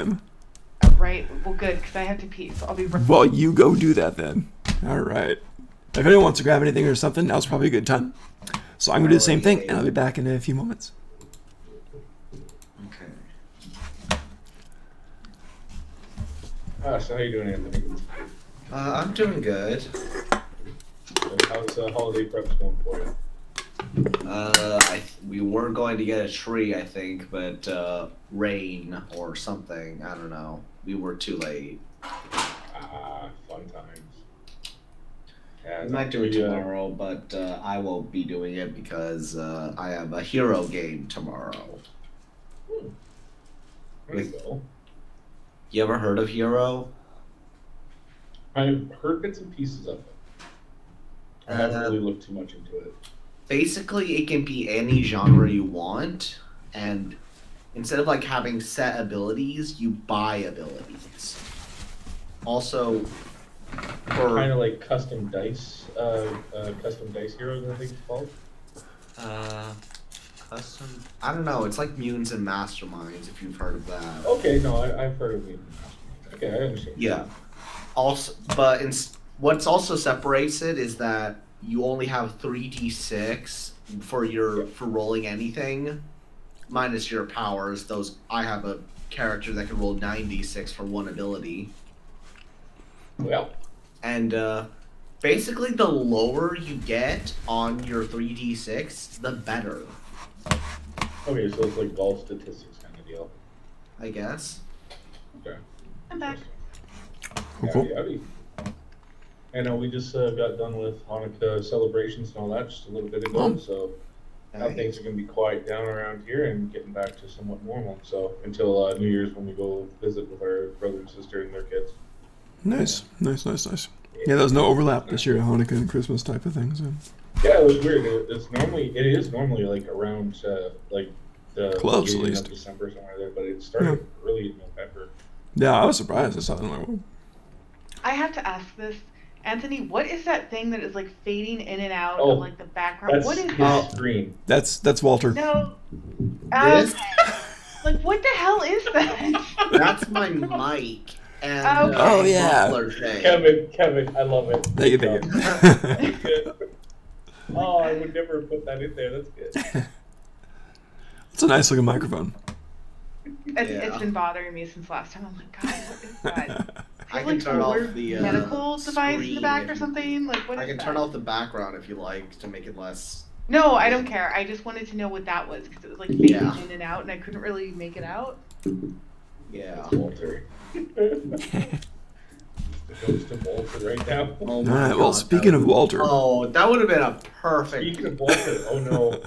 time. Right. Well, good, because I have to pee, so I'll be right. Well, you go do that then. All right. If anyone wants to grab anything or something, now's probably a good time. So I'm going to do the same thing, and I'll be back in a few moments. Okay. So how you doing, Anthony? I'm doing good. How's holiday preps going for you? We were going to get a tree, I think, but rain or something. I don't know. We were too late. Fun times. Yeah, We might do it tomorrow, but I won't be doing it because I have a hero game tomorrow. Cool. You ever heard of Hero? I've heard bits and pieces of it. I haven't really looked too much into it. Basically, it can be any genre you want, and instead of like having set abilities, you buy abilities. Also, for Kind of like custom dice heroes, I think it's called. custom. I don't know. It's like Mutants and Masterminds, if you've heard of that. Okay, no, I've heard of it. Okay, I understand. Yeah. Also, but what's also separates it is that you only have 3d6 for rolling anything, minus your powers. Those I have a character that can roll 9d6 for one ability. Well, And basically, the lower you get on your 3d6, the better, okay, so it's like golf statistics kind of deal. I guess. Okay. I'm back. Cool. Howdy. I know we just got done with Hanukkah celebrations and all that just a little bit ago, so now things are going to be quiet down around here and getting back to somewhat normal. So until New Year's when we go visit with our brother and sister and their kids. Nice. Yeah, there's no overlap this year, Hanukkah and Christmas type of things. So. Yeah, it was weird. It is normally like around like the Close, at beginning least. of December somewhere there, but it started early in November. Yeah, I was surprised. I saw it. I'm like, whoa. I have to ask this. Anthony, what is that thing that is like fading in and out Oh, of like the background? That's What is his that? screen. That's Walter. No. This? Like, what the hell is that? That's my mic. And Okay. Oh, yeah. muffler thing. Kevin, I love it. Thank you. That's good. Oh, I would never put that in there. That's good. It's a nice looking microphone. It's been bothering me since last time. I'm like, God, what is that? I Is can like turn a off weird the medical device in the screen back if or you- something. Like, what is I can that? turn off the background if you like to make it less. No, I don't care. I just wanted to know what that was because it was like fading Yeah. in and out, and I couldn't really make it out. Yeah. That's Walter. The ghost of Walter right now. Oh All my right. Well, God, speaking of Walter, Oh, that would have been a perfect. Speaking of Walter, oh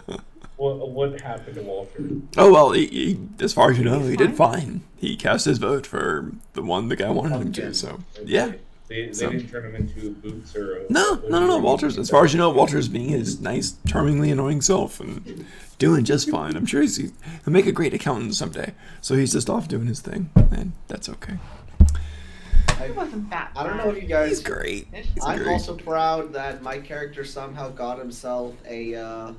no. What happened to Walter? oh well, he, as far as you know, He's he did fine. He cast his vote for the one the guy wanted him to. So yeah. They So- didn't turn him into boots or No. Walter's, as far as you know, Walter's being his nice, charmingly annoying self and doing just fine. I'm sure he'll make a great accountant someday. So he's just off doing his thing, and that's okay. It wasn't that I don't bad. know if you guys. He's great. He's I'm great. also proud that my character somehow got himself a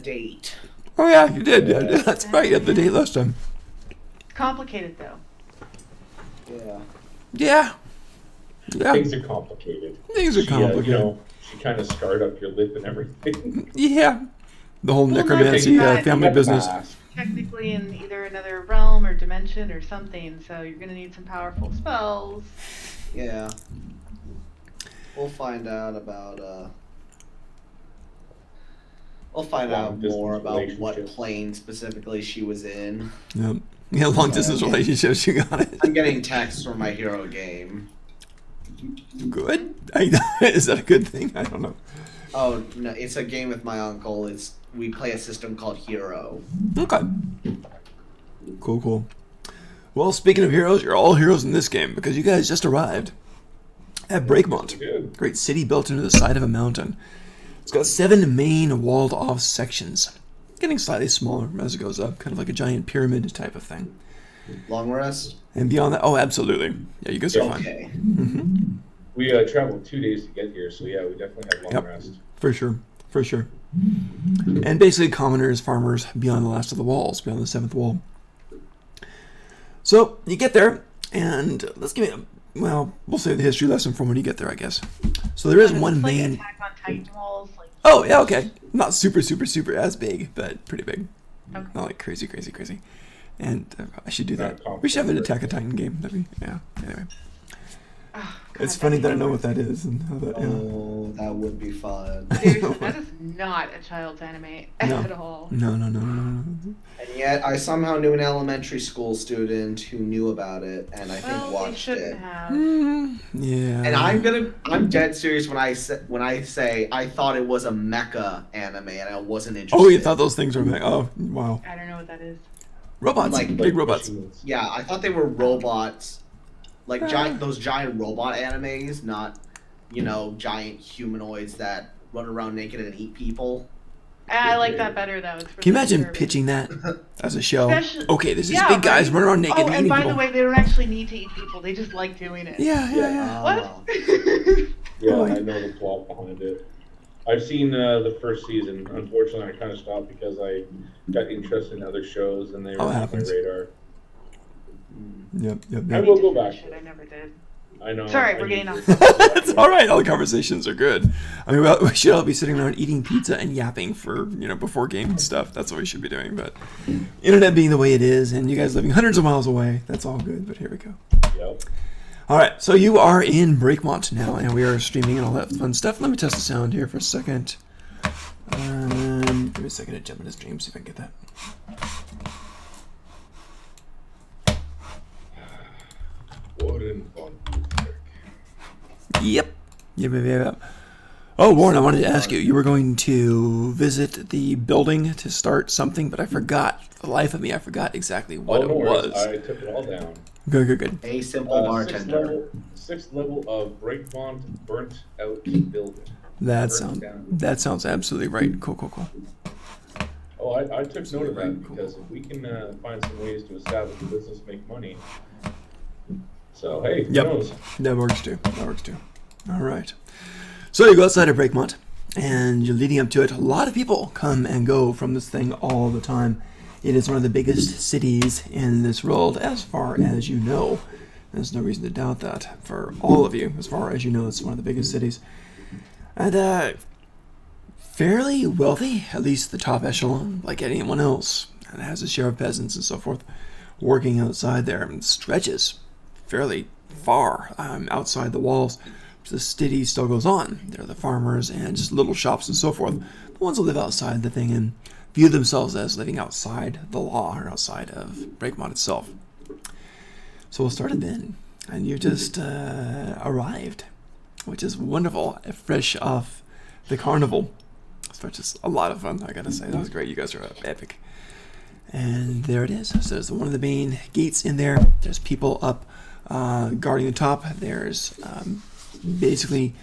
date. Oh yeah, you did. Yeah, that's right. You had the date last time. Complicated though. Yeah. Yeah. Yeah. Things are complicated. Things are complicated. She kind of scarred up your lip and everything. Yeah. The whole Well, necromancy nothing that- family business. Technically in either another realm or dimension or something, so you're gonna need some powerful spells. Yeah. We'll find out about We'll find out Long-distance more about what relationships. plane specifically she was in. Yep. Yeah, long distance relationships. You got it. I'm getting texts from my hero game. Good. Is that a good thing? I don't know. Oh no, it's a game with my uncle. We play a system called Hero. Okay. Cool. Well, speaking of heroes, you're all heroes in this game because you guys just arrived at Breakmont. Good. Great city built into the side of a mountain. It's got 7 main walled-off sections, getting slightly smaller as it goes up, kind of like a giant pyramid type of thing. Long rest. And beyond that, oh, absolutely. Yeah, you guys are fine. Okay. We traveled 2 days to get here, so yeah, we definitely had long Yep. rest. For sure. And basically commoners, farmers, beyond the last of the walls, beyond the 7th wall. So you get there, and let's give me we'll say the history lesson from when you get there, I guess. So there is It's one like main. Attack on Titan walls. Like, Oh yeah, okay. Not super as big, but pretty big. okay. Not like crazy. And I should do that. Not We should have an complicated. Attack on Titan game. That'd be Anyway, Oh, it's God, funny that'd that I be know the what that is and how that. Oh, that would be fun. Seriously, that is not a child's anime No. at all. No. And yet, I somehow knew an elementary school student who knew about it, and I think Well, they watched shouldn't it. have. Yeah. And I'm dead serious when I say I thought it was a mecha anime, and I wasn't interested. Oh, you thought those things were big. Oh, wow. I don't know what that is. Robots, Like big robots. machines. Yeah, I thought they were robots, like those giant robot animes, not giant humanoids that run around naked and eat people. I like that better though. It's really Can you imagine disturbing. pitching that as a show? Especially- Okay, there's these Yeah, big guys right? running around naked Oh, and and eating by people. the way, they don't actually need to eat people. They just like doing it. Yeah. What? Yeah, Oh, I know the plot behind it. I've seen the first season. Unfortunately, I kind of stopped because I got interested in other shows and they were Oh, it on my happens. radar. Yep. I will go back. Shit, I never did. I know. Sorry, I we're getting need off. to- It's all right. All the conversations are good. I mean, we should all be sitting around eating pizza and yapping for before game stuff. That's what we should be doing. But internet being the way it is, and you guys living hundreds of miles away, that's all good. But here we go. Yep. All right, so you are in Breakmont now, and we are streaming and all that fun stuff. Let me test the sound here for a second. Give me a second to jump into stream, see if I can get that. Warren von Buchberg. Yep. Oh, Warren, I wanted to ask you. You were going to visit the building to start something, but I forgot. For the life of me, I forgot exactly what no it worries. was. I took it all down. Good. A simple bartender. Sixth level of Breakmont burnt out building. That Burnt sounds down. absolutely right. Cool. Oh, I took note of that Cool. because if we can find some ways to establish a business, make money. So hey, who Yep. knows? That works too. All right. So you go outside of Breakmont, and you're leading up to it. A lot of people come and go from this thing all the time. It is one of the biggest cities in this world, as far as you know. There's no reason to doubt that for all of you. As far as you know, it's one of the biggest cities. And fairly wealthy, at least the top echelon, like anyone else. And it has a share of peasants and so forth working outside there, and stretches fairly far outside the walls. The city still goes on. There are the farmers and just little shops and so forth. The ones that live outside the thing and view themselves as living outside the law or outside of Breakmont itself. So we'll start it then. And you just arrived, which is wonderful, fresh off the carnival. So it's just a lot of fun, I gotta say. That was great. You guys are epic. And there it is. So there's one of the main gates in there. There's people up guarding the top. There's basically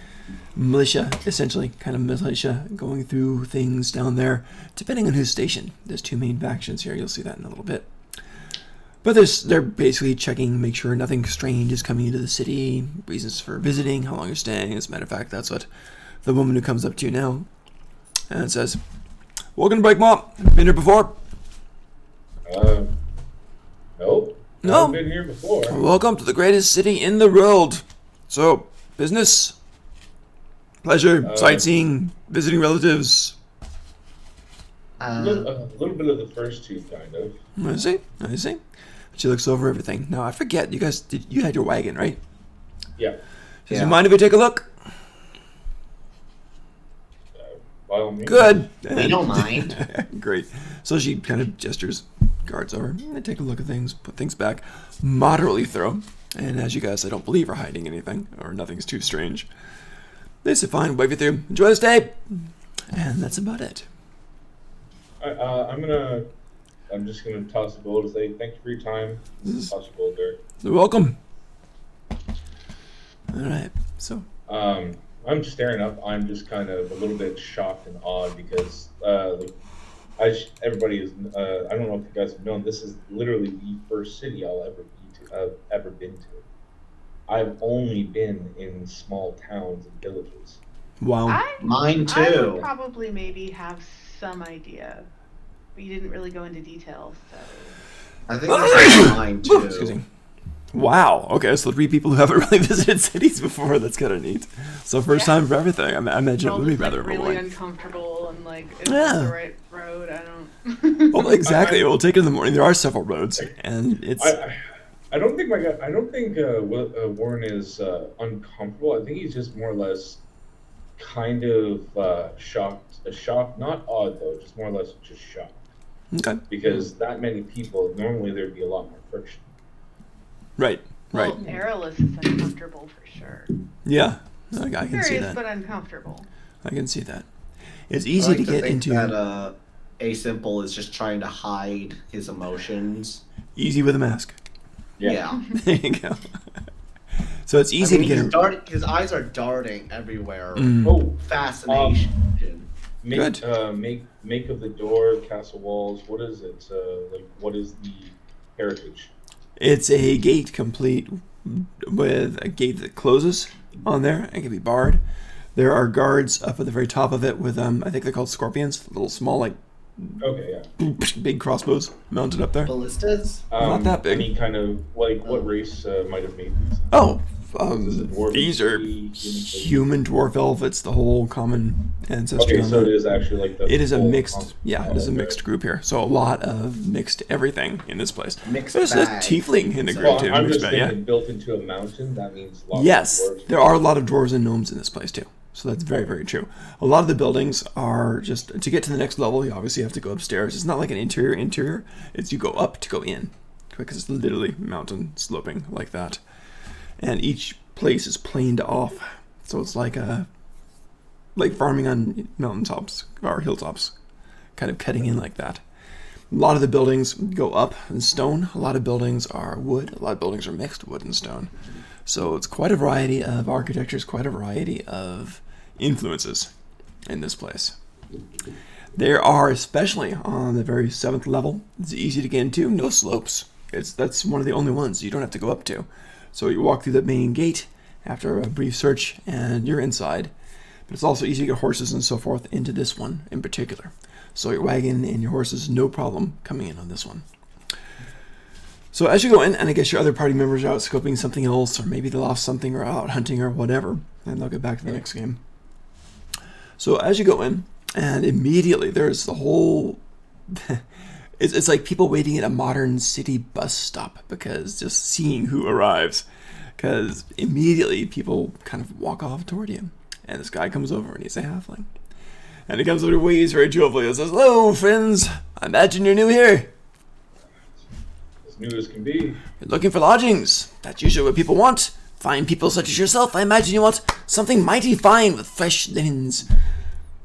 militia, essentially, kind of militia going through things down there, depending on who's stationed. There's two main factions here. You'll see that in a little bit. But they're basically checking, make sure nothing strange is coming into the city, reasons for visiting, how long you're staying. As a matter of fact, that's what the woman who comes up to you now and says, "Welcome to Breakmont. Been here before?" Nope. No. Haven't been here before. "Welcome to the greatest city in the world. So, business, pleasure, sightseeing, visiting relatives." A little bit of the first two, kind of. I see. She looks over everything. Now, I forget, you had your wagon, right? Yeah. Does you mind if we take a look? By all means. Good. We don't mind. Great. So she kind of gestures, guards over, and take a look at things, put things back, moderately thorough. And as you guys, I don't believe are hiding anything, or nothing's too strange. They say, "Fine, wave you through. Enjoy the stay." And that's about it. I'm just gonna toss a gold to say thank you for your time. Toss a gold there. You're welcome. All right. So, I'm staring up. I'm just kind of a little bit shocked and awed because everybody is. I don't know if you guys have known. This is literally the first city I've ever been to. I've only been in small towns and villages. wow. Mine I too. would probably maybe have some idea, but you didn't really go into details. So I think that's mine too. Excuse me. Wow. Okay, so 3 people who haven't really visited cities before. That's kind of neat. So first time for everything. I imagine We're it all would be just, rather like, really overwhelming. uncomfortable and like, is Yeah. this the right road? I don't. Well, exactly. We'll take it in the morning. There are several roads, and it's. I don't think Warren is uncomfortable. I think he's just more or less kind of shocked. Shocked, not odd though, just more or less just shocked. Okay. Because that many people, normally there'd be a lot more friction. Right. Right. Well, perilous is uncomfortable for sure. Yeah. I can see Curious, that. but uncomfortable. I can see that. It's I easy like to get think into. that A Simple is just trying to hide his emotions. Easy with a mask. Yeah. There you go. So it's easy to get. His eyes are darting everywhere. Oh, Fascination. make Good. make of the door, castle walls. What is it? What is the heritage? It's a gate complete with a gate that closes on there and can be barred. There are guards up at the very top of it with I think they're called scorpions, little small like Okay, yeah. big crossbows mounted up there. Ballistas? Not that big. Any kind of what race might have made these? Oh, Is it dwarven, these are human, dwarf, elf. It's the whole common ancestry. Okay, on so that. it is actually like the. It is a full mixed, it is a okay. mixed group here. So a lot of mixed everything in this place. Mixed There's a bag. tiefling in the group Well, too. I'm mixed just bag, thinking built into a mountain. That means lots Yes, of dwarves. there are a lot of dwarves and gnomes in this place too. So that's very, very true. A lot of the buildings are just to get to the next level. You obviously have to go upstairs. It's not like an interior. It's you go up to go in because it's literally mountain sloping like that, and each place is planed off. So it's like farming on mountaintops or hilltops, kind of cutting in like that. A lot of the buildings go up in stone. A lot of buildings are wood. A lot of buildings are mixed wood and stone. So it's quite a variety of architectures, quite a variety of influences in this place. There are, especially on the very 7th level, it's easy to get into, no slopes. That's one of the only ones you don't have to go up to. So you walk through the main gate after a brief search and you're inside. But it's also easy to get horses and so forth into this one in particular. So your wagon and your horses, no problem coming in on this one. So as you go in, and I guess your other party members are out scoping something else, or maybe they lost something, or out hunting, or whatever, and they'll get back to the next game. So as you go in, and immediately there's the whole... it's like people waiting at a modern city bus stop, because just seeing who arrives. Because immediately people kind of walk off toward you. And this guy comes over, and he's a halfling. And he comes over, waves very jovially, and says, "Hello, friends. I imagine you're new here. As new as can be. You're looking for lodgings. That's usually what people want. Fine people such as yourself, I imagine you want something mighty fine with fresh linens.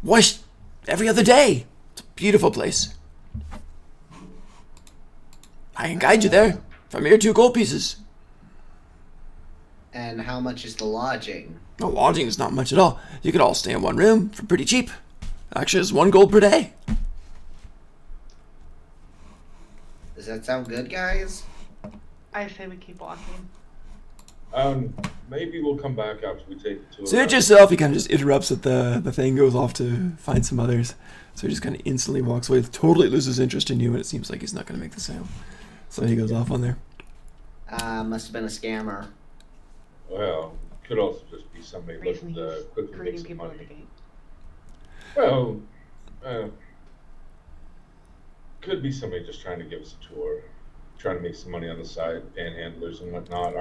Washed every other day. It's a beautiful place. I can guide you there for mere 2 gold pieces. And how much is the lodging? No, lodging is not much at all. You could all stay in one room for pretty cheap. Actually, it's 1 gold per day." Does that sound good, guys? I say we keep walking. Maybe we'll come back after we take the tour. Suit yourself. He kind of just interrupts at the thing, goes off to find some others. So he just kind of instantly walks away, totally loses interest in you, and it seems like he's not going to make the sale. So he goes off on there. Must have been a scammer. Well, could also just be somebody Reason looking to he's quickly make greeting some people at the money. gate. Well, could be somebody just trying to give us a tour, trying to make some money on the side, panhandlers and whatnot.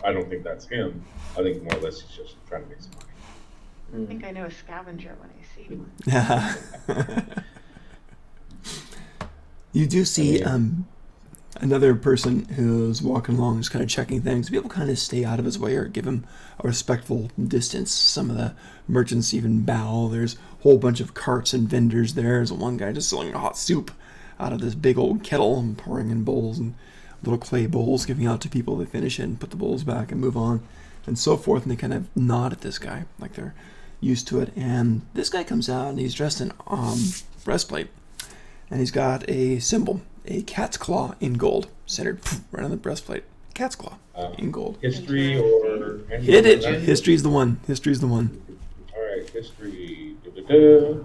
I don't think that's him. I think more or less he's just trying to make some money. I think I know a scavenger when I see one. You do see another person who's walking along, just kind of checking things. People kind of stay out of his way or give him a respectful distance. Some of the merchants even bow. There's a whole bunch of carts and vendors there. There's one guy just selling hot soup out of this big old kettle and pouring in bowls and little clay bowls, giving out to people. They finish it and put the bowls back and move on and so forth. And they kind of nod at this guy like they're used to it. And this guy comes out and he's dressed in breastplate. And he's got a symbol, a cat's claw in gold, centered right on the breastplate. Cat's claw in gold. History or Hit it. History's the one. History's the one. All right, history. Not gonna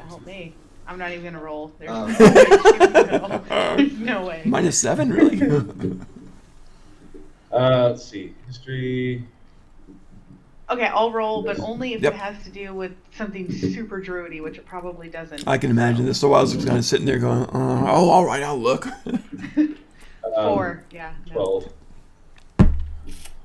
help me. I'm not even gonna roll. There's Oh. no way she would know. There's no way. -7, really? Let's see. History. Okay, I'll roll, but only if Yep. it has to do with something super druidy, which it probably doesn't. I can imagine this. So I was kind of sitting there going, oh, all right, I'll look. 4, yeah. No.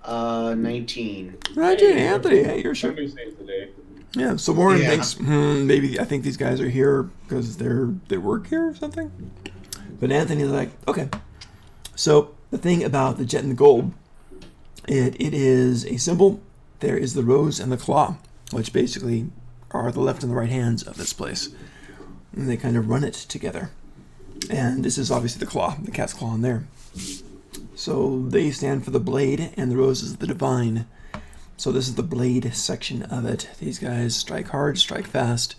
12. 19. Right, Anthony. Hey, you're sure. Somebody saves the day. Yeah, so Warren Yeah. thinks, maybe I think these guys are here because they work here or something. But Anthony's like, okay. So the thing about the jet and the gold, it is a symbol. There is the rose and the claw, which basically are the left and the right hands of this place. And they kind of run it together. And this is obviously the claw, the cat's claw in there. So they stand for the blade, and the rose is the divine. So this is the blade section of it. These guys strike hard, strike fast.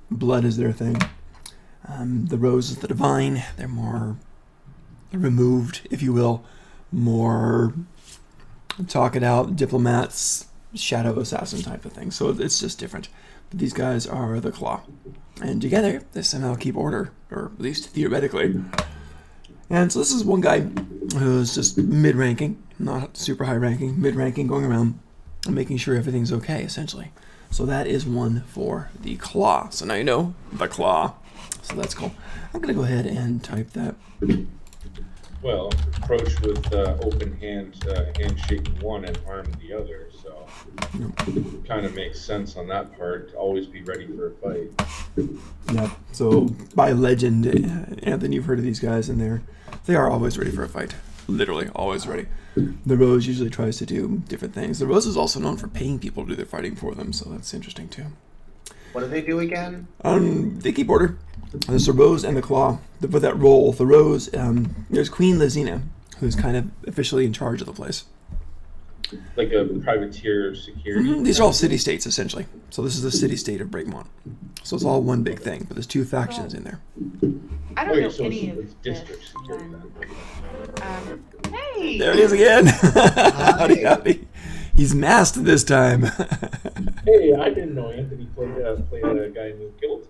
Blood is their thing. The rose is the divine. They're more removed, if you will. More talk it out, diplomats, shadow assassin type of thing. So it's just different. But these guys are the claw. And together, they somehow keep order, or at least theoretically. And so this is one guy who's just mid-ranking, not super high-ranking, mid-ranking, going around and making sure everything's okay, essentially. So that is one for the claw. So now you know the claw. So that's cool. I'm going to go ahead and type that. Well, approach with open handshake one and arm the other, so kind of makes sense on that part. Always be ready for a fight. Yeah. So by legend, Anthony, you've heard of these guys, and they are always ready for a fight. Literally, always ready. The Rose usually tries to do different things. The Rose is also known for paying people to do their fighting for them, so that's interesting too. What do they do again? They keep order. There's the Rose and the Claw. For that role, the Rose, there's Queen Lizina, who's kind of officially in charge of the place. Like a privateer security. These are all city-states, essentially. So this is the city-state of Breakmont. So it's all one big thing, but there's two factions in there. I don't know so any it's of district this. security then. Hey! There he is again. Howdy, howdy. He's masked this time. Hey, I didn't know Anthony played a guy in the guild.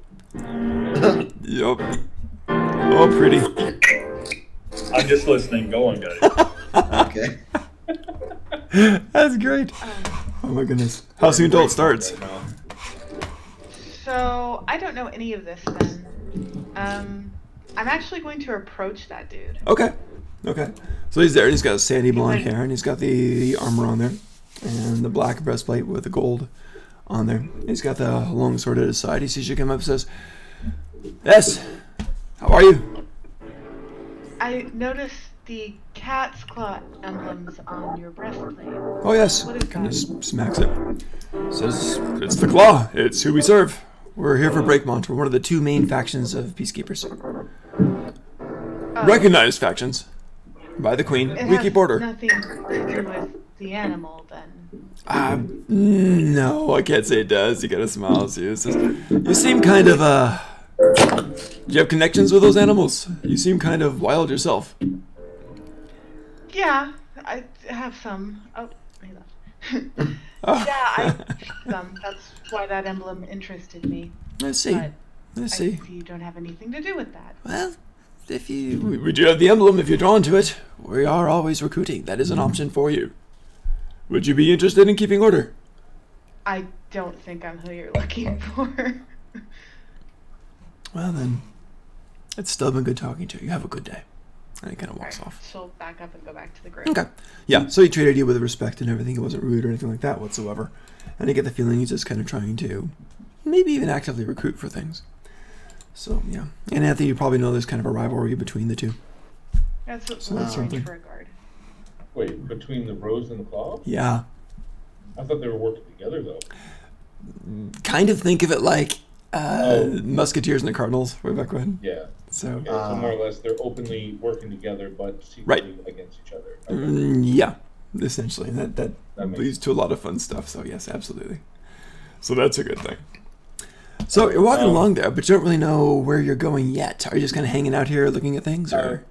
Yup. Oh, pretty. I'm just listening. Go on, guys. Okay. That's great. Oh my goodness. How soon till it starts? Right now. So, I don't know any of this then. I'm actually going to approach that dude. Okay. So he's there. He's got sandy blonde hair, and he's got the armor on there, and the black breastplate with the gold on there. He's got the long sword at his side. He sees you come up and says, "Yes, how are you?" I noticed the cat's claw emblems on your breastplate. "Oh yes." What is Kind of that? smacks it. Says, "It's the Claw. It's who we serve. We're here for Breakmont. We're one of the two main factions of peacekeepers. Recognized factions by the Queen. It We has keep order." nothing to do with the animal then. No, I can't say it does. You gotta smile. So it says, "You seem kind of, do you have connections with those animals? You seem kind of wild yourself." Yeah, I have some. Oh, he left. Oh. Yeah, I have some. That's why that emblem interested me. Let's see. But Let's I see. see you don't have anything to do with that. Well, if we do have the emblem, if you're drawn to it, we are always recruiting. That is an option for you. Would you be interested in keeping order? I don't think I'm who you're looking for. Well then, it's still been good talking to you. Have a good day. And he kind of walks Alright, off. she'll back up and go back to the group. Okay. Yeah, so he treated you with respect and everything. He wasn't rude or anything like that whatsoever. And I get the feeling he's just kind of trying to maybe even actively recruit for things. So, yeah. And Anthony, you probably know there's kind of a rivalry between the two. That's what So that's strange something. for a guard. Wait, between the Rose and the Claw? Yeah. I thought they were working together though. Kind of think of it like Musketeers and the Cardinals way back when. Yeah. So, Okay, so more or less they're openly working together but secretly Right. against each other. Okay. yeah, essentially. That That makes leads to a lot of fun stuff. So, yes, absolutely. So that's a good thing. So you're walking along there, but you don't really know where you're going yet. Are you just kind of hanging out here looking at things, or?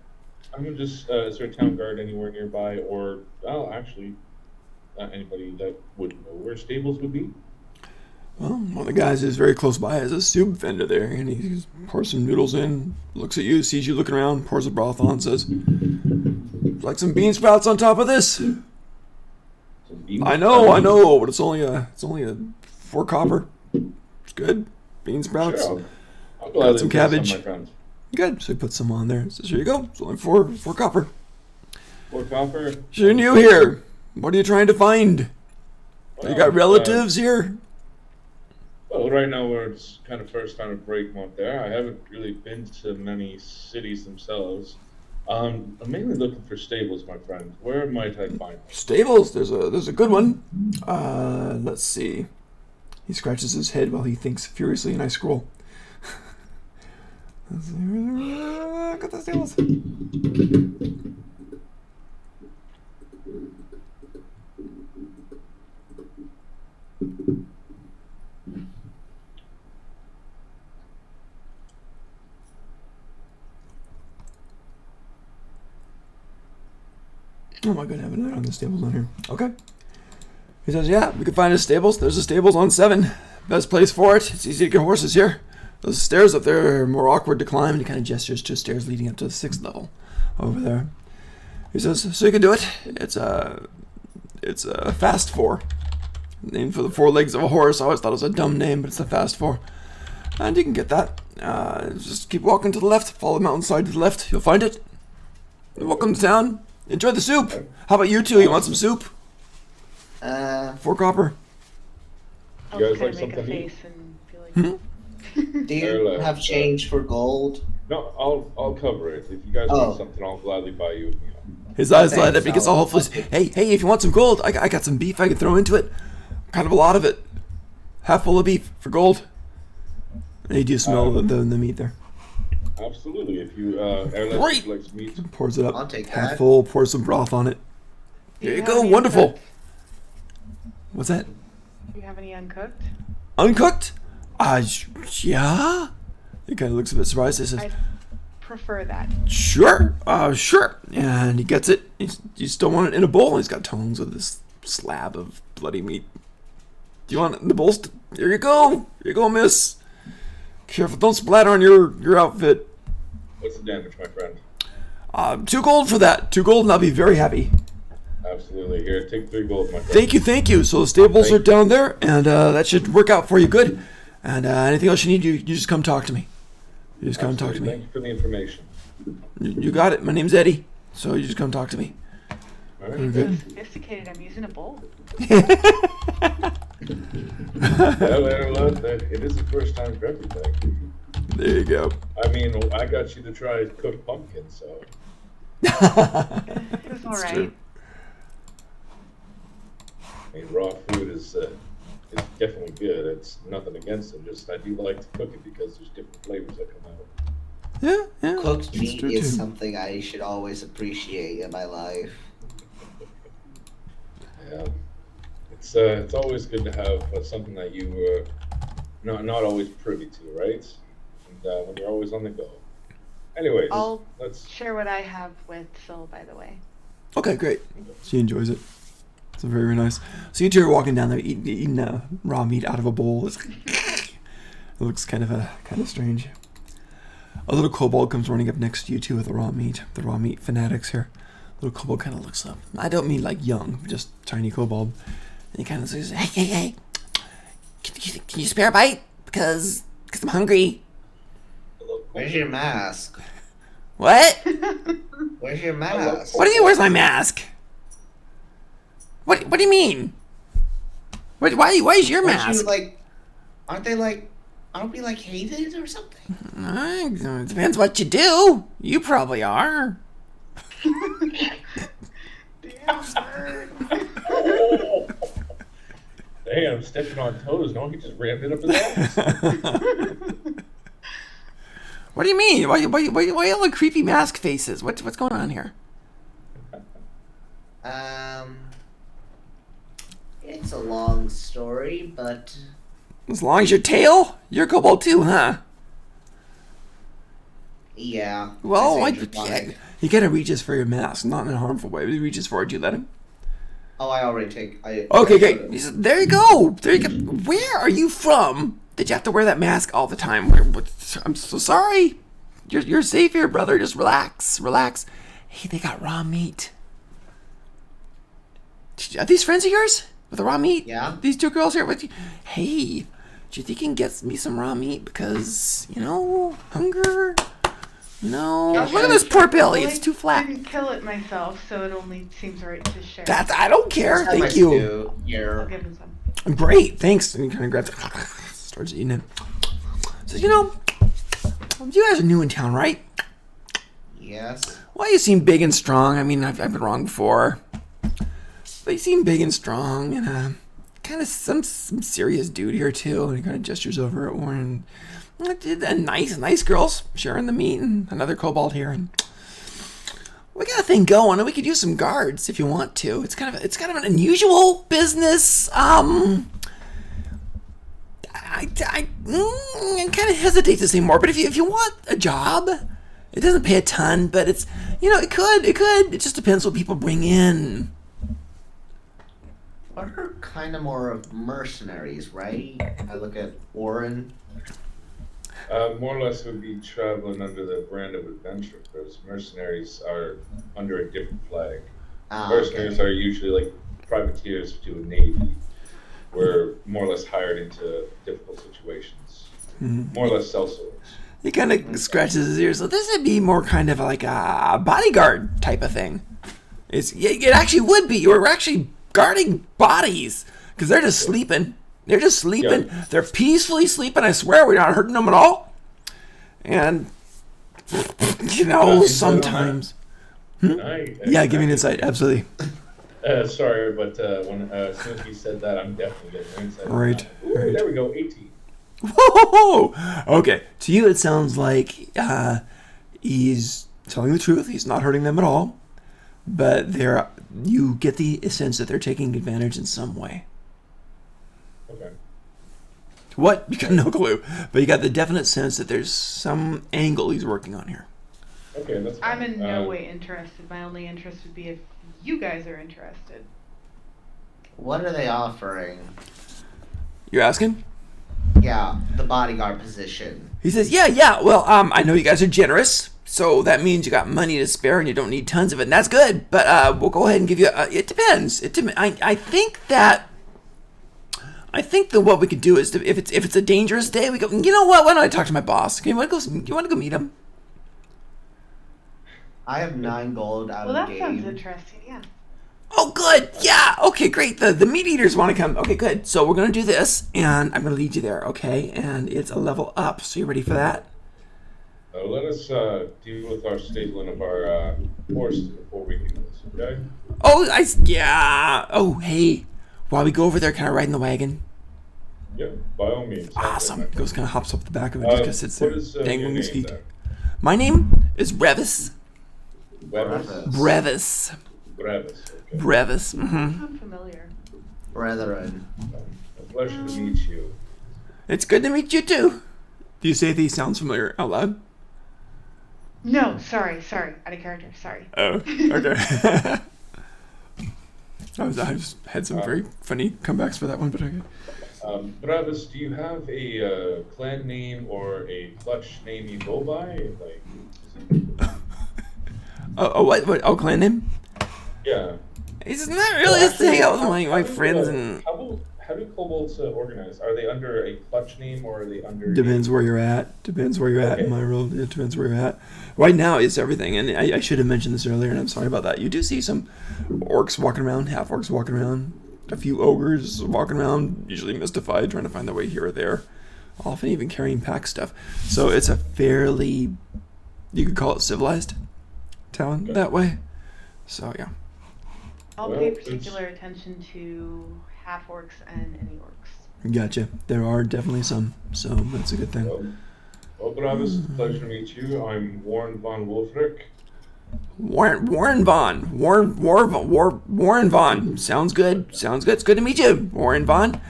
I'm gonna just is there a town guard anywhere nearby, or actually, anybody that would know where stables would be? Well, one of the guys is very close by has a soup vendor there, and he pours some noodles in, looks at you, sees you looking around, pours the broth on, says, "Like some bean sprouts on top of this." I know, but it's only a 4 copper. It's good. Bean sprouts. Sure, I'll gladly some put cabbage. my friends. Good. So he puts some on there. Says, "Here you go. It's only 4 copper." 4 copper. So you're new here. What are you trying to find? You got relatives here? Well, right now it's kind of first time at Breakmont there. I haven't really been to many cities themselves. I'm mainly looking for stables, my friend. Where might I find them? Stables. There's a good one. Let's see. He scratches his head while he thinks furiously, and I scroll. Let's see. Got the stables. Oh my god, I haven't on the stables on here. Okay. He says, "Yeah, we can find his stables. There's the stables on 7. Best place for it. It's easy to get horses here. Those stairs up there are more awkward to climb." And he kind of gestures to stairs leading up to the 6th level over there. He says, "So you can do it. It's a fast 4. Named for the 4 legs of a horse. I always thought it was a dumb name, but it's a fast 4. And you can get that. Just keep walking to the left. Follow the mountainside to the left. You'll find it. Welcome to town. Enjoy the soup. How about you two? You want some soup? 4 copper. I'll You just guys kind like of make a something to eat? face and be like, Do you have change for gold? No, I'll cover it. If you guys want something, I'll gladly buy you a meal. His eyes light up because all hopefully, hey, if you want some gold, I got some beef I can throw into it. Kind of a lot of it. Half full of beef for gold. And you do smell the meat there. Absolutely. If you airless Great. likes meat, Pours it up. I'll take half that. full, pours some broth on it. "Do There you have go, any wonderful. uncooked? What's that? Do you have any uncooked? Uncooked? Yeah? He kind of looks a bit surprised. He says, I prefer that. sure, sure. And he gets it. You still want it in a bowl? He's got tongs of this slab of bloody meat. Do you want it in the bowl? Here you go. Here you go, miss. Careful, don't splatter on your outfit. what's the damage, my friend? 2 gold for that. 2 gold and I'll be very happy. Absolutely. Here, take 3 gold, my friend. Thank you. So the stables are down there, and that should work out for you good. And anything else you need, you just come talk to me. You just come talk to me. Thank you for the information. You got it. My name's Eddie. So you just come talk to me. All right. Very good. Sophisticated. I'm using a bowl. Well, it is the first time for everything. There you go. I mean, I got you to try cooked pumpkin, so. It was all That's right. true. I mean, raw food is definitely good. It's nothing against it. Just I do like to cook it because there's different flavors that come out. Yeah. Cooked That's meat true, is too. something I should always appreciate in my life. Yeah, it's always good to have something that you not always privy to, right? And when you're always on the go. Anyways, I'll let's. share what I have with Syl, by the way. Okay, great. She enjoys it. It's very, very nice. So you two are walking down there eating raw meat out of a bowl. It looks kind of strange. A little kobold comes running up next to you two with the raw meat fanatics here. Little kobold kind of looks up. I don't mean like young, just tiny kobold. And he kind of says, "Hey, can you spare a bite? Because I'm hungry." Where's your mask? What? Where's your mask? What do you mean? Where's my mask? What do you mean? Why is your Aren't mask? you aren't we like hated or something? It depends what you do. You probably are. Damn bird. Damn, stepping on toes. No, he just rammed it up his ass. What do you mean? Why all the creepy mask faces? What's going on here? It's a long story, but As long as your tail, you're kobold too, huh? yeah. Well, I say you're fine. he kind of reaches for your mask, not in a harmful way, but he reaches for it. Do you let him? Oh, I already take. Okay, great. He said, there you go. There you go. Where are you from? Did you have to wear that mask all the time? I'm so sorry. You're safe here, brother. Just relax. Hey, they got raw meat. Are these friends of yours with the raw meat? Yeah. These two girls here with you. Hey, do you think you can get me some raw meat? Because, hunger. No. Look at this poor belly. It's too I flat. didn't kill it myself, so it only seems right to share. I don't care. Thank you. I'll give him some. Great, thanks. And he kind of grabs, starts eating it. Says, you guys are new in town, right? Yes. Well, you seem big and strong. I mean, I've been wrong before. But you seem big and strong, and kind of some serious dude here, too. And he kind of gestures over at Warren. And nice girls sharing the meat, and another kobold here. And we got a thing going, and we could use some guards if you want to. It's kind of an unusual business. I kind of hesitate to say more, but if you want a job, it doesn't pay a ton, but it's it could. It just depends what people bring in. We're kind of more of mercenaries, right? I look at Warren. More or less, it would be traveling under the brand of adventure, because mercenaries are under a different flag. Mercenaries are usually like privateers to a navy. We're more or less hired into difficult situations. More or less sellswords. He kind of scratches his ears. So this would be more kind of like a bodyguard type of thing. It actually would be. You're actually guarding bodies because they're just sleeping. They're just sleeping. Yeah. They're peacefully sleeping. I swear, we're not hurting them at all. And sometimes. Yeah, give me an insight. Absolutely. Sorry, but when as soon as he said that, I'm definitely getting an insight. Right. Ooh, there we go. 18. Whoa! Okay, to you it sounds like he's telling the truth. He's not hurting them at all, but you get the sense that they're taking advantage in some way. Okay. What? You got no clue, but you got the definite sense that there's some angle he's working on here. Okay, that's fine. I'm in no way interested. My only interest would be if you guys are interested. What are they offering? You're asking? Yeah, the bodyguard position. He says, yeah. Well, I know you guys are generous, so that means you got money to spare and you don't need tons of it, and that's good. But we'll go ahead and give you. It depends. I think that what we could do is if it's a dangerous day, we go. You know what? Why don't I talk to my boss? You want to go meet him? I have 9 gold out Well, of that the sounds game. interesting, yeah. Oh, good. Yeah. Okay, great. The meat eaters want to come. Okay, good. So we're gonna do this, and I'm gonna lead you there. Okay, and it's a level up. So you ready for that? Let us deal with our stabling of our horses before we do this, okay? Oh, yeah. Oh, hey. While we go over there, can I ride in the wagon? Yep, by all means. Awesome. Goes kind of hops up the back of it, just sits there, What is dangling your his name feet. then? My name is Revis. Brevis. Brevis. Brevis, okay. Brevis. Mm-hmm. I'm familiar. Brethren. A pleasure to meet you. It's good to meet you too. Do you say these sounds familiar out loud? No, sorry, out of character, sorry. Oh, okay. I just had some very funny comebacks for that one, but okay. Brevis, do you have a clan name or a clutch name you go by? What? Oh, clan name? Yeah. It's not really. It's to hang out with my friends and. How do kobolds organize? Are they under a clutch name or are they under? Depends where you're at. Depends where you're at in my world. It depends where you're at. Right now, it's everything, and I should have mentioned this earlier, and I'm sorry about that. You do see some orcs walking around, half orcs walking around, a few ogres walking around, usually mystified, trying to find their way here or there, often even carrying pack stuff. So it's a fairly, you could call it civilized town that way. So yeah. I'll pay particular attention to half orcs and any orcs. Gotcha. There are definitely some, so that's a good thing. Well, Brevis, pleasure to meet you. I'm Warren von Wolfric. Warren Vaughn. Sounds good. It's good to meet you, Warren Vaughn.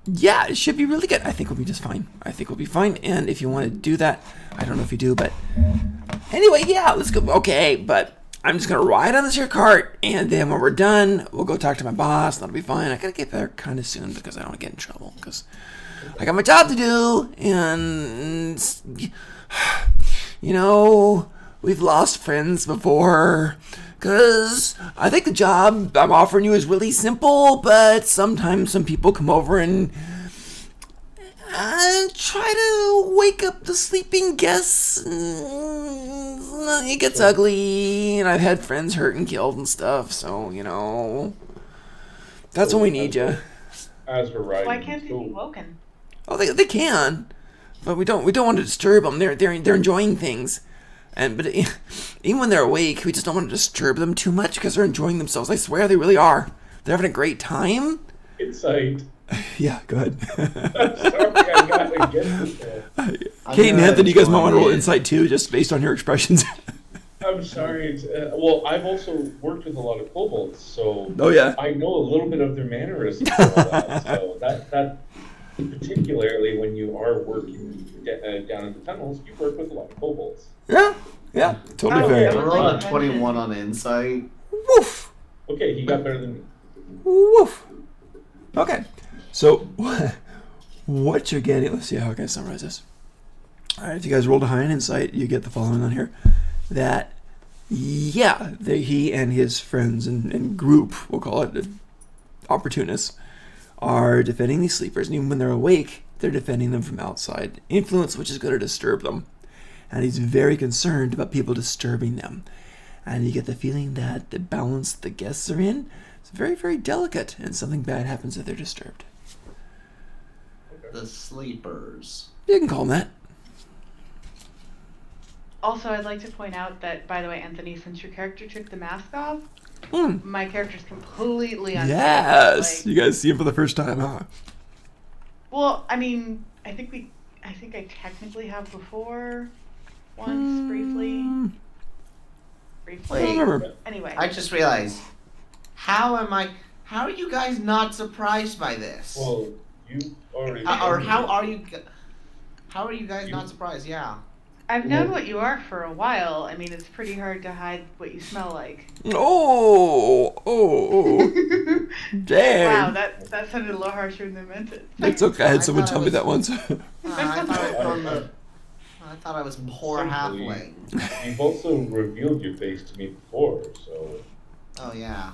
Yeah, it should be really good. I think we'll be just fine. And if you want to do that, I don't know if you do, but anyway, yeah, let's go. Okay, but I'm just gonna ride on this here cart, and then when we're done, we'll go talk to my boss. That'll be fine. I gotta get there kind of soon because I don't want to get in trouble because I got my job to do, and you know, we've lost friends before. Because I think the job I'm offering you is really simple, but sometimes some people come over and try to wake up the sleeping guests. It gets ugly, and I've had friends hurt and killed and stuff, so, you know, that's when we need you. As we're riding, Why can't they be woken? Oh, they can, but we don't want to disturb them. They're enjoying things. But even when they're awake, we just don't want to disturb them too much because they're enjoying themselves. I swear they really are. They're having a great time. Insight. Yeah, go ahead. Sorry, I got against it. Kate and Anthony, you guys might want to roll insight too, just based on your expressions. I'm sorry. Well, I've also worked with a lot of kobolds, so Oh yeah. I know a little bit of their mannerisms and all that. So that particularly when you are working down in the tunnels, you work with a lot of kobolds. Yeah, totally Oh, fair. yeah. I rolled a 21 on insight. Woof, Okay, he got better than me. woof. Okay, so what you're getting? Let's see how I can summarize this. All right, if you guys rolled a high on insight, you get the following on here: that he and his friends and group, we'll call it, opportunists, are defending these sleepers, and even when they're awake, they're defending them from outside influence, which is going to disturb them. And he's very concerned about people disturbing them. And you get the feeling that the balance the guests are in is very, very delicate, and something bad happens if they're disturbed. The sleepers. You can call them that. Also, I'd like to point out that, by the way, Anthony, since your character took the mask off, my character's completely unfazed. Yes! Like, You guys see him for the first time, huh? well, I mean, I think I technically have before, once, briefly. I don't remember. Anyway. I just realized. How are you guys not surprised by this? Well, you already. Or how are you guys not surprised? Yeah. I've known what you are for a while. I mean, it's pretty hard to hide what you smell like. Oh, dang. Wow, that sounded a little harsher than I meant it. It's okay. I had someone tell me that once. I thought I was poor halfling. You've also revealed your face to me before, so. Oh yeah.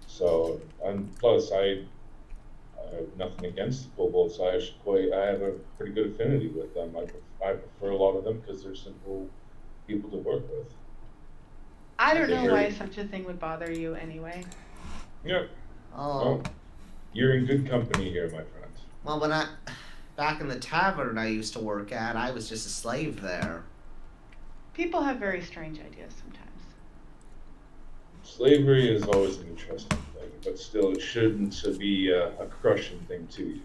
So, and plus, I have nothing against the kobolds. I have a pretty good affinity with them. I prefer a lot of them because they're simple people to work with. I don't know why such a thing would bother you anyway. Yeah. Oh. Well, you're in good company here, my friend. Well, back in the tavern I used to work at, I was just a slave there. People have very strange ideas sometimes. Slavery is always an interesting thing, but still, it shouldn't be a crushing thing to you.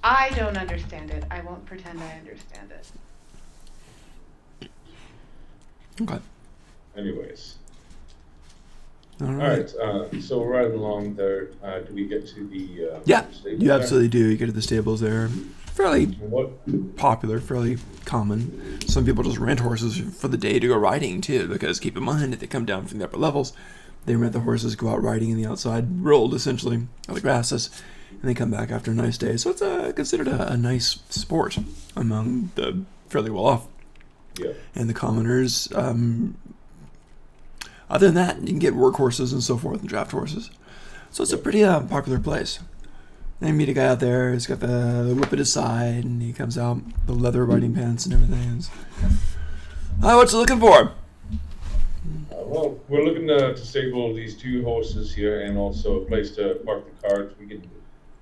I don't understand it. I won't pretend I understand it. Okay. Anyways. All Alright, so we're riding along there. Do we get to the stable you there? absolutely do. You get to the stables there. Fairly What? popular, fairly common. Some people just rent horses for the day to go riding too, because keep in mind, if they come down from the upper levels, they rent the horses, go out riding in the outside road, essentially, on the grasses, and they come back after a nice day. So it's considered a nice sport among the fairly well-off. Yeah. And the commoners, other than that, you can get work horses and so forth and draft horses. So it's a pretty popular place. They meet a guy out there, he's got the whip at his side, and he comes out, the leather riding pants and everything. What you looking for? Well, we're looking to stable these two horses here and also a place to park the carts. We can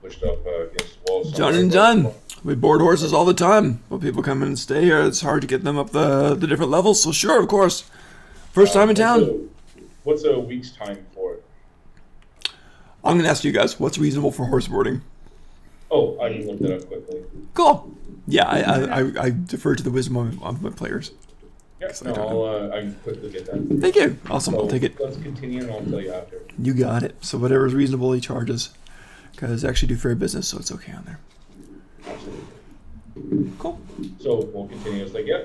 push it up against the wall. John and John. We board horses all the time. When people come in and stay here, it's hard to get them up the different levels, so sure, of course. First time in town. What's a week's time for it? I'm going to ask you guys, what's reasonable for horse boarding? Oh, I can look that up quickly. Cool. Yeah, I defer to the wisdom of my players. Yeah, no, I can quickly get that. Thank you. Awesome, So I'll take it. Let's continue and I'll tell you after. You got it. So whatever is reasonable, he charges. Because they actually do fair business, so it's okay on there. Absolutely. Cool. So we'll continue. It's like, yeah,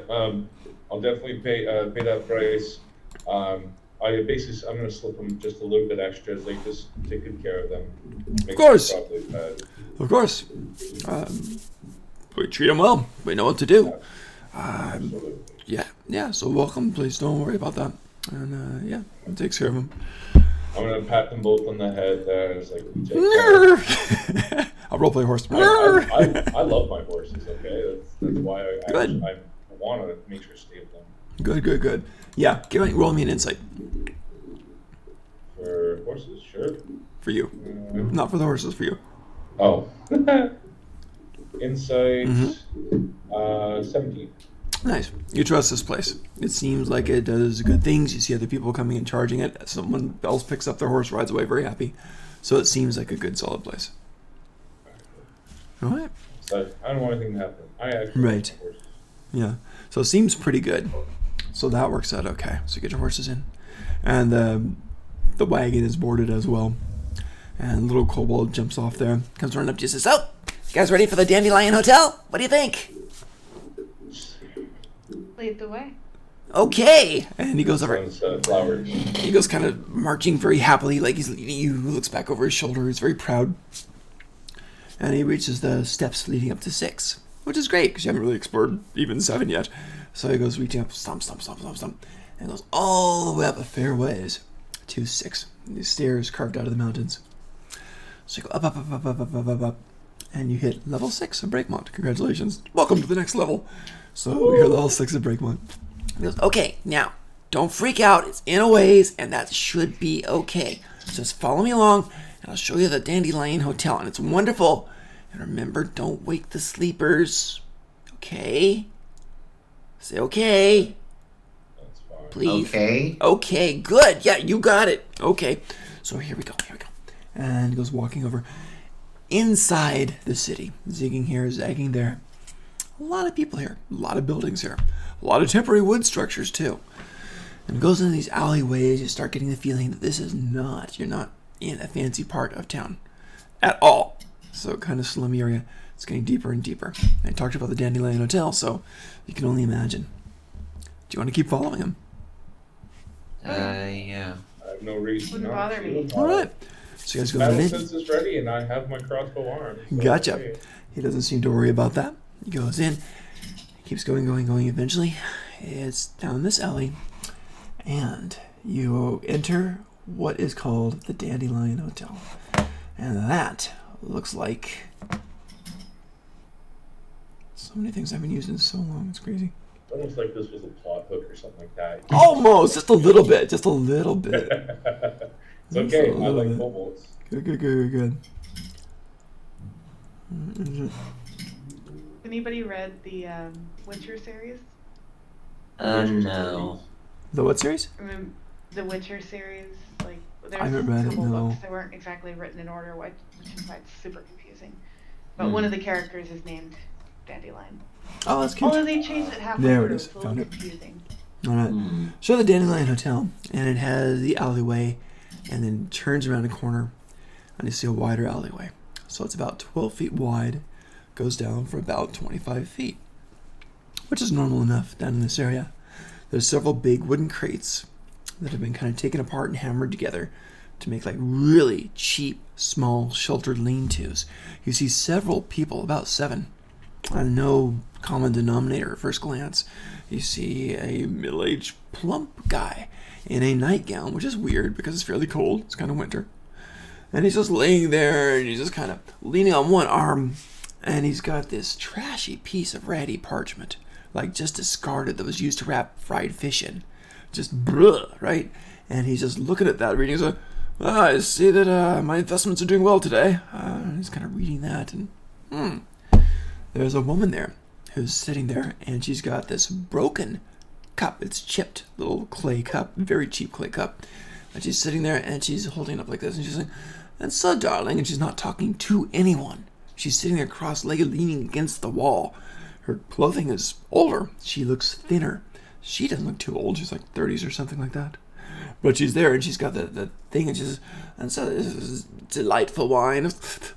I'll definitely pay that price. I'm gonna slip them just a little bit extra as they just take good care of them. Of course. Sure they're properly fed. Of course. We treat them well. We know what to do. Absolutely. Yeah. So welcome. Please don't worry about that. And yeah, it takes care of them. I'm gonna pat them both on the head. It's like, take care. I'll roleplay horse. I love my horses. Okay, that's why I want to make sure to stay with them. Good. Yeah, roll me an insight. For horses, sure. For you. Not for the horses, for you. Oh. Insight, 17. Nice. You trust this place. It seems like it does good things. You see other people coming and charging it. Someone else picks up their horse, rides away very happy. So it seems like a good, solid place. All right. So I don't want anything to happen. I actually Right. like horses. Yeah. So it seems pretty good. So that works out okay. So you get your horses in. And the wagon is boarded as well. And little kobold jumps off there. Comes running up to you and says, "So, you guys ready for the Dandelion Hotel? What do you think?" Lead the way. Okay. And he goes over. Sounds flowery. He goes kind of marching very happily, like he's leading you. Looks back over his shoulder. He's very proud. And he reaches the steps leading up to 6, which is great because you haven't really explored even 7 yet. So he goes reaching up, stomp, and goes all the way up a fair ways to 6. These stairs carved out of the mountains. So you go up, and you hit level 6 of Breakmont. Congratulations. Welcome to the next level. So you're level 6 of Breakmont. He goes, okay, now, don't freak out. It's in a ways, and that should be okay. Just follow me along, and I'll show you the Dandelion Hotel, and it's wonderful. And remember, don't wake the sleepers. Okay? Say okay. That's fine. Please. Okay. Okay, good. Yeah, you got it. Okay. So here we go. And he goes walking over inside the city. Zigging here, zagging there. A lot of people here. A lot of buildings here. A lot of temporary wood structures, too. And goes into these alleyways. You start getting the feeling that you're not in a fancy part of town at all. So kind of slummy area. It's getting deeper and deeper. I talked about the Dandelion Hotel, so you can only imagine. Do you want to keep following him? Yeah. I have no reason Wouldn't not bother to. me. All right. So you guys go Battle in. sense is ready, and I have my crossbow arm. So Gotcha. okay. He doesn't seem to worry about that. He goes in. He keeps going. Eventually, it's down this alley, and you enter what is called the Dandelion Hotel, and that looks like so many things I've been using so long. It's crazy. It's almost like this was a plot hook or something like that. Almost, just a little bit. It's okay. I like kobolds. Good. Anybody read the Witcher series? No. The what series? Remember the Witcher series? Like, there's I haven't read it, a couple no. books. They weren't exactly written in order, which is why it's super confusing. But one of the characters is named Dandelion. Oh, that's cute. Although they changed it halfway There it through, is. it's a little Found it. confusing. All right. So the Dandelion Hotel, and it has the alleyway, and then turns around a corner, and you see a wider alleyway. So it's about 12 feet wide, goes down for about 25 feet, which is normal enough down in this area. There's several big wooden crates that have been kind of taken apart and hammered together to make like really cheap, small, sheltered lean-tos. You see several people, about 7, and no common denominator at first glance. You see a middle-aged, plump guy in a nightgown, which is weird because it's fairly cold. It's kind of winter. And he's just laying there, and he's just kind of leaning on one arm, and he's got this trashy piece of ratty parchment, like just discarded, that was used to wrap fried fish in. Just bruh, right? And he's just looking at that, reading. He's like, I see that my investments are doing well today. And he's kind of reading that, and there's a woman there who's sitting there, and she's got this broken cup. It's chipped, little clay cup, very cheap clay cup. And she's sitting there, and she's holding it up like this, and she's like, "And so, darling," and she's not talking to anyone. She's sitting there cross-legged, leaning against the wall. Her clothing is older. She looks thinner. She doesn't look too old. She's like 30s or something like that. But she's there, and she's got the thing, and so this is delightful wine,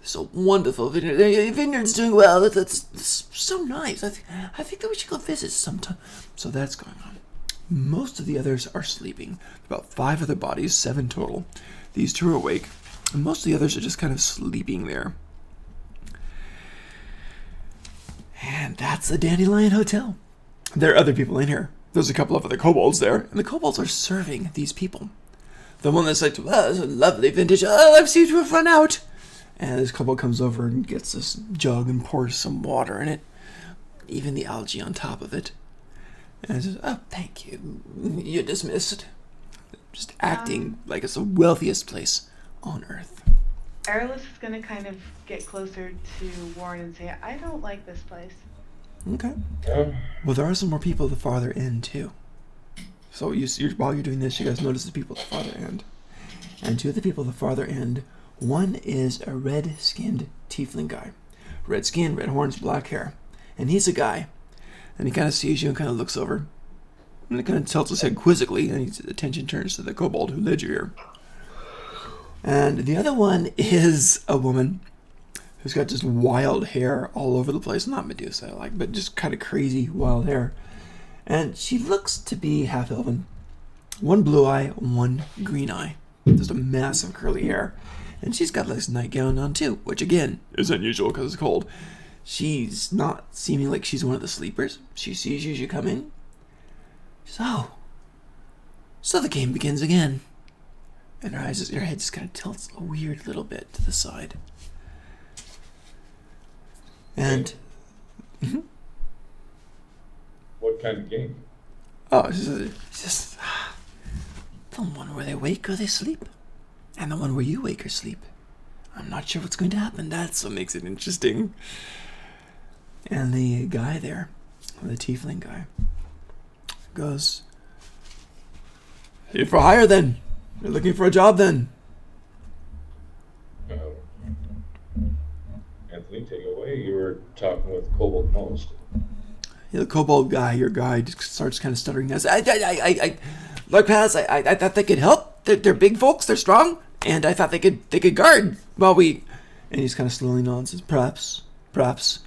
so wonderful vineyard. The vineyard's doing well. That's so nice. I think that we should go visit sometime. So that's going on. Most of the others are sleeping. About 5 other bodies, 7 total. These 2 are awake, and most of the others are just kind of sleeping there. And that's the Dandelion Hotel. There are other people in here. There's a couple of other kobolds there, and the kobolds are serving these people. The one that's like, well, it's a lovely vintage. Oh, I seem to have run out. And this kobold comes over and gets this jug and pours some water in it, even the algae on top of it. And says, oh, thank you. You're dismissed. Just acting like it's the wealthiest place on Earth. Arliss is going to kind of get closer to Warren and say, I don't like this place. Okay. Well, there are some more people at the farther end, too. So while you're doing this, you guys notice the people at the farther end. And 2 of the people at the farther end, one is a red-skinned tiefling guy. Red skin, red horns, black hair. And he's a guy. And he kind of sees you and kind of looks over. And he kind of tilts his head quizzically, and his attention turns to the kobold who led you here. And the other one is a woman who's got just wild hair all over the place. Not Medusa, but just kind of crazy wild hair. And she looks to be half elven. 1 blue eye, 1 green eye. Just a massive curly hair. And she's got this nightgown on too, which again is unusual because it's cold. She's not seeming like she's one of the sleepers. She sees you as you come in. She's, oh, so the game begins again. And her head just kind of tilts a weird little bit to the side. And What kind of game? oh, it's just the one where they wake or they sleep, and the one where you wake or sleep. I'm not sure what's going to happen. That's what makes it interesting. And the guy there, the tiefling guy, goes, "You're for hire then. You're looking for a job then." Anthony, take it away. You were talking with Kobold Most. The kobold guy, your guy, just starts kind of stuttering. Look, pals, I thought they could help. They're big folks, they're strong, and I thought they could guard while we. And he's kind of slowly nods, says, perhaps.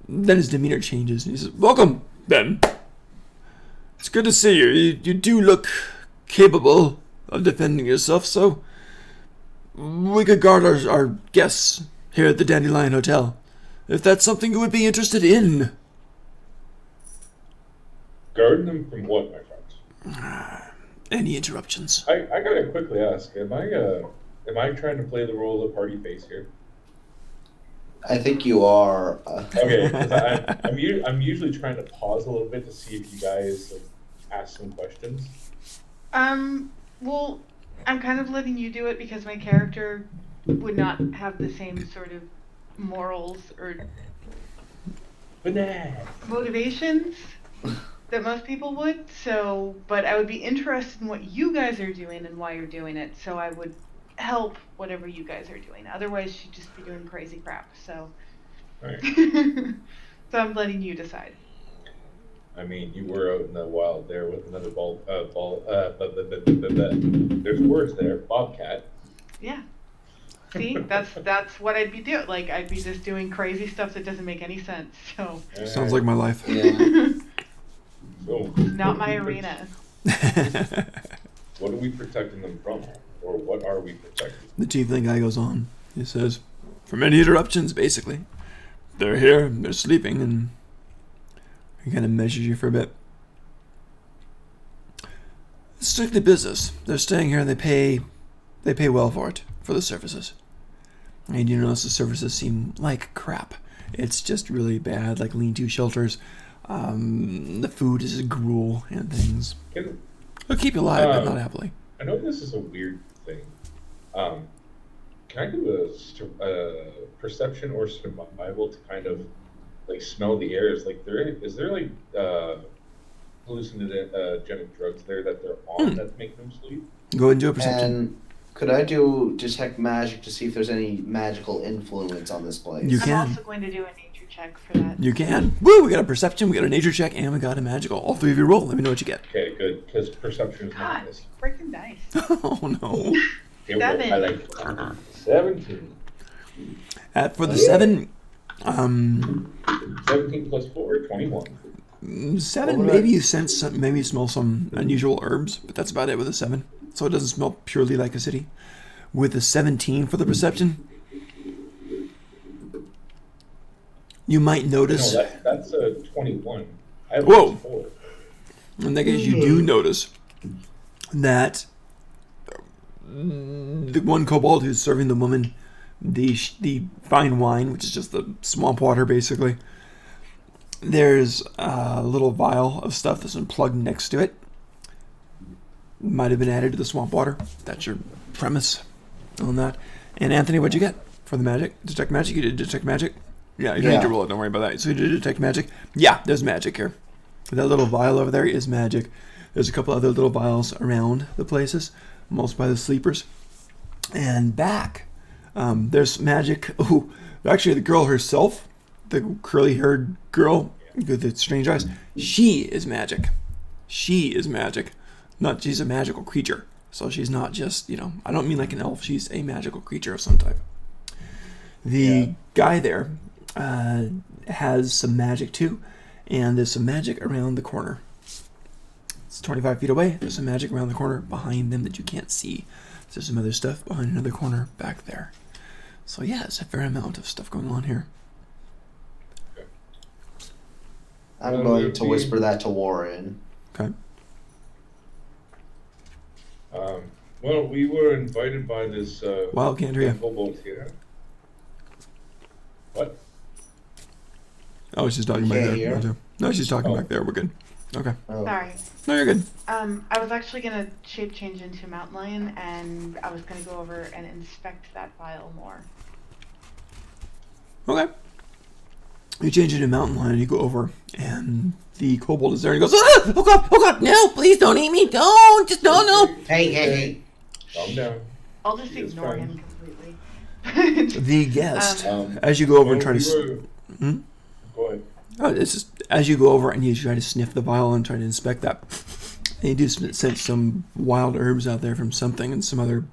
Then his demeanor changes, and he says, "Welcome, Ben. It's good to see you. You do look capable of defending yourself, so we could guard our guests here at the Dandelion Hotel, if that's something you would be interested in." Guard them from what, my friends? Any interruptions? I gotta quickly ask, am I trying to play the role of party face here? I think you are. Okay, 'cause I'm usually trying to pause a little bit to see if you guys ask some questions. Well, I'm kind of letting you do it because my character would not have the same sort of morals or motivations that most people would. So, but I would be interested in what you guys are doing and why you're doing it. So I would help whatever you guys are doing. Otherwise, she'd just be doing crazy crap. So, Right. so I'm letting you decide. I mean, you were out in the wild there with another there's words there, bobcat. Yeah. See, that's what I'd be doing. Like, I'd be just doing crazy stuff that doesn't make any sense. So, Sounds like my life. Yeah. So, not my arena. what are we protecting them from? Or what are we protecting? The tiefling guy goes on. He says, "From any interruptions, basically. They're here, they're sleeping, and he kind of measures you for a bit. It's strictly business. They're staying here and they pay well for it, for the services. And you notice the services seem like crap. It's just really bad, like lean-to shelters. The food is gruel and things. It'll keep you alive, but not happily. I know this is a weird thing. Can I do a perception or survival to kind of like smell the air? Is there like hallucinogenic drugs there that they're on that make them sleep? Go ahead and do a perception. And could I do detect magic to see if there's any magical influence on this place? You I'm can. also going to do a nature check for that. You can. Woo! We got a perception, we got a nature check, and we got a magical. All three of you roll. Let me know what you get. Okay, good, because perception is not God, this. freaking nice. Oh no. Here we go. 7. I like it. 17. For the 7, 17 plus 4, 21. 7, maybe you sense some, maybe you smell some unusual herbs, but that's about it with a 7. So it doesn't smell purely like a city. With a 17 for the perception, you might notice. No, that's a 21. I have Whoa. 4. In that case, you do notice that the one kobold who's serving the woman the fine wine, which is just the swamp water, basically. There's a little vial of stuff that's been plugged next to it. Might have been added to the swamp water. That's your premise on that. And Anthony, what'd you get for the magic? Detect magic? You did detect magic? Yeah, you don't need to roll it. Don't worry about that. So you did detect magic? Yeah, there's magic here. That little vial over there is magic. There's a couple other little vials around the places, most by the sleepers. And back, there's magic. Oh, actually, the girl herself, the curly-haired girl with the strange eyes, she is magic. She is magic. She's a magical creature. So she's not just, I don't mean like an elf. She's a magical creature of some type. The guy there has some magic too. And there's some magic around the corner. It's 25 feet away. There's some magic around the corner behind them that you can't see. There's some other stuff behind another corner back there. So yeah, it's a fair amount of stuff going on here. I'm going to whisper that to Warren. Okay. Well, we were invited by this Wild can't hear you. kobold here. What? Oh, she's talking back Can't there. hear? No, she's talking back there. We're good. Okay. Oh. Sorry. No, you're good. I was actually gonna shape change into Mountain Lion, and I was gonna go over and inspect that vial more. Okay. You change into Mountain Lion, you go over, and the kobold is there, and he goes, ah! Oh god, no, please don't eat me, don't, just don't, no. Hey. Calm down. I'll just It's ignore fine. him completely. The guest, as you go over and try to... Go ahead. Oh, it's just, as you go over and you try to sniff the vial and try to inspect that, and you do sense some wild herbs out there from something and some other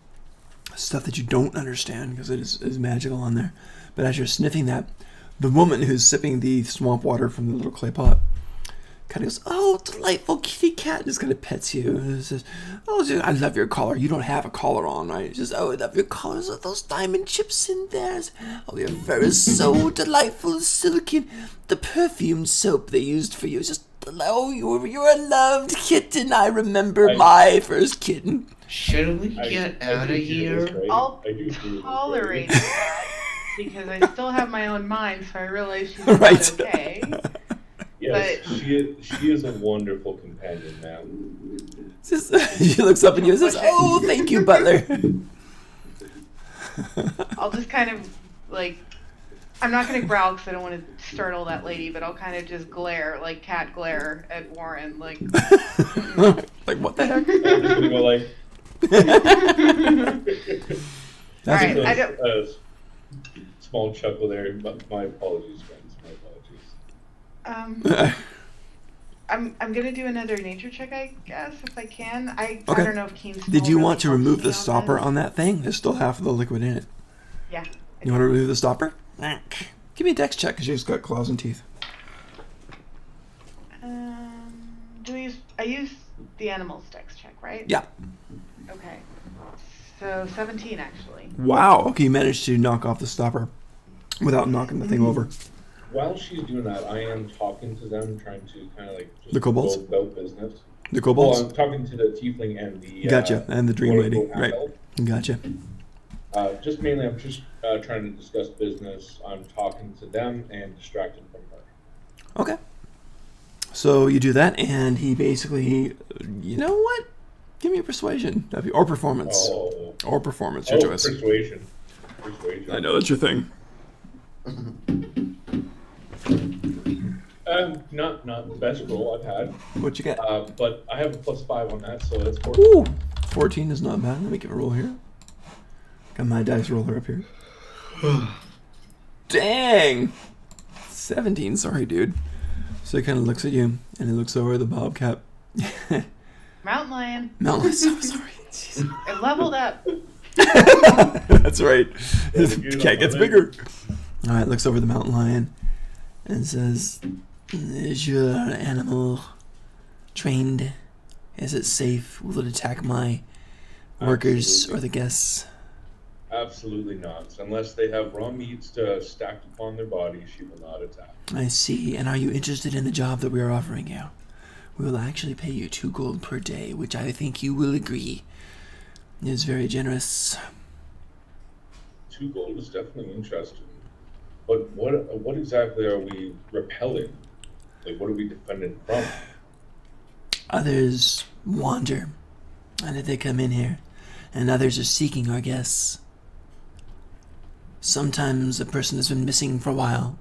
stuff that you don't understand because it is magical on there. But as you're sniffing that, the woman who's sipping the swamp water from the little clay pot kind of goes, oh, delightful kitty cat, just kind of pets you. And says, oh, I love your collar. You don't have a collar on, right? Just, oh, I love your collars with those diamond chips in there. Oh, your fur is so delightful and silky. The perfumed soap they used for you is just, oh, you're a loved kitten. I remember my first kitten. Should we get out of here? I'll I do hear this, tolerate right? that because I still have my own mind, so I realize she's Right. not okay. Yes, But- she is a wonderful companion, ma'am. She looks up at you and says, oh, thank you, butler. I'll just kind of I'm not gonna growl because I don't want to startle that lady, but I'll kind of just glare, like cat glare at Warren, like. Like, what the heck? I'm just gonna go like. That's Alright, I don't. A small chuckle there. But my apologies, friends. My apologies. I'm gonna do another nature check, I guess, if I can. I Okay. don't know if Keen's. Did you want to remove the this. stopper on that thing? There's still half of the liquid in it. Yeah. You want to remove the stopper? Give me a dex check because you've got claws and teeth. I use the animal's dex check, right? Yeah. Okay. So 17 actually. Wow. Okay, you managed to knock off the stopper without knocking the thing over. While she's doing that, I am talking to them, trying to kind of like just The kobolds? go about business. The Well, kobolds? I'm talking to the tiefling and the Gotcha. And the dream lady. quote-unquote Right. half-elf. Gotcha. Just mainly, I'm just trying to discuss business. I'm talking to them and distracted from her. Okay. So you do that, and he basically, you know what? Give me a persuasion. Or performance. Oh, Or performance, your choice. persuasion. I know, that's your thing. Not the best roll I've had, What you get? but I have a +5 on that, so that's 4. Ooh, 14 is not bad. Let me give a roll here. Got my dice roller up here. Dang! 17, sorry, dude. So he kind of looks at you, and he looks over at the bobcat. Mountain lion. No, so sorry. Jeez. I leveled up. That's right. His good cat on gets that. bigger. All right, looks over the mountain lion and says, "Is your animal trained? Is it safe? Will it attack my workers Absolutely. or the guests?" Absolutely not. Unless they have raw meats stacked upon their body, she will not attack. I see. And are you interested in the job that we are offering you? We will actually pay you 2 gold per day, which I think you will agree is very generous. 2 gold is definitely interesting. But what exactly are we repelling? Like, what are we defending from? Others wander, and they come in here, and others are seeking our guests. Sometimes a person has been missing for a while,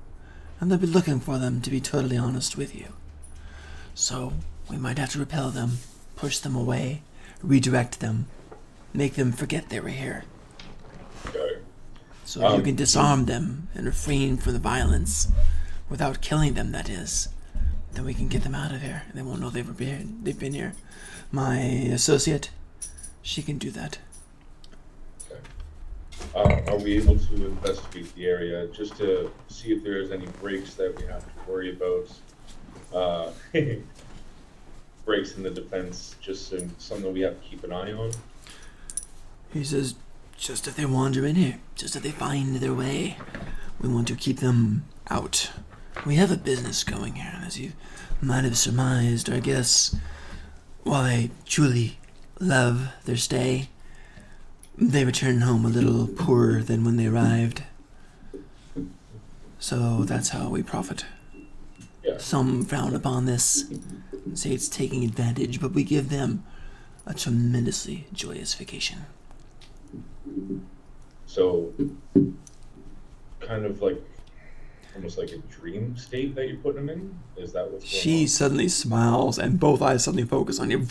and they'll be looking for them, to be totally honest with you. So we might have to repel them, push them away, redirect them, make them forget they were here. Okay. So you can disarm them and refrain from the violence without killing them, that is. Then we can get them out of here. They won't know they've been here. My associate, she can do that. Are we able to investigate the area just to see if there's any breaks that we have to worry about? Breaks in the defense, just something we have to keep an eye on? He says, just if they wander in here, just if they find their way, we want to keep them out. We have a business going here, as you might have surmised, I guess. While they truly love their stay, they return home a little poorer than when they arrived. So that's how we profit. Yeah. Some frown upon this, and say it's taking advantage, but we give them a tremendously joyous vacation. So, kind of like, almost like a dream state that you're putting them in? Is that what's going She on? suddenly smiles, and both eyes suddenly focus on you.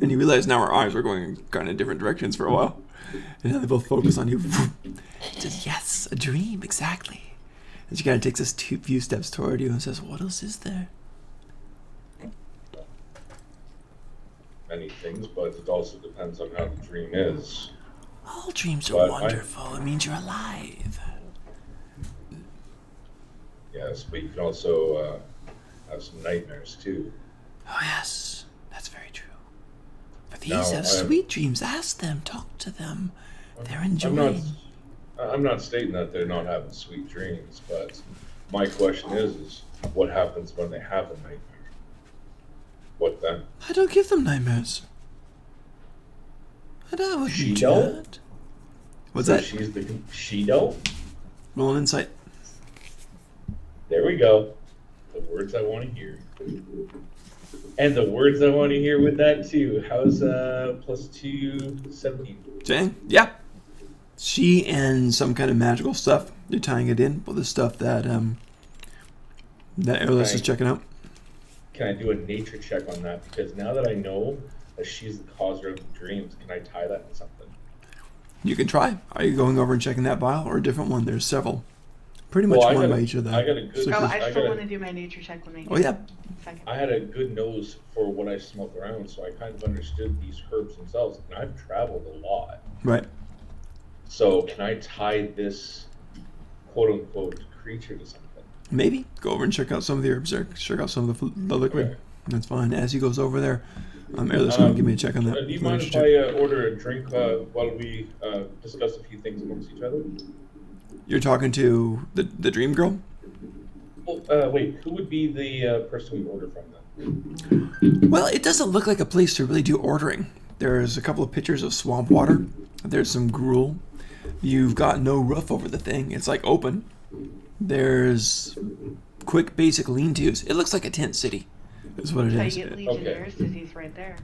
And you realize now her eyes were going in kind of different directions for a while. And now they both focus on you. She says, yes, a dream, exactly. And she kind of takes us a few steps toward you and says, what else is there? Many things, but it also depends on how the dream is. All dreams are But wonderful. It means you're alive. Yes, but you can also have some nightmares too. Oh, yes, that's very true. But these Now, have sweet dreams. Ask them, talk to them. They're enjoying. I'm not stating that they're not having sweet dreams, but my question is what happens when they have a nightmare? What then? I don't give them nightmares. I wouldn't She do don't? that. What's So that? She's the she-do? Roll an insight. There we go. The words I want to hear. And the words I want to hear with that too. How's +2, 17? Jane? Yeah. She and some kind of magical stuff. You're tying it in with the stuff that that Airless is Right. checking out. Can I do a nature check on that? Because now that I know that she's the causer of the dreams, can I tie that to something? You can try. Are you going over and checking that vial or a different one? There's several. Pretty much Well, one by each of them. I got a good. Oh, I I still got want a- to do my nature check when we Oh, yeah. Second. I had a good nose for what I smelled around, so I kind of understood these herbs themselves, and I've traveled a lot. Right. So can I tie this quote-unquote creature to something? Maybe. Go over and check out some of the herbs there. Check out some of the liquid. Okay. That's fine. As he goes over there, Airless going to give me a check on that. Do you for mind nature if check. I order a drink while we discuss a few things amongst each other? You're talking to the dream girl? Well, wait, who would be the person we order from then? Well, it doesn't look like a place to really do ordering. There's a couple of pitchers of swamp water. There's some gruel. You've got no roof over the thing. It's like open. There's quick basic lean-tos. It looks like a tent city is what it So you is. get Legionnaires disease right there.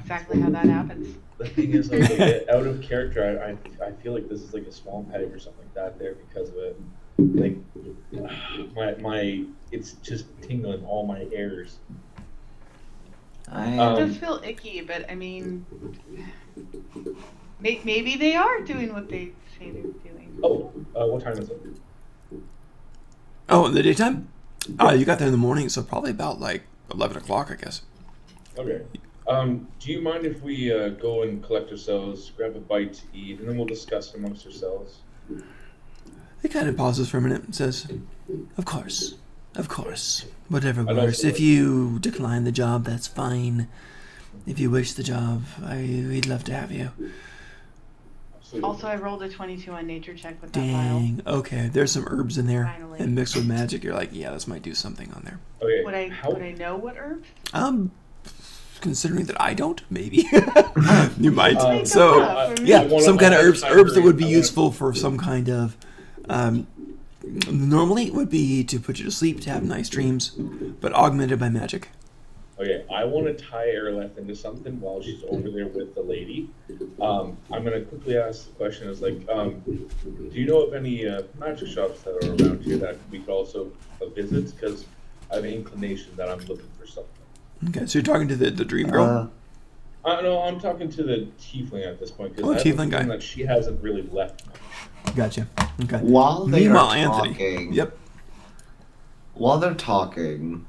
Exactly how that happens. The thing is, like, out of character, I feel like this is like a swamp headache or something like that there because of it. Like, my it's just tingling all my hairs. It does feel icky, but I mean, maybe they are doing what they say they're doing. Oh, what time is it? Oh, in the daytime? You got there in the morning, so probably about like 11 o'clock, I guess. Okay. Do you mind if we go and collect ourselves, grab a bite to eat, and then we'll discuss amongst ourselves? He kind of pauses for a minute and says, Of course. Whatever I'd works. also If like- you decline the job, that's fine. If you wish the job, we'd love to have you. Absolutely. Also, I rolled a 22 on nature check with that vial. Dang. Okay, there's some herbs in there. Finally. And mixed with magic, you're like, yeah, this might do something on there. Okay. Would I how- would I know what herbs? Considering that I don't, maybe. You might. Make So, them up. I yeah, wanna- some kind of I wanna herbs try that would be I wanna- useful for some kind of... normally it would be to put you to sleep, to have nice dreams, but augmented by magic. Okay, I want to tie Aeroleth into something while she's over there with the lady. I'm gonna quickly ask the question: is like, do you know of any magic shops that are around here that we could also visit? Because I have an inclination that I'm looking for something. Okay, so you're talking to the dream girl? No, I'm talking to the tiefling at this point because Oh, I have a tiefling guy. feeling that she hasn't really left much. Gotcha. Okay. While they Meanwhile, are Anthony. talking, Yep. while they're talking,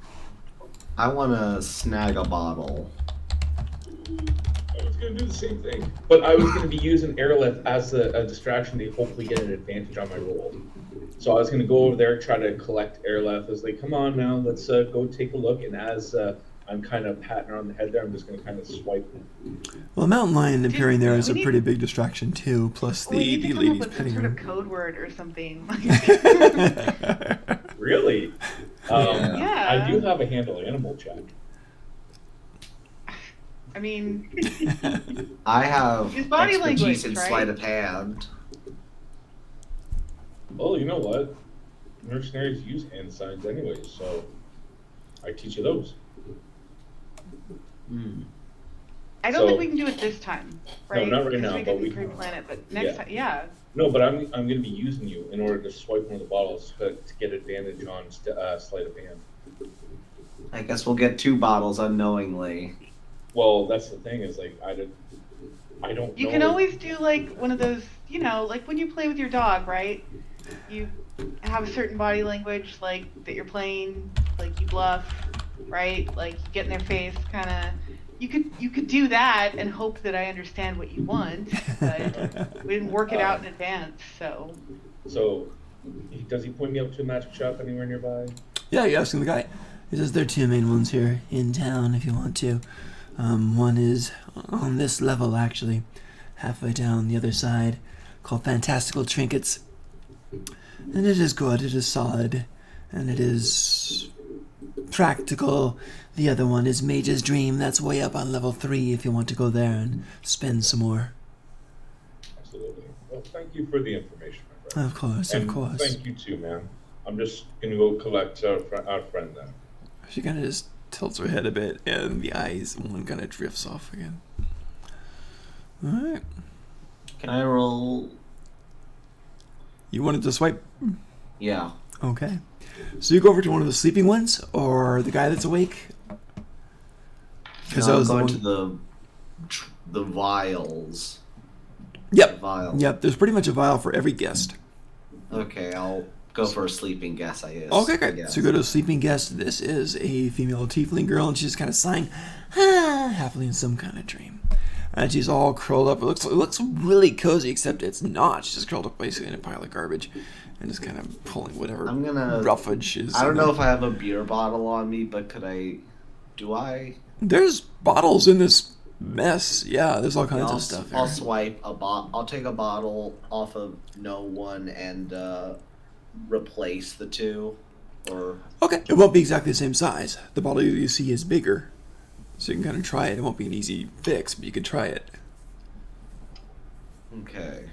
I want to snag a bottle. I was gonna do the same thing, but I was gonna be using Aerolith as a distraction to hopefully get an advantage on my roll. So I was gonna go over there, try to collect Aerolith. I was like, "Come on now, let's go take a look." And as I'm kind of patting her on the head there, I'm just gonna kind of swipe. Well, a mountain lion appearing there is a we need- pretty big distraction, too, plus We need to the come up ladies with some petting sort of her. code word or something. Really? Yeah. I do have a handle animal check. I mean, I have Use body expertise language, in right? sleight of hand. Well, you know what? Mercenaries use hand signs anyways, so I teach you those. I don't So- think we can do it this time, right? not right Because now, we but didn't we can- pre-plan it, but next Yeah. time, yeah. No, but I'm gonna be using you in order to swipe one of the bottles to get advantage on sleight of hand. I guess we'll get 2 bottles unknowingly. Well, that's the thing is like I don't. You know. can always do like one of those, you know, like when you play with your dog, right? You have a certain body language, like that you're playing, like you bluff, right? Like you get in their face, kind of. You could do that and hope that I understand what you want, but we didn't work it out in advance, so. So, does he point me up to a magic shop anywhere nearby? Yeah, you're asking the guy. He says there are 2 main ones here in town if you want to. One is on this level, actually, halfway down the other side, called Fantastical Trinkets. And it is good, it is solid, and it is practical. The other one is Mage's Dream. That's way up on level 3 if you want to go there and spend some more. Absolutely. Well, thank you for the information, my friend. Of course, And of course. thank you too, man. I'm just gonna go collect our friend then. She kind of just tilts her head a bit, and the eyes, one kind of drifts off again. Alright. Can I roll? You wanted to swipe? Yeah. Okay. So you go over to one of the sleeping ones, or the guy that's awake? Because No, that I'm was the going one. to the vials. Yep. Vial. Yep. There's pretty much a vial for every guest. Okay, I'll go for a sleeping guess, I guess. Okay, I great. guess. So you go to a sleeping guest. This is a female tiefling girl, and she's kind of sighing, happily in some kind of dream. And she's all curled up. It looks really cozy, except it's not. She's just curled up basically in a pile of garbage, and just kind of pulling whatever I'm gonna- roughage is. I don't in know there. if I have a beer bottle on me, but could I? Do I? There's bottles in this mess. Yeah, there's all kinds I'll, of stuff. I'll Here. swipe a I'll take a bottle off of no one and replace the 2, or Okay, it won't be exactly the same size. The bottle you see is bigger, so you can kind of try it. It won't be an easy fix, but you can try it. okay.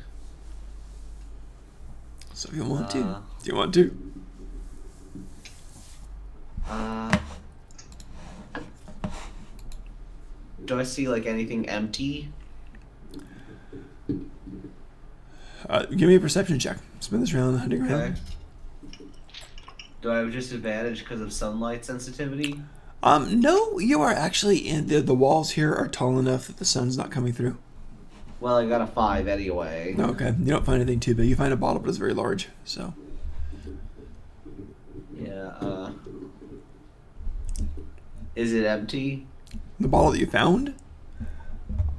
So if you want to, Uh, do you want to? Do I see like anything empty? Give me a perception check. Spin this round, hunting Okay. round. Do I have disadvantage because of sunlight sensitivity? No, you are actually in the walls here are tall enough that the sun's not coming through. Well, I got a 5 anyway. Okay, you don't find anything too big. You find a bottle, but it's very large. So Yeah. Is it empty? The bottle that you found?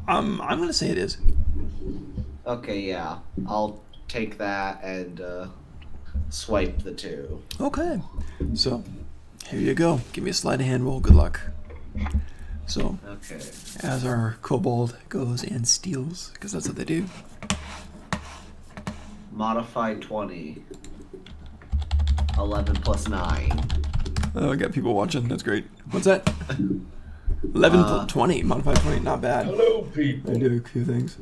I'm gonna say it is. Okay, yeah. I'll take that and swipe the 2. Okay. So, here you go. Give me a sleight of hand roll. Good luck. So, Okay. as our kobold goes and steals, because that's what they do. Modified 20. 11 plus 9. Oh, I got people watching. That's great. What's that? 11 plus 20. Modified 20. Not bad. Hello, people. I do a few things.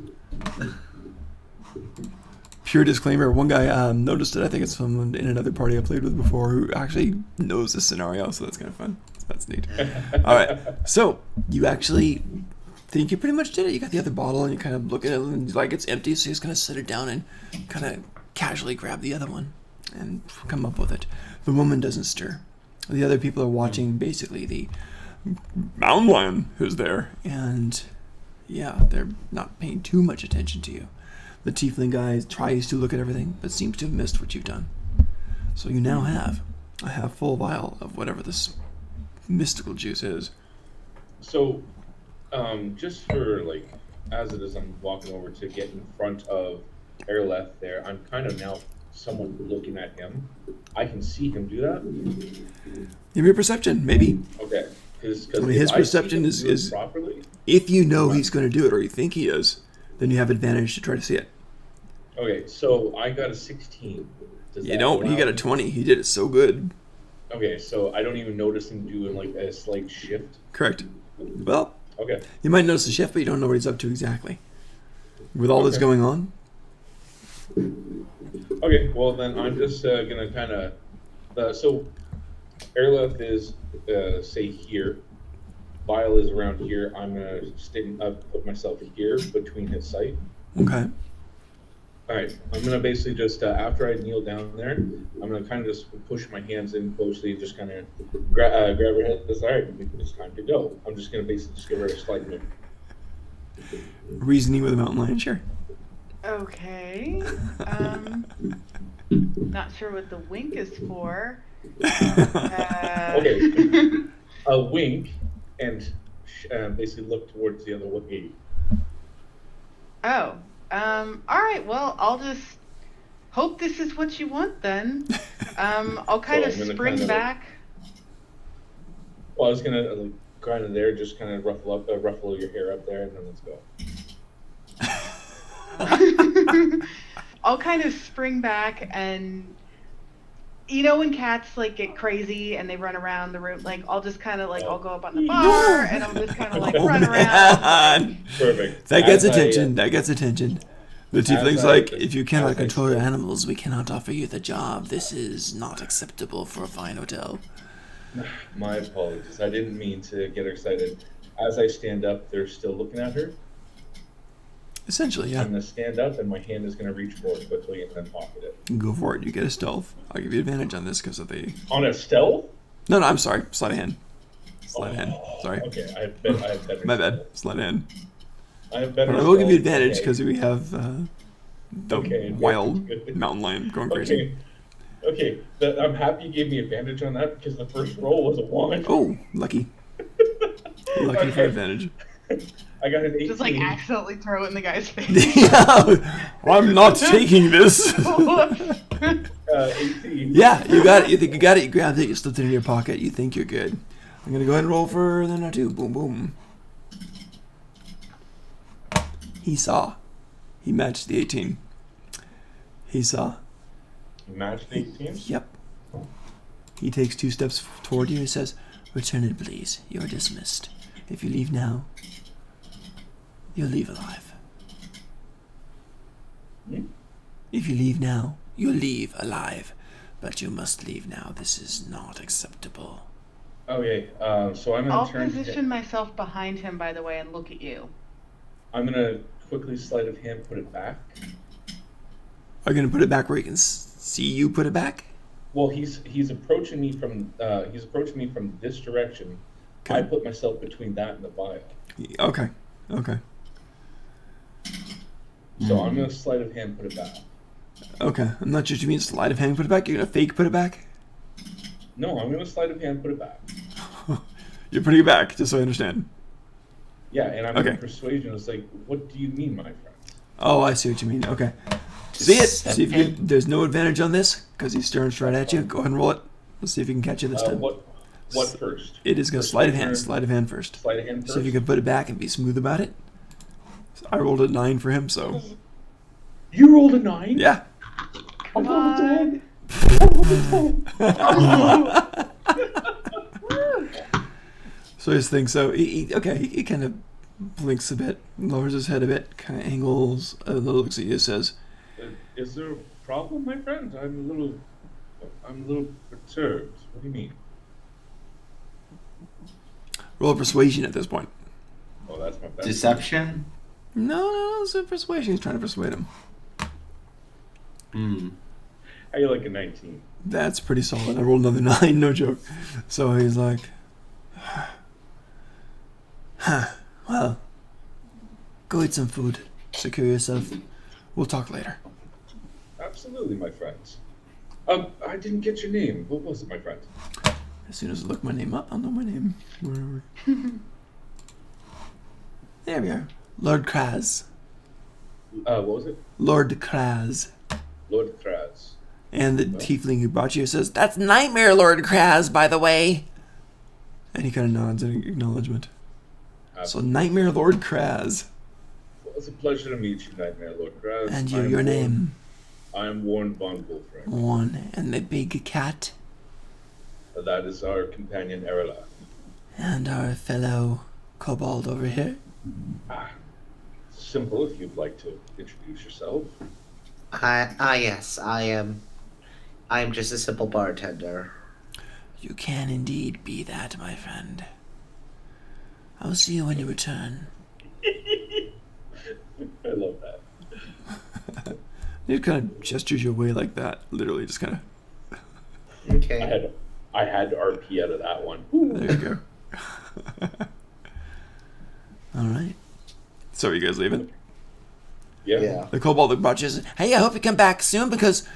Pure disclaimer, one guy noticed it. I think it's someone in another party I played with before who actually knows this scenario, so that's kind of fun. So that's neat. All right, so you actually think you pretty much did it. You got the other bottle and you kind of look at it and like it's empty, so you just kind of set it down and kind of casually grab the other one and come up with it. The woman doesn't stir. The other people are watching basically the mountain lion who's there, and yeah, they're not paying too much attention to you. The tiefling guy tries to look at everything, but seems to have missed what you've done. So you now have a half full vial of whatever this mystical juice is. So, just for like, as it is, I'm walking over to get in front of Airleth there. I'm kind of now somewhat looking at him. I can see him do that. Give me a perception, maybe. Okay, because I mean, his perception is properly. if you know he's going to do it or you think he is, then you have advantage to try to see it. Okay, so I got a 16. Does You that don't. He allow got a me- 20. He did it so good. Okay, so I don't even notice him doing like a slight shift. Correct. Well, Okay. you might notice the shift, but you don't know what he's up to exactly. With all this Okay. going on, Okay, well then I'm just gonna kind of. So, Airleth is say here. Vile is around here. I'm gonna put myself here between his sight. okay. All right, I'm gonna basically just after I kneel down there, I'm gonna kind of just push my hands in closely, just kind of grab her head. All right, it's time to go. I'm just gonna basically just give her a slight move. Reasoning with a mountain lion, sure. Okay. Not sure what the wink is for. Okay. A wink and basically look towards the other way. Oh. All right. Well, I'll just hope this is what you want then. I'll kind So of I'm gonna spring kinda, back. Well, I was gonna kind of there, just kind of ruffle your hair up there, and then let's go. I'll kind of spring back, and you know when cats like get crazy and they run around the room, like I'll just kind of like I'll go up on the bar and I'll just kind of like run around. Man. Perfect. That gets As I, attention. That gets attention. The tiefling's I- like, if you cannot as I control your said- animals, we cannot offer you the job. This is not acceptable for a fine hotel. My apologies. I didn't mean to get her excited. As I stand up, they're still looking at her. Essentially, yeah. I'm gonna stand up, and my hand is gonna reach forward quickly and then pocket it. Go for it. You get a stealth. I'll give you advantage on this because of the... On a stealth? No, I'm sorry. Sleight of hand. Sleight of hand. Sorry. Okay, I have better. My bad. stealth. Sleight of hand. I have better. But I will give you stealth. advantage Okay. because we have the Okay, wild good. mountain lion going crazy. Okay. I'm happy you gave me advantage on that because the first roll was a 1. Oh, lucky. Lucky for Okay. advantage. I got an 18. Just like accidentally throw it in the guy's face. Yeah, I'm not taking this. Whoops. 18. Yeah, you got it. You think you got it. You grabbed it. You slipped it in your pocket. You think you're good. I'm gonna go ahead and roll for then a 2. Boom, boom. He saw. He matched the 18. He saw. You matched 18? Yep. He takes 2 steps toward you and says, "Return it, please. You're dismissed. If you leave now, you'll leave alive. Hmm? If you leave now, you'll leave alive. But you must leave now. This is not acceptable." Okay, so I'm I'll gonna turn. position myself behind him, by the way, and look at you. I'm gonna quickly sleight of hand put it back. Are you gonna put it back where you can see you put it back? Well, he's approaching me from this direction. Okay. I put myself between that and the vial. Okay. Okay. So I'm gonna sleight of hand put it back. Okay. I'm not sure if you mean sleight of hand put it back. You're gonna fake put it back? No, I'm gonna sleight of hand put it back. You're putting it back, just so I understand. Yeah, and I'm Okay. in persuasion. It's like, what do you mean, my friends? Oh, I see what you mean. Okay. See it. See if you can, there's no advantage on this because he's staring straight at you. Go ahead and roll it. Let's see if you can catch it this time. What first? It is going to sleight of hand. Sleight of hand first. Sleight of hand first. See if you can put it back and be smooth about it. I rolled a 9 for him, so You rolled a 9? yeah. Come on. So his thing. So he kind of blinks a bit, lowers his head a bit, kind of angles a little, looks at you, says, Is there a problem, my friend? I'm a little perturbed. What do you mean? roll a persuasion at this point. Oh, that's my best. Deception? No, it's a persuasion. He's trying to persuade him. How you like a 19? That's pretty solid. I rolled another 9, no joke. So he's like, well, go eat some food. Secure yourself. We'll talk later. Absolutely, my friends. I didn't get your name. What was it, my friend? As soon as I look my name up, I'll know my name. Wherever. There we are. Lord Kraz. What was it? Lord Kraz. Lord Kraz. And the tiefling who brought you says, that's Nightmare Lord Kraz, by the way. And he kind of nods in acknowledgement. So Nightmare Lord Kraz. Well, it's a pleasure to meet you, Nightmare Lord Kraz. And your name? I am Warren von Wolfram. One. And the big cat. That is our companion, Erla. And our fellow kobold over here. Simple, if you'd like to introduce yourself. Yes, I am just a simple bartender. You can indeed be that, my friend. I'll see you when you return. I love that. He kind of gestures your way like that. Literally just kind of... Okay. I had RP out of that one. There you go. All right. So are you guys leaving? Yeah. The kobold that brought you says, hey, I hope you come back soon because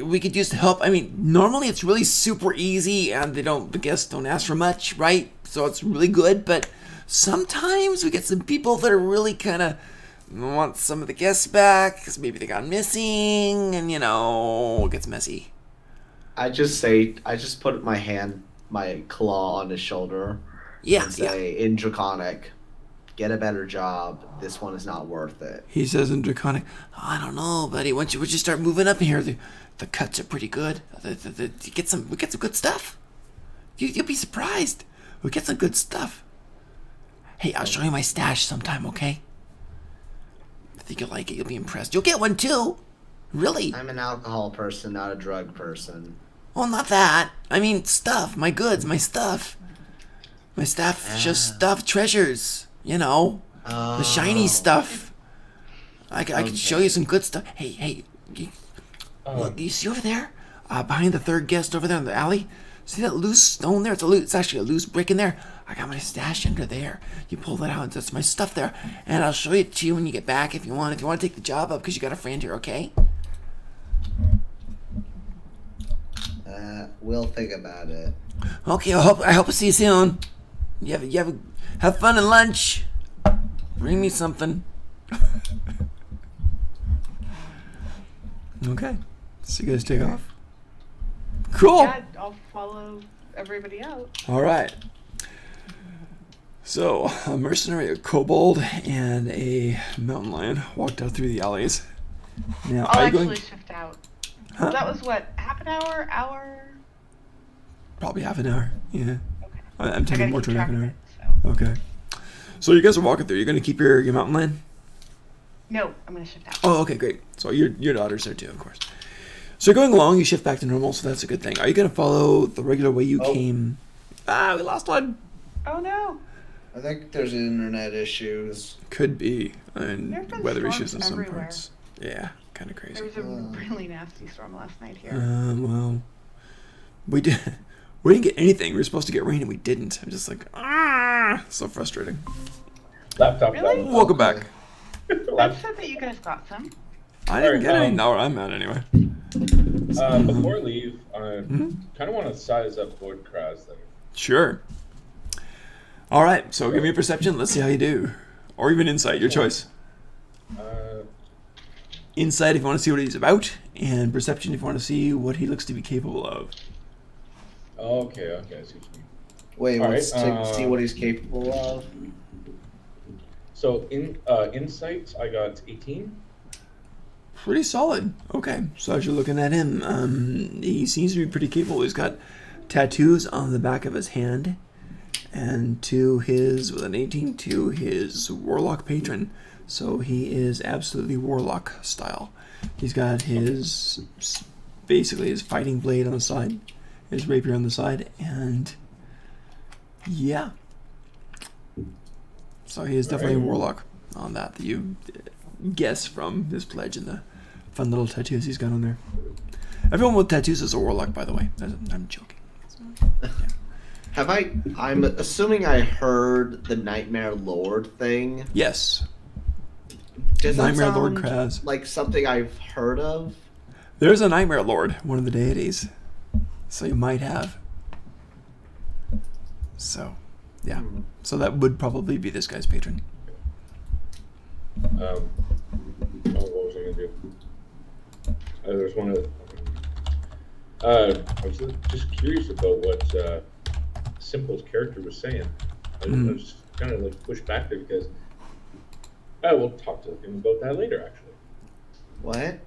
we could use the help. I mean, normally it's really super easy and the guests don't ask for much, right? So it's really good, but sometimes we get some people that are really kind of want some of the guests back because maybe they got missing and, it gets messy. I just put my claw on his shoulder. Yeah, And say, in Draconic, get a better job. This one is not worth it. He says in Draconic, I don't know, buddy. Once you start moving up in here, the cuts are pretty good. We get some good stuff. You'll be surprised. We get some good stuff. Hey, I'll show you my stash sometime, okay? I think you'll like it. You'll be impressed. You'll get one too. Really? I'm an alcohol person, not a drug person. Well, not that. I mean, stuff. My goods. My stuff. My stuff. Just stuff. Treasures. The shiny stuff. I can show you some good stuff. Hey. Look, you see over there? Behind the third guest over there in the alley? See that loose stone there? It's actually a loose brick in there. I got my stash under there. You pull that out, and that's my stuff there. And I'll show it to you when you get back if you want. If you want to take the job up because you got a friend here, okay? We'll think about it. Okay, I hope to see you soon. Have fun at lunch. Bring me something. Okay. So you guys take off. Cool. Yeah, I'll follow everybody out. All right. So a mercenary, a kobold, and a mountain lion walked out through the alleys. Now, I'll are you actually going? shift out. Huh? That was what, half an hour? Probably half an hour. Yeah. Okay. I'm I taking gotta more keep than half track an of hour. it, so. Okay. So you guys are walking through. You're going to keep your mountain lion? No, I'm gonna shift out. Oh, okay, great. So your daughter's there too, of course. So going along, you shift back to normal, so that's a good thing. Are you going to follow the regular way you came? We lost one. Oh no. I think there's internet issues. Could be. And There's been weather storms issues in some everywhere. parts. Yeah, kind of crazy. There was a really nasty storm last night here. Well, we didn't get anything. We were supposed to get rain and we didn't. I'm just like, so frustrating. Laptop. Really? down. Welcome back. I said that you guys got some. I didn't get any. Alright, No, I'm out anyway. Before I leave, I kind of want to size up Lord Kraz there. Sure. All right, so give me a perception. Let's see how you do. Or even insight, your choice. Insight if you want to see what he's about, and perception if you want to see what he looks to be capable of. Okay, I see what you mean. Wait, All let's right, see what he's capable of. So in insights, I got 18. Pretty solid. Okay, so as you're looking at him, he seems to be pretty capable. He's got tattoos on the back of his hand, and with an 18 to his warlock patron. So he is absolutely warlock style. He's got basically his fighting blade on the side, his rapier on the side, and yeah. So he is definitely a warlock on that you guess from his pledge and the fun little tattoos he's got on there. Everyone with tattoos is a warlock, by the way. I'm joking. Yeah. I'm assuming I heard the Nightmare Lord thing. Yes. Does that Nightmare Lord sound Kraz. like something I've heard of? There's a Nightmare Lord, one of the deities. So you might have. So, yeah. So that would probably be this guy's patron. What was I gonna do? There's one of. I was just curious about what Simple's character was saying. I was kind of like pushed back there because we'll talk to him about that later. Actually, What?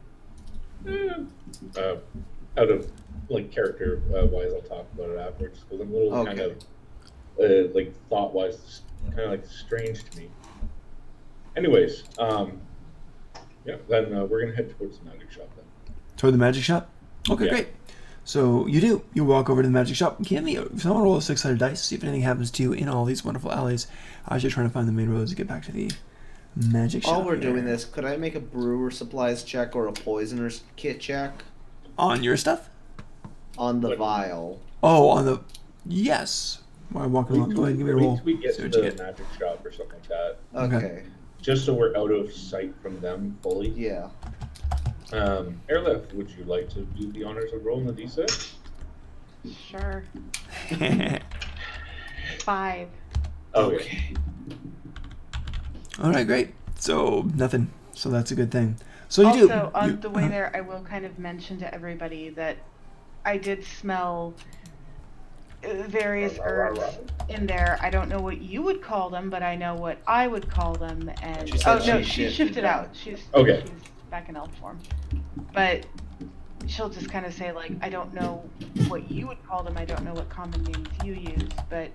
Out of like character wise, I'll talk about it afterwards because I'm a little kind of like thought wise, kind of like strange to me. Anyways, yeah, then we're gonna head towards the magic shop then. Toward the magic shop? Okay, Yeah. great. So you walk over to the magic shop. Can someone roll a 6-sided dice, see if anything happens to you in all these wonderful alleys as you're trying to find the main roads to get back to the magic shop. While we're here. doing this, could I make a brewer supplies check or a poisoner's kit check On your stuff? on the What? vial? Oh, on the... Yes. While I'm walking along, go ahead and give me a roll. We get See to what you the get. magic shop or something like that, Okay. just so we're out of sight from them fully. Yeah. Airlift, would you like to do the honors of rolling the d6? Sure. 5. Okay. All right, great. So, nothing. So that's a good thing. So you Also, do... on you- the way there, I will kind of mention to everybody that I did smell various herbs in there. I don't know what you would call them, but I know what I would call them. And She said no, she she shifted shifted out. out. She's Okay. She's back in elf form, but she'll just kind of say like, I don't know what you would call them. I don't know what common names you use, but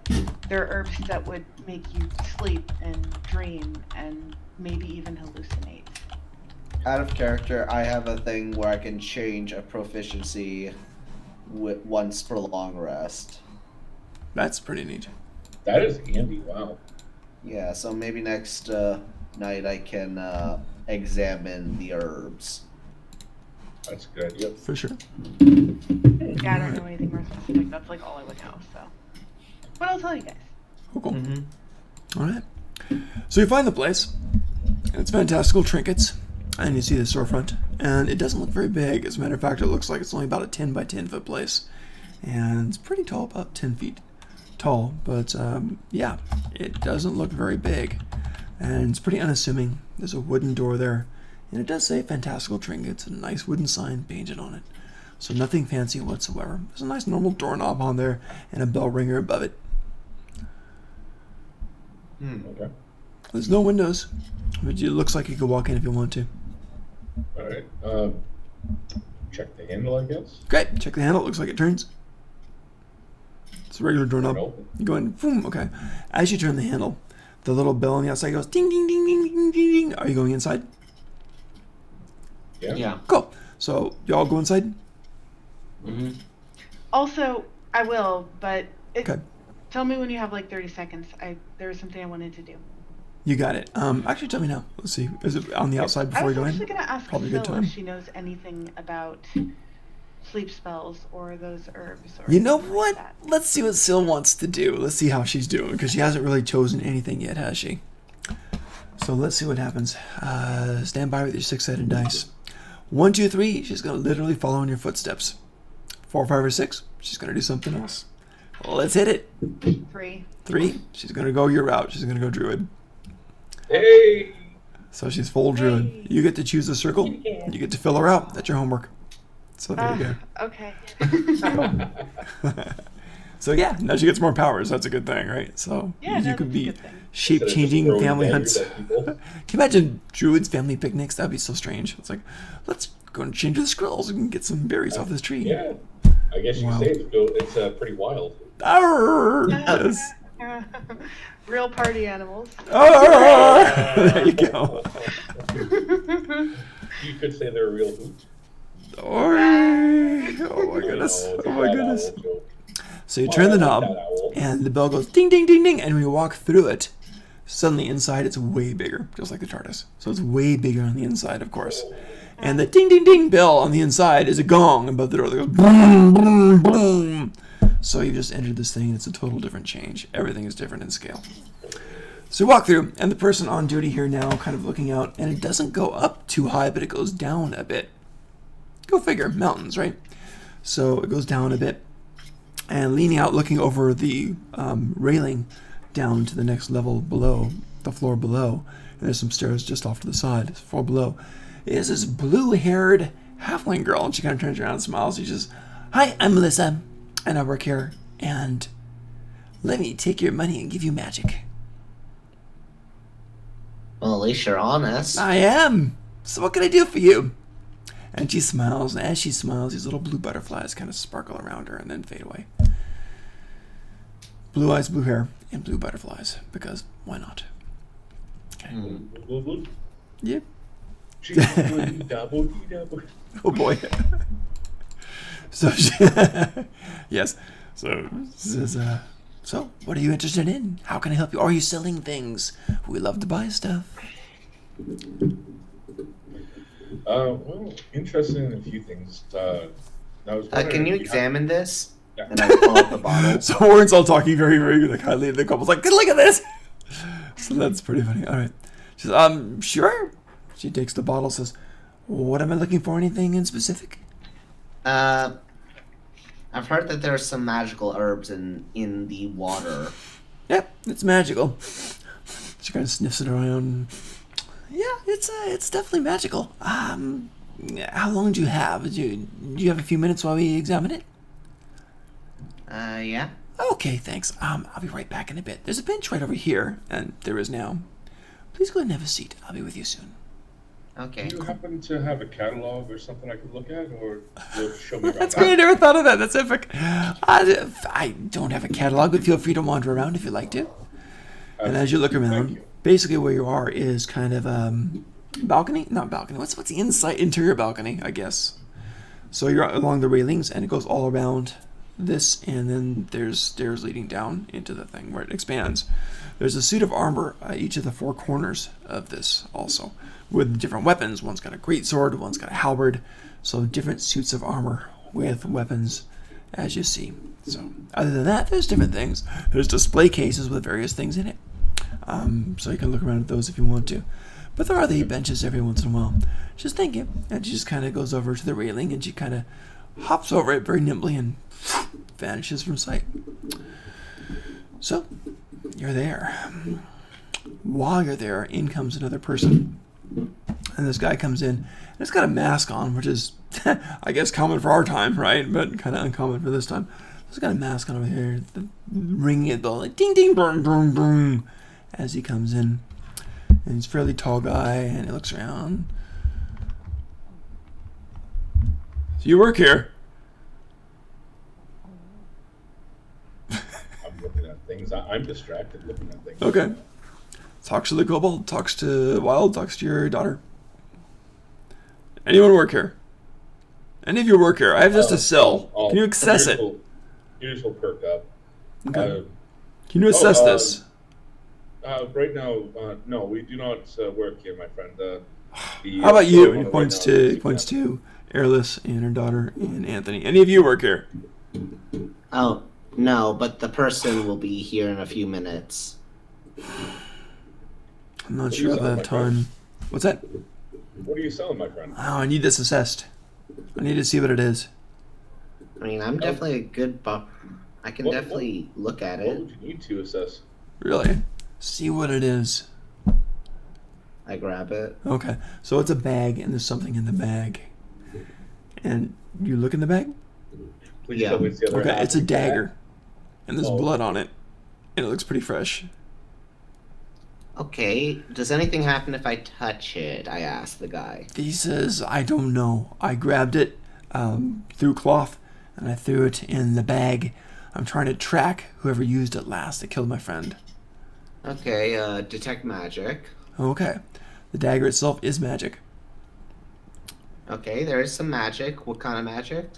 they're herbs that would make you sleep and dream and maybe even hallucinate. Out of character, I have a thing where I can change a proficiency once per long rest. That's pretty neat. That is handy, wow. Yeah, so maybe next night I can examine the herbs. That's a good idea. For sure. Yeah, I don't know anything more specific. That's like all I would know. So, but I'll tell you guys. Cool. All right. So you find the place. And it's fantastical trinkets. And you see the storefront. And it doesn't look very big. As a matter of fact, it looks like it's only about a 10 by 10 foot place. And it's pretty tall, about 10 feet tall. But yeah, it doesn't look very big. And it's pretty unassuming. There's a wooden door there. And it does say fantastical trinkets and a nice wooden sign painted on it. So nothing fancy whatsoever. There's a nice normal doorknob on there and a bell ringer above it. Okay. There's no windows, but it looks like you could walk in if you want to. Alright. Check the handle, I guess. Great. Check the handle. It looks like it turns. It's a regular doorknob. Open. You go in. Boom. Okay. As you turn the handle, the little bell on the outside goes ding, ding, ding, ding, ding, ding, ding. Are you going inside? Yeah. Cool. So you all go inside. Also, I will, but Okay. tell me when you have like 30 seconds. There was something I wanted to do. You got it. Actually, tell me now. Let's see. Is it on the outside I before was you go actually in? going to ask Probably a good Phil time. if she knows anything about sleep spells or those herbs. Or You know anything what? Like that. Let's see what Syl wants to do. Let's see how she's doing, because she hasn't really chosen anything yet, has she? So let's see what happens. Stand by with your 6-sided dice. 1, 2, 3, she's going to literally follow in your footsteps. 4, 5, or 6, she's going to do something else. Let's hit it. 3. 3. She's gonna go your route. She's gonna go druid. Hey! So she's full druid. Hey. You get to choose a circle. You get to fill her out. That's your homework. So there you go. Okay. So yeah, now she gets more powers. That's a good thing, right? So Yeah, you no, could that's a be good thing. shape-changing Instead of just family throwing hunts. daggers at people. Can you imagine druids' family picnics? That'd be so strange. It's like, let's go and change the squirrels and get some berries off this tree. Yeah. I guess you Wow. could say it's pretty wild. Arr, yes. Real party animals. Arr, there you go. You could say they're a real hoot. Arr. Oh my goodness. No, it's Oh a my fat goodness. owl joke. So you Oh, turn the I like knob, that owl. and the bell goes ding, ding, ding, ding, and when you walk through it, suddenly inside it's way bigger, just like the TARDIS. So it's way bigger on the inside, of course. And the ding, ding, ding bell on the inside is a gong above the door that goes boom, boom, boom. So you just entered this thing, and it's a total different change. Everything is different in scale. So you walk through, and the person on duty here now kind of looking out, and it doesn't go up too high, but it goes down a bit. Go figure, mountains, right? So it goes down a bit. And leaning out, looking over the railing down to the next level below, the floor below, and there's some stairs just off to the side, floor below, is this blue-haired halfling girl. And she kind of turns around and smiles. She says, "Hi, I'm Melissa, and I work here, and let me take your money and give you magic." Well, at least you're honest. "I am. So what can I do for you?" And she smiles, and as she smiles, these little blue butterflies kind of sparkle around her and then fade away. Blue eyes, blue hair, and blue butterflies, because why not? Yep. Oh boy. So, yes. So, this is, so, what are you interested in? How can I help you? Are you selling things? We love to buy stuff. Well, interested in a few things. I was wondering Can you if examine this? Yeah. And I pull out the bottle. So Warren's all talking very, very like highly, and the couple's like, "Good, look at this." So that's pretty funny. All right. She says, sure. She takes the bottle, says, "What am I looking for? Anything in specific?" I've heard that there's some magical herbs in the water. Yep, it's magical. She kind of sniffs it around. Yeah, it's definitely magical. How long do you have? Do you have a few minutes while we examine it? Yeah. Okay, thanks. I'll be right back in a bit. There's a bench right over here, and there is now. Please go ahead and have a seat. I'll be with you soon. Okay. Do you happen to have a catalog or something I could look at, or you'll show me around? That's great. I never thought of that. That's epic. I don't have a catalog, but feel free to wander around if you'd like to. And as you look Thank around, you. basically where you are is kind of balcony. Not balcony. What's the interior balcony? I guess. So you're along the railings, and it goes all around this, and then there's stairs leading down into the thing where it expands. There's a suit of armor at each of the four corners of this also, with different weapons. One's got a greatsword, one's got a halberd, so different suits of armor with weapons, as you see. So other than that, there's different things. There's display cases with various things in it, so you can look around at those if you want to. But there are the benches every once in a while. Just thank you. And she just kind of goes over to the railing, and she kind of hops over it very nimbly and vanishes from sight. So, you're there. While you're there, in comes another person. And this guy comes in, and he's got a mask on, which is, I guess, common for our time, right? But kind of uncommon for this time. He's got a mask on over here, the ringing at the bell, like ding, ding, boom, boom, boom, as he comes in. And he's a fairly tall guy, and he looks around. So you work here? I'm looking at things. I'm distracted looking at things. Okay. Talks to the kobold, talks to Wild, talks to your daughter. Anyone work here? Any of you work here? I have just a cell. Can you access it? Yours will perk up. Okay. Can you assess this? Right now, no, we do not work here, my friend. How about you? And he right points now is to points to Airless and her daughter and Anthony. Any of you work here? Oh, no, but the person will be here in a few minutes. I'm not What do sure you if I sell, have my time. friend? What's that? What are you selling, my friend? Oh, I need this assessed. I need to see what it is. I mean, I'm definitely a good I can What- definitely look at What it. would you need to assess? Really? See what it is. I grab it. Okay, so it's a bag, and there's something in the bag. And you look in the bag? Please Yeah. tell me it's the other Okay, half it's a of that. dagger. And there's Oh. blood on it. And it looks pretty fresh. Okay, does anything happen if I touch it? I asked the guy. He says, I don't know. I grabbed it through cloth, and I threw it in the bag. I'm trying to track whoever used it last that killed my friend. Okay, detect magic. Okay. The dagger itself is magic. Okay, there is some magic. What kind of magic?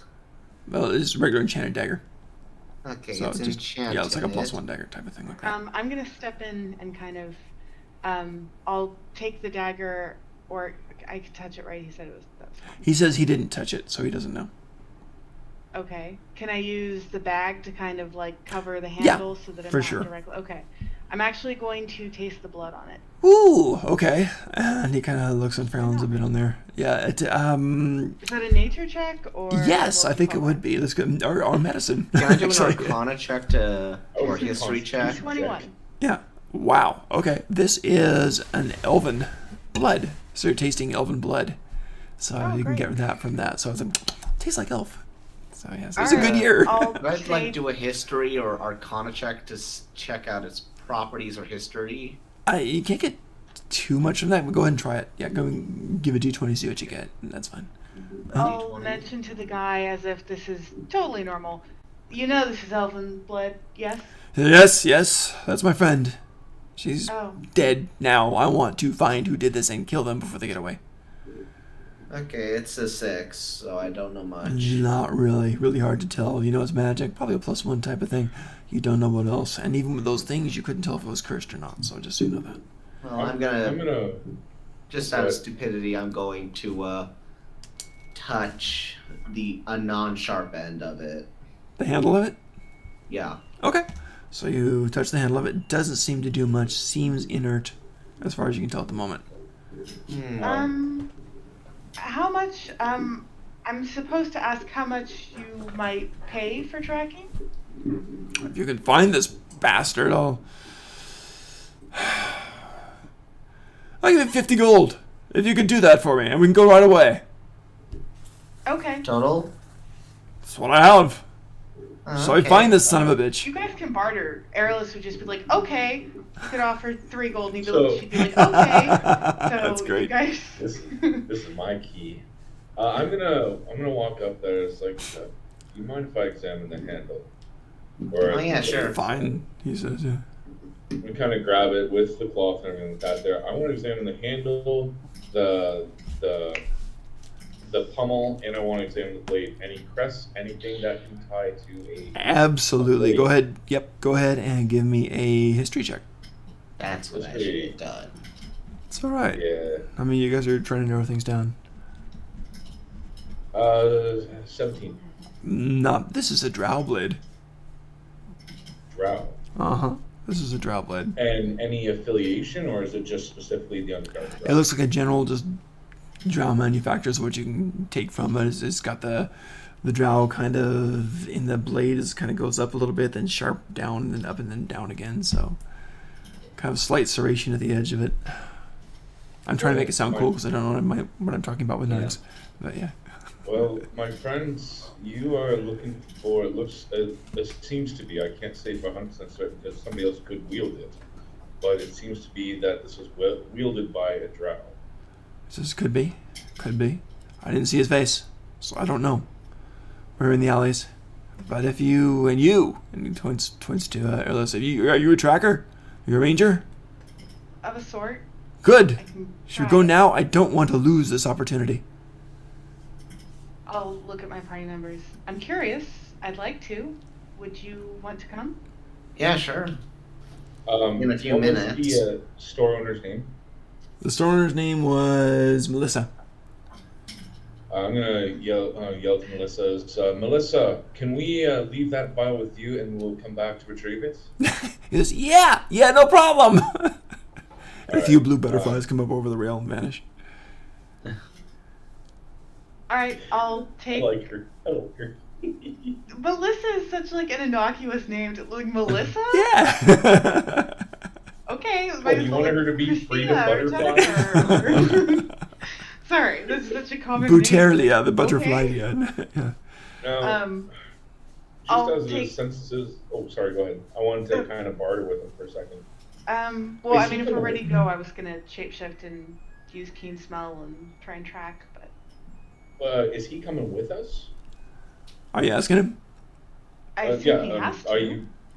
Well, it's a regular enchanted dagger. Okay, So it's just, enchanted. yeah, it's like a +1 dagger type of thing like that. I'm gonna step in and kind of, I'll take the dagger, or I could touch it, right? He said it was. That's fine. He says he didn't touch it, so he doesn't know. Okay. Can I use the bag to kind of like cover the Yeah, handle so that I'm for not sure. directly? Okay. I'm actually going to taste the blood on it. Ooh, okay. And he kind of looks and frowns a bit on there. Yeah, it, Is that a nature check or? yes, I what think it call would be. Let's go, or medicine. Can I do an actually. Arcana check to or it's a history check? 21. Yeah. Wow. Okay. This is an Elven Blood. So you're tasting Elven Blood. So Oh, you can great. get that from that. So it's like, tastes like elf. So yeah, so it's a good Alright, year. I'll I'd like say- do a history or Arcana check to check out its properties or history. You can't get too much from that, but go ahead and try it. Yeah, go and give a d20, see what you get. And that's fine. I'll D20. mention to the guy as if this is totally normal. You know this is Elven Blood, yes? Yes, yes. That's my friend. She's Oh. dead now. I want to find who did this and kill them before they get away. Okay, it's a 6, so I don't know much. Not really. Really hard to tell. You know it's magic. Probably a +1 type of thing. You don't know what else. And even with those things, you couldn't tell if it was cursed or not. So just so you know that. Well, I'm gonna just out of Right. stupidity, I'm going to touch a non-sharp end of it. The handle of it? Yeah. Okay. So you touch the handle of it. Doesn't seem to do much. Seems inert, as far as you can tell at the moment. How much, I'm supposed to ask how much you might pay for tracking? If you can find this bastard, I'll give you 50 gold. If you can do that for me, and we can go right away. Okay. Total? That's what I have. So I Okay. find this son of a bitch. You guys can barter. Airless would just be like, okay. You could offer 3 gold, and he'd be So- like, she'd be like, okay. So That's great. You guys... This is my key. I'm gonna walk up there. It's like, do you mind if I examine the handle? Or Oh yeah, sure. Fine, he says. Yeah. we kind of grab it with the cloth and everything like that. There, I want to examine the handle, the pummel, and I want to examine the blade. Any crests, anything that can tie to a. Absolutely. Go ahead. Yep. Go ahead and give me a history check. That's what I Let's should see. have done. It's all right. Yeah. I mean, you guys are trying to narrow things down. 17. Not. This is a drow blade. Drow. This is a drow blade. And any affiliation, or is it just specifically the Underdark? It looks like a general just drow manufacturers, what you can take from it. It's got the drow kind of in the blade is kind of goes up a little bit, then sharp down, and then up and then down again. So kind of slight serration at the edge of it. I'm trying to make it sound cool because I don't know what I'm talking about with knives. But yeah. Well, my friends, you are looking for. It seems to be. I can't say for 100% certain because somebody else could wield it, but it seems to be that this was wielded by a drow. This could be. I didn't see his face, so I don't know. We're in the alleys. But if you, and he points to Erlos, are you a tracker? Are you a ranger? Of a sort. Good. I can Should we try. go now? I don't want to lose this opportunity. I'll look at my party members. I'm curious. I'd like to. Would you want to come? Yeah, sure. In a few what minutes. was the store owner's name? The store owner's name was Melissa. I'm gonna yell to Melissa. Melissa, can we leave that vial with you, and we'll come back to retrieve it? He goes, yeah, no problem. And a few Alright, blue butterflies come up over the rail and vanish. All right, I'll I take. like her. Melissa is such like an innocuous name. Like Melissa? Yeah. Okay. Oh, you wanted her to be Frida Christina or Butterfly? Jennifer. Sorry, this is such a common Bouterlia, the name. butterfly. Okay. Yeah. No. Just I'll as a take. census. Oh, sorry. Go ahead. I wanted to kind of barter with him for a second. Well, Is I mean, he if we're gonna- ready to go, I was gonna shapeshift and use keen smell and try and track, but Is he coming with us? Are you asking him? I assume he has to.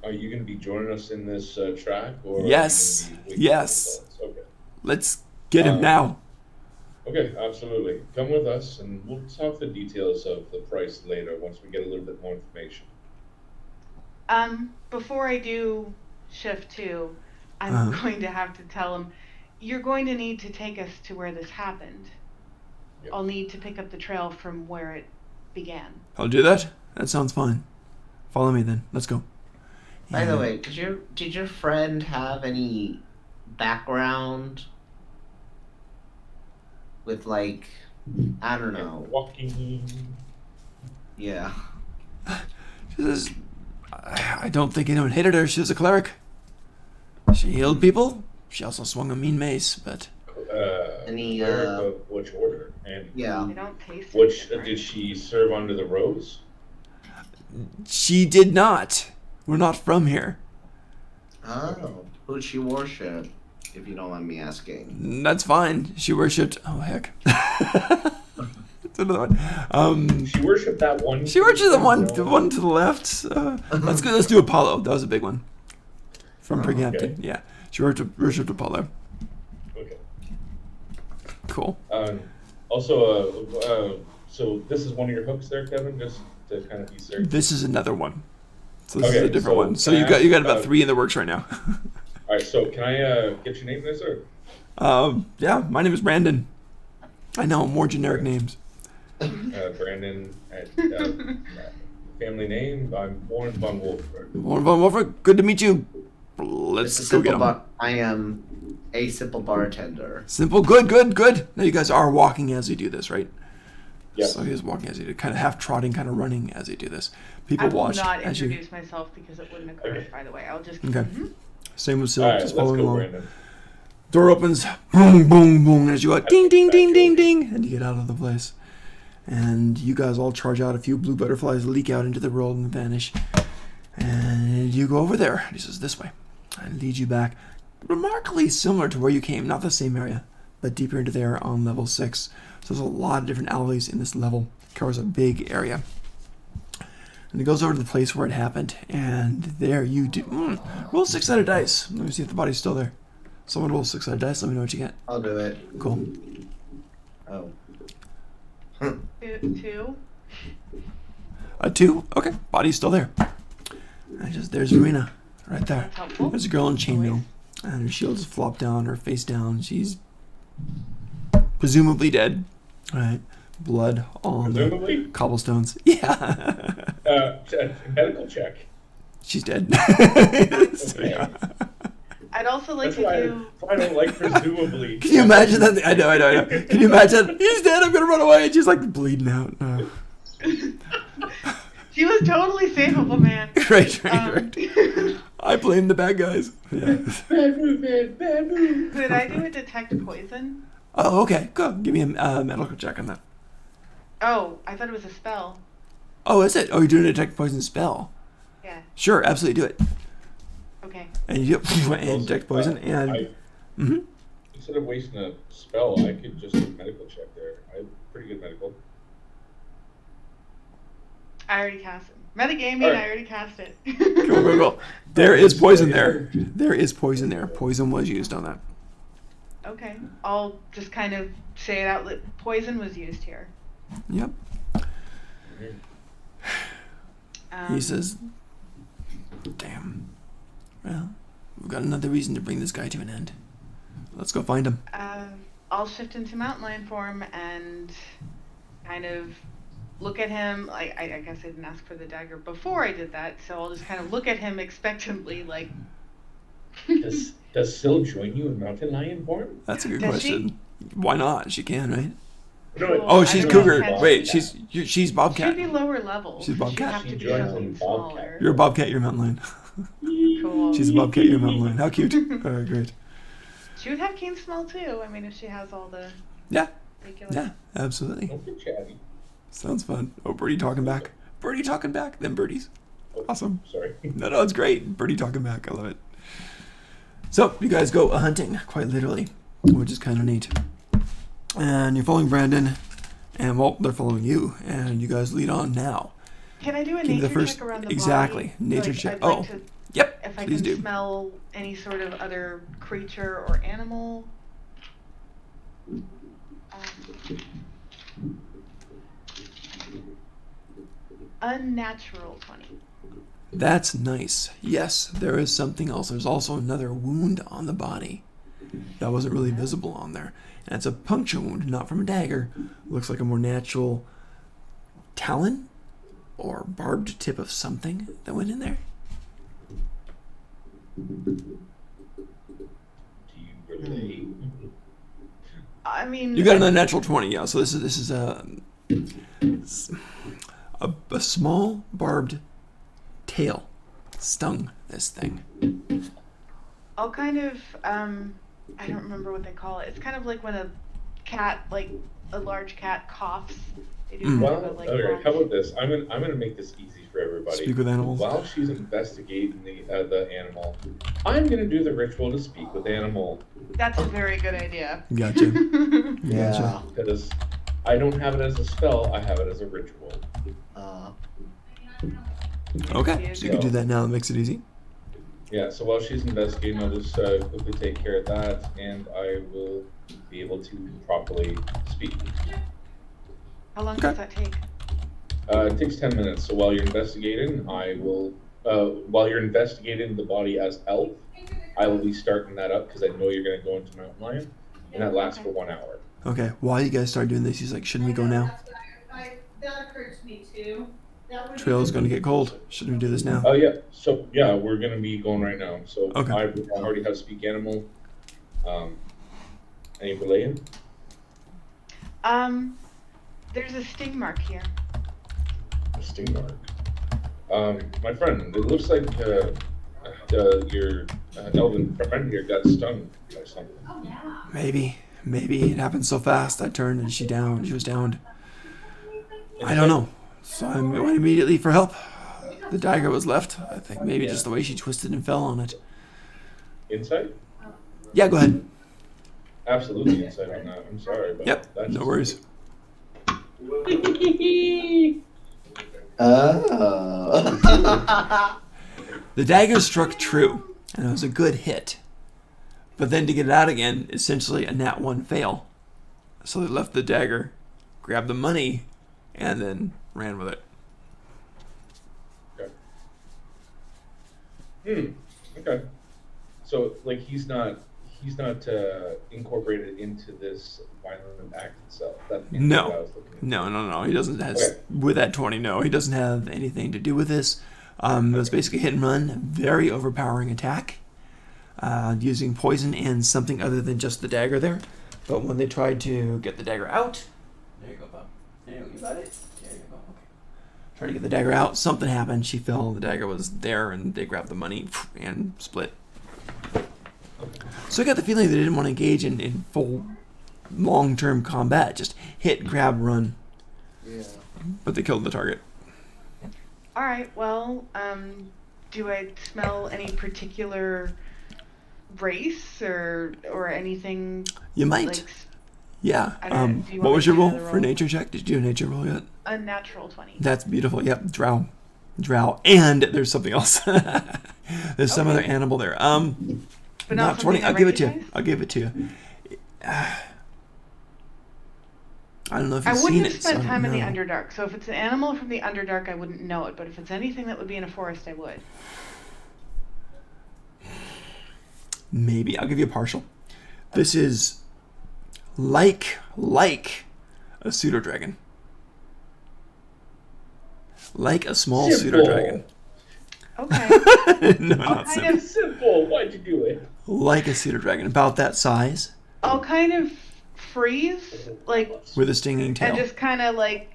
Are you going to be joining us in this track, or Yes. Are you gonna be waiting Yes. for the results? Okay. Let's get him now. Okay, absolutely. Come with us, and we'll talk the details of the price later once we get a little bit more information. Before I do shift 2, I'm going to have to tell him, you're going to need to take us to where this happened. Yep. I'll need to pick up the trail from where it began. I'll do that. That sounds fine. Follow me then. Let's go. By the way, did your friend have any background with, like, I don't know. Walking. Yeah. She says, I don't think anyone hated her. She was a cleric. She healed people. She also swung a mean mace, but Any, cleric of which order? And Yeah. They don't taste which different. did she serve under the rose? she did not. We're not from here. Oh. Who'd she worship, if you don't mind me asking? That's fine. She worshipped. Oh heck. That's another one. She worshipped that one. She worshipped the one to the left. Let's go. Let's do Apollo. That was a big one. From Breakmont. okay. Yeah. She worshipped Apollo. Okay. Cool. Also, so this is one of your hooks there, Kevin, just to kind of be certain. This is another one. So this is Okay, a different so one. So can I you got about ask, 3 in the works right now. All right, so can I get your name there, sir? Yeah. My name is Brandon. I know more generic names. Brandon, family name, I'm Warren von Wolfberg. Warren von Wolfberg, good to meet you. Let's It's a go get simple him. I am a simple bartender. Simple. Good. Now you guys are walking as you do this, right? Yeah. So he's walking as you do, kind of half trotting, kind of running as you do this. People I will watch not as you. introduce myself because it wouldn't occur, Okay. by the way. I'll just... Okay. Mhm. Same with All Silk, right, just let's following go, along. Brandon. Door opens, boom, boom, boom, as you go, ding, ding, ding, ding, ding, and you get out of the place. And you guys all charge out. A few blue butterflies leak out into the world and vanish. And you go over there. He says, this way. And leads you back. Remarkably similar to where you came. Not the same area, but deeper into there on level 6. So there's a lot of different alleys in this level. It covers a big area. And it goes over to the place where it happened. And there you do. Roll 6-sided dice. Let me see if the body's still there. Someone roll 6-sided dice. Let me know what you get. I'll do it. Cool. Oh. 2. A 2? Okay. Body's still there. And there's Verena. Right there. That's helpful. There's a girl in chainmail. Always. And her shield's flopped down, her face down. She's presumably dead. Right. Blood on the Presumably? cobblestones. Yeah. Medical check. She's dead. Okay. I'd also like That's to why do... I don't like presumably. Can you imagine that? I know. Can you imagine? He's dead. I'm gonna run away. And she's like bleeding out. She was totally savable, man. Right. Um, I blame the bad guys. Yeah. Bad move, man. Bad move. Could I do a detect poison? Oh, okay. Go. Give me a medical check on that. Oh, I thought it was a spell. Oh, is it? Oh, you're doing a detect poison spell. Yeah. Sure, absolutely do it. Okay. And you and detect poison and. Mhm. Instead of wasting a spell, I could just do a medical check there. I have pretty good medical. I already cast it. Metagaming, Alright. I already cast it. Cool. There is poison there. There is poison there. Poison was used on that. Okay. I'll just kind of say it out. Poison was used here. Yep. Um, He says, damn. Well, we've got another reason to bring this guy to an end. Let's go find him. I'll shift into mountain lion form and kind of look at him. I guess I didn't ask for the dagger before I did that, so I'll just kind of look at him expectantly, like. Does Syl join you in mountain lion form? That's a good Does question. Why not? She can, right? No, Oh, I she's don't know cougar. if Wait, Ken's- she's She'd bobcat. be lower level. She's so she'd bobcat. have to She be joins something in bobcat. smaller. You're a bobcat. You're a mountain lion. Cool. She's a bobcat. You're a mountain lion. How cute. All right, great. She would have keen smell too. I mean, if she has all the Yeah. regular. Yeah. Absolutely. Don't be chatty. Sounds fun. Oh, birdie talking back. Birdie talking back. Then birdies. Oh, Awesome. Sorry. No, it's great. Birdie talking back. I love it. So you guys go hunting, quite literally, which is kind of neat. And you're following Brandon, and well, they're following you, and you guys lead on now. Can I do a Give me the nature first- check around the exactly, body? nature Like, check. I'd like Oh. to, Yep. if I Please can do. smell any sort of other creature or animal. Unnatural 20. That's nice. Yes, there is something else. There's also another wound on the body that wasn't really visible on there. And it's a puncture wound, not from a dagger. Looks like a more natural talon or barbed tip of something that went in there. Do you relate? I mean, You got an unnatural 20, yeah. So this is a small barbed tail stung this thing. I'll kind of, I don't remember what they call it. It's kind of like when a cat, like a large cat coughs. They do kind of Well, a, like, okay. grunt. How about this? I'm gonna make this easy for everybody. Speak with animals. While she's investigating the animal, I'm gonna do the ritual to speak with animal That's a very good idea. Gotcha. Yeah. Gotcha. because I don't have it as a spell. I have it as a ritual. Okay, so you can do that now. That makes it easy. Yeah. So while she's investigating, I'll just quickly take care of that, and I will be able to properly speak. How long Okay. does that take? It takes 10 minutes. So while you're investigating, I will. While you're investigating the body as elf, I will be starting that up because I know you're going to go into Mountain Lion, and that lasts for 1 hour. Okay, while you guys start doing this, he's like, shouldn't we go now? That occurred to me too. Trail's gonna get cold. Shouldn't we do this now? Oh yeah. So yeah, we're going to be going right now. So Okay. I already have speak animal. Any relaying? There's a sting mark here. A sting mark. My friend, it looks like your elven friend here got stung by something. Oh yeah. Maybe it happened so fast. I turned and she was downed. I don't know. So I went immediately for help. The dagger was left. I think maybe just the way she twisted and fell on it. Insight? Yeah, go ahead. Absolutely insight on that. I'm sorry, but Yep, that's no just- worries. Oh. The dagger struck true, and it was a good hit. But then to get it out again, essentially a nat 1 fail. So they left the dagger, grabbed the money, and then ran with it. Okay. So like he's not incorporated into this violent act itself. That's what I No. was looking at. No. He doesn't have, Okay. with that 20, no. He doesn't have anything to do with this. It was basically hit and run, very overpowering attack, using poison and something other than just the dagger there. But when they tried to get the dagger out, there you go, Bob. There you got it. There you go. Okay. Trying to get the dagger out, something happened. She fell. The dagger was there, and they grabbed the money and split. So I got the feeling they didn't want to engage in full long-term combat. Just hit, grab, run. Yeah. But they killed the target. All right. Well, do I smell any particular race or anything? You might. Like Yeah. I don't- do you What want was me your to do roll another for roll? nature check? Did you do a nature roll yet? unnatural 20. That's beautiful. Yep. Drow. And there's something else. There's some Okay. other animal there. But Not 20. something I'll I give it to you. recognize? I'll give it to you. I don't know if I you've wouldn't seen have it. so spent I time don't in the know. Underdark. So if it's an animal from the Underdark, I wouldn't know it. But if it's anything that would be in a forest, I would. Maybe. I'll give you a partial. This is like a pseudo dragon. Like a small pseudo dragon. Okay. No, not kind simple. of- Simple. Why'd you do it? Like a pseudo dragon, about that size. I'll kind of freeze, like, with a stinging tail. and just kind of like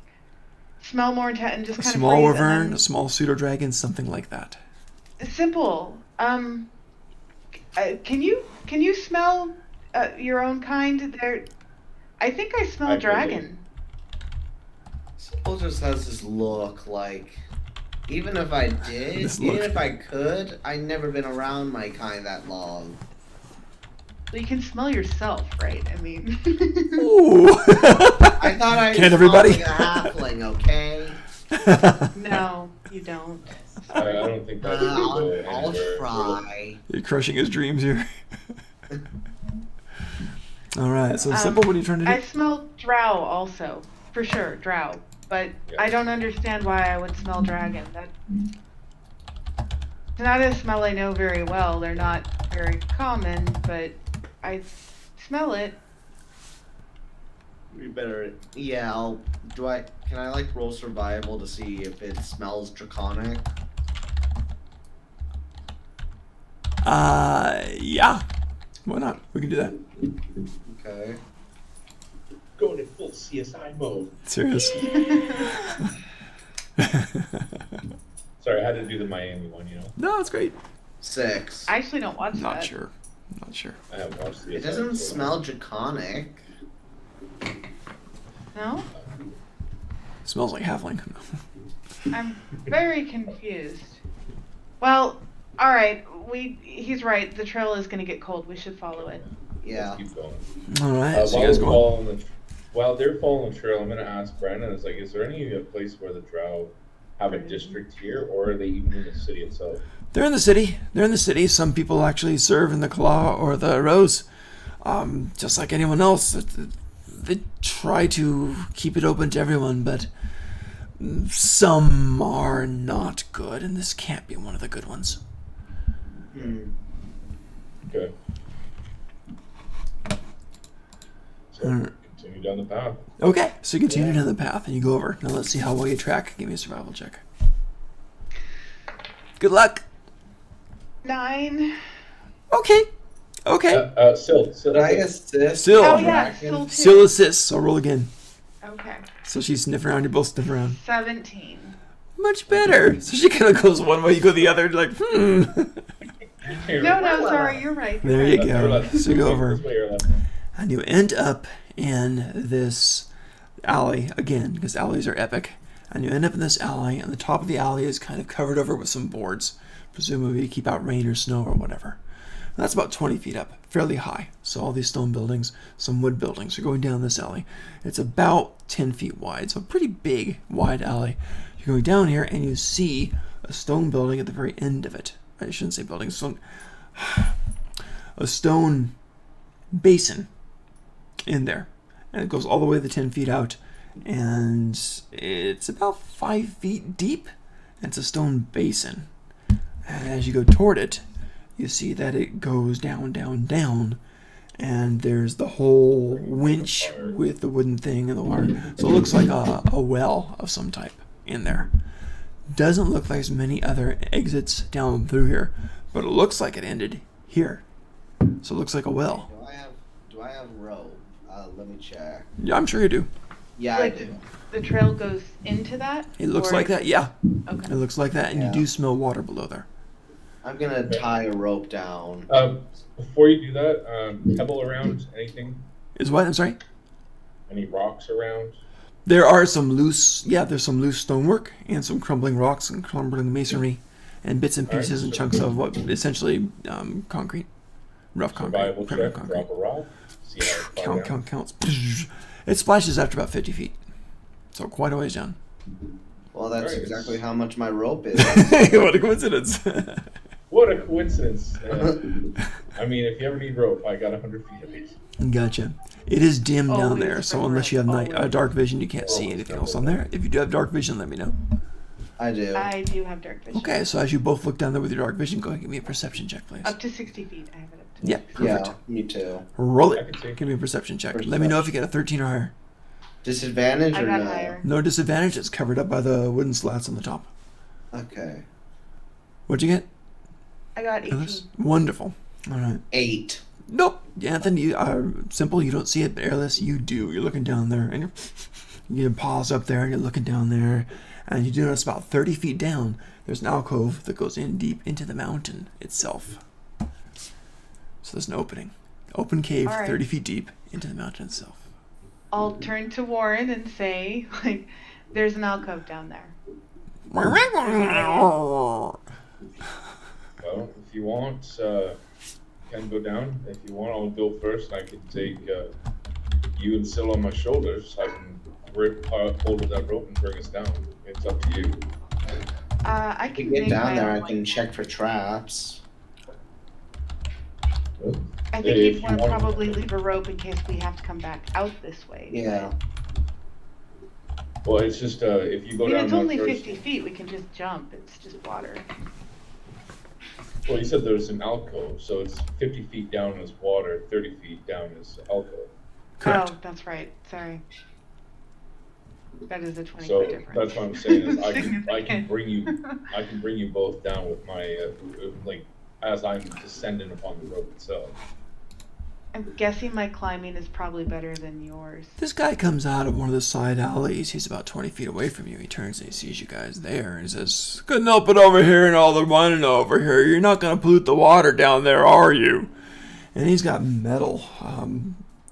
smell more intense and just A kind of small freeze? wyvern, And a small pseudo dragon, something like that. then, simple. Can you smell your own kind? There, I think I smell I dragon. Soul just has this look like, even if I did, This even look. if I could, I've never been around my kind that long. Well, you can smell yourself, right? I mean, Ooh. I thought I Can't smelled everybody? like a halfling, okay? no, you don't. I don't think that's gonna go I'll anywhere. try. You're crushing his dreams here. All right, so Simple, what are you trying to do? I smell drow also, for sure, drow. But Yeah. I don't understand why I would smell dragon. It's not a smell I know very well. They're not very common, but I smell it. We better. Yeah, can I like roll survival to see if it smells draconic? Yeah. Why not? We can do that. Okay. Going in full CSI mode. Serious. Sorry, I had to do the Miami one, you know. No, it's great. 6. I actually don't watch Not that. sure. Not sure. I haven't watched CSI. It doesn't so- smell draconic. No? Smells like halfling. I'm very confused. Well, all right. He's right. The trail is going to get cold. We should follow it. Yeah. Let's keep going. All right, so you While guys we're going? while they're following the trail, I'm gonna ask Brandon. Is like, is there any place where the Drow have a district here, or are they even in the city itself? They're in the city. They're in the city. Some people actually serve in the Claw or the Rose. Just like anyone else. They try to keep it open to everyone, but some are not good, and this can't be one of the good ones. Hmm. Okay. So Alright. continue down the path. Okay, so you continue down the path and you go over. Now let's see how well you track. Give me a survival check. Good luck. 9. Okay. Okay. Still. Did I assist? Still. Oh yeah, Dragon? still 2. Still assists, so roll again. Okay. So she's sniffing around, you both sniff around. 17. Much better. So she kind of goes one way, you go the other, like, No, sorry, you're right. There you go. So you go over. This way or left. And you end up in this alley again, because alleys are epic. And you end up in this alley, and the top of the alley is kind of covered over with some boards, presumably to keep out rain or snow or whatever. And that's about 20 feet up, fairly high. So all these stone buildings, some wood buildings are going down this alley. It's about 10 feet wide, so a pretty big, wide alley. You're going down here, and you see a stone building at the very end of it. I shouldn't say building, a stone basin in there, and it goes all the way the 10 feet out, and it's about 5 feet deep, and it's a stone basin. And as you go toward it, you see that it goes down, and there's the whole winch with the wooden thing and the water. So it looks like a well of some type in there. Doesn't look like there's many other exits down through here, but it looks like it ended here. So it looks like a well. Do I have rope? Let me check. Yeah, I'm sure you do. Yeah, Like- I do. The trail goes into that? It looks Or- like that, yeah. Okay. It looks like that, and Yeah. you do smell water below there. I'm gonna tie a rope down. Before you do that, pebble around anything? Is what? I'm sorry? Any rocks around? There are some loose, there's some loose stonework and some crumbling rocks and crumbling masonry and bits and Alright, pieces and so- chunks of what essentially concrete. Rough concrete. Survival primitive check, concrete. drop a rock. See how far down. Counts. It splashes after about 50 feet. So quite a ways down. Well, that's Alright. exactly how much my rope is. What a coincidence. What a coincidence. I mean, if you ever need rope, I got 100 feet of it. Gotcha. It is dim down Always there, so from unless you have always. dark vision, you can't see anything else on there. If you do have dark vision, let me know. I do. I do have dark vision. Okay, so as you both look down there with your dark vision, go ahead and give me a perception check, please. Up to 60 feet. I have it up to. Yeah, perfect. Yeah, me too. Roll I it. can see. Give me a perception check. Let me know if you get a 13 or higher. Disadvantage I or got no? higher. No disadvantage. It's covered up by the wooden slats on the top. Okay. What'd you get? I got 18. Others? Wonderful. All right. 8. Nope. Anthony, simple, you don't see it, but Airless, you do. You're looking down there, and you pause up there, and you're looking down there, and you do notice about 30 feet down, there's an alcove that goes in deep into the mountain itself. So there's an opening. Open cave, All right. 30 feet deep, into the mountain itself. I'll turn to Warren and say, like, there's an alcove down there. Well, if you want, can go down. If you want, I'll go first. I can take you and Syl on my shoulders. I can hold of that rope and bring us down. It's up to you. I To can get make down my there, own, I can check for traps. I think If you'd want you to want- probably leave a rope in case we have to come back out this way. Yeah. Well, it's just if you I go mean, down it's that only first. 50 feet. We can just jump. It's just water. Well, you said there's an alcove, so it's 50 feet down is water, 30 feet down is alcove. Correct. Oh, that's right. Sorry. That is a 20-foot So difference. that's what I'm saying is I can Significant. bring you both down with my like as I'm descending upon the rope itself. I'm guessing my climbing is probably better than yours. This guy comes out of one of the side alleys. He's about 20 feet away from you. He turns and he sees you guys there and he says, couldn't help it over here and all the running over here. You're not going to pollute the water down there, are you? And he's got metal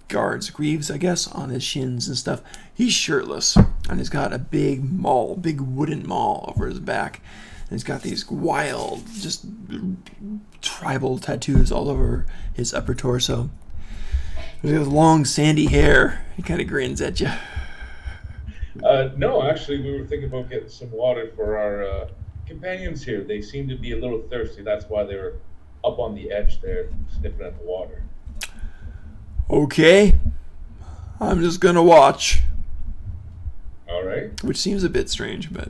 guards, greaves, I guess, on his shins and stuff. He's shirtless and he's got a big wooden maul over his back. And he's got these wild, just tribal tattoos all over his upper torso. He has long sandy hair. He kind of grins at you. No, actually, we were thinking about getting some water for our companions here. They seem to be a little thirsty. That's why they were up on the edge there, sniffing at the water. Okay. I'm just gonna watch. All right. Which seems a bit strange, but...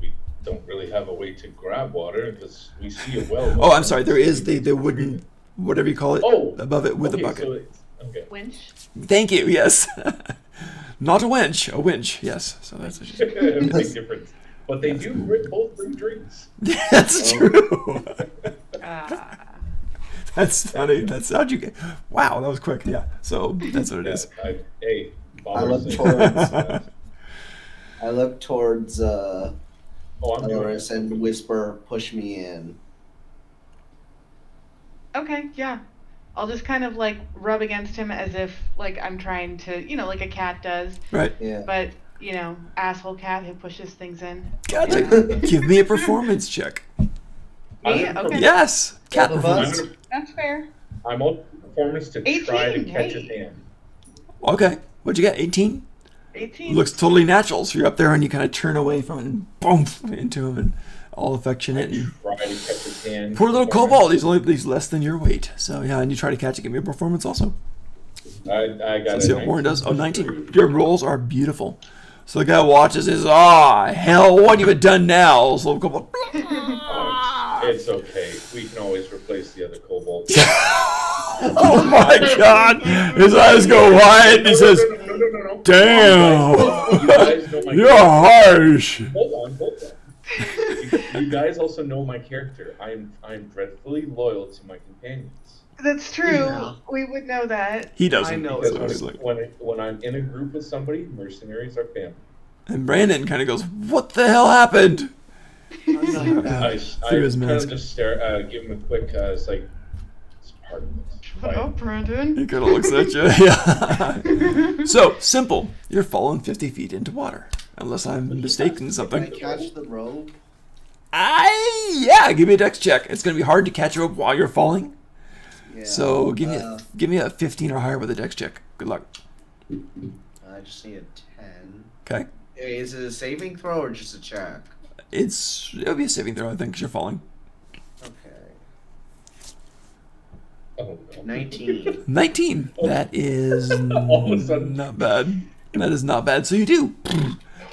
We don't really have a way to grab water because we see a well. Oh, I'm sorry. There is the wooden, whatever you call it, above it with okay, a bucket. So okay. Winch? Thank you, yes. Not a winch, a winch, yes. So that's what you said. Big difference. But they do both bring drinks. That's true. Ah. That's funny. That's how'd you get... Wow, that was quick. Yeah, so that's what it is. Hey, I look fathers towards. I look towards Oh, I'm doing Loris it. and whisper, "Push me in." Okay, yeah. I'll just kind of like rub against him as if like I'm trying to, like a cat does. Right. Yeah. But, asshole cat who pushes things in. Gotcha. Give me a performance check. Me? Okay. Yes. Cat Both of us? performance. That's fair. I'm on performance to 18, try to catch his hey. hand. Okay. What'd you get? 18? 18. Looks totally natural. So you're up there and you kind of turn away from it and boom into him and all affectionate. And Try to catch his hand. poor little kobold. He's less than your weight. So yeah, and you try to catch it. Give me a performance also. I got Let's see what it. Warren does. Oh, 19. Your rolls are beautiful. So the guy watches and says, hell, what have you done now? So little kobold. It's okay. We can always replace the other kobold. Oh my god. His eyes go wide and he says, No. damn. You guys know my You're character. harsh. Hold on. You guys also know my character. I'm dreadfully loyal to my companions. That's true. Yeah. We would know that. He doesn't. I know That's it what was- he's like. When I'm in a group with somebody, mercenaries are family. And Brandon kind of goes, what the hell happened? I'm not bad. I Through his kind mask. of just stare, give him a quick, it's like, it's part of this. Shut up, Brandon. He kind of looks at you. Yeah. So, simple. You're falling 50 feet into water. Unless I'm mistaken Can I something. catch the rope? Yeah, give me a dex check. It's going to be hard to catch a rope while you're falling. Yeah. So, give me a 15 or higher with a dex check. Good luck. I just need a 10. Okay. Is it a saving throw or just a check? It'll be a saving throw, I think, because you're falling. Okay. Oh, no. 19. 19. That is All of a sudden. not bad. That is not bad. So you do.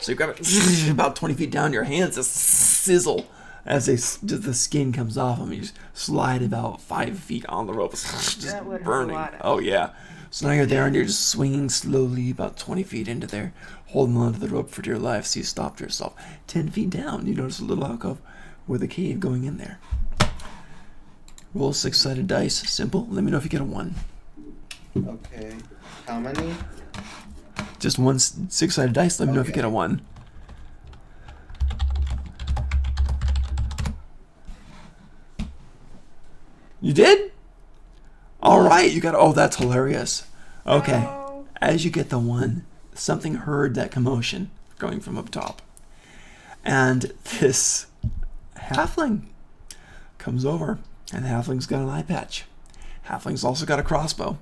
So you grab it about 20 feet down. Your hands just sizzle as the skin comes off them. You just slide about 5 feet on the rope. Just That would hurt a burning. lot. Oh, yeah. So now you're there and you're just swinging slowly about 20 feet into there, holding onto the rope for dear life. So you stopped yourself 10 feet down. You notice a little alcove with a cave going in there. Roll 6-sided dice. Simple. Let me know if you get a 1. Okay. How many? Just one 6-sided dice. Let me know if you Okay. get a 1. You did? All right. You got. Oh, that's hilarious. Okay. Oh. As you get the 1, something heard that commotion going from up top, and this halfling comes over, and the halfling's got an eye patch. Halfling's also got a crossbow.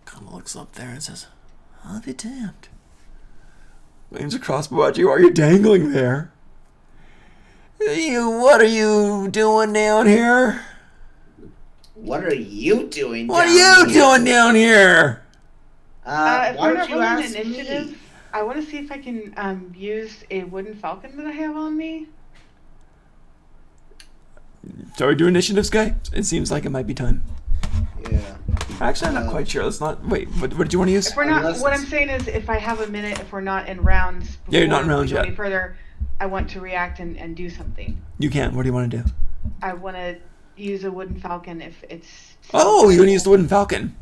Kind of looks up there and says, "I'll be damned." Aims a crossbow at you while you're dangling there. What are you doing down here? What are you doing? What are down you here? doing down here? If Why we're don't not you rolling ask initiative, me? I want to see if I can use a wooden falcon that I have on me. Shall we do initiatives, guy? It seems like it might be time. Yeah. Actually, I'm not quite sure. Let's not. Wait, what did you want to use? If we're not, Unless what I'm it's- saying is, if I have a minute, if we're not in rounds, Yeah, you're not in before we rounds go yet. Any further, I want to react and do something. You can. What do you want to do? I want to use a wooden falcon if it's. Oh, you want to use the wooden falcon.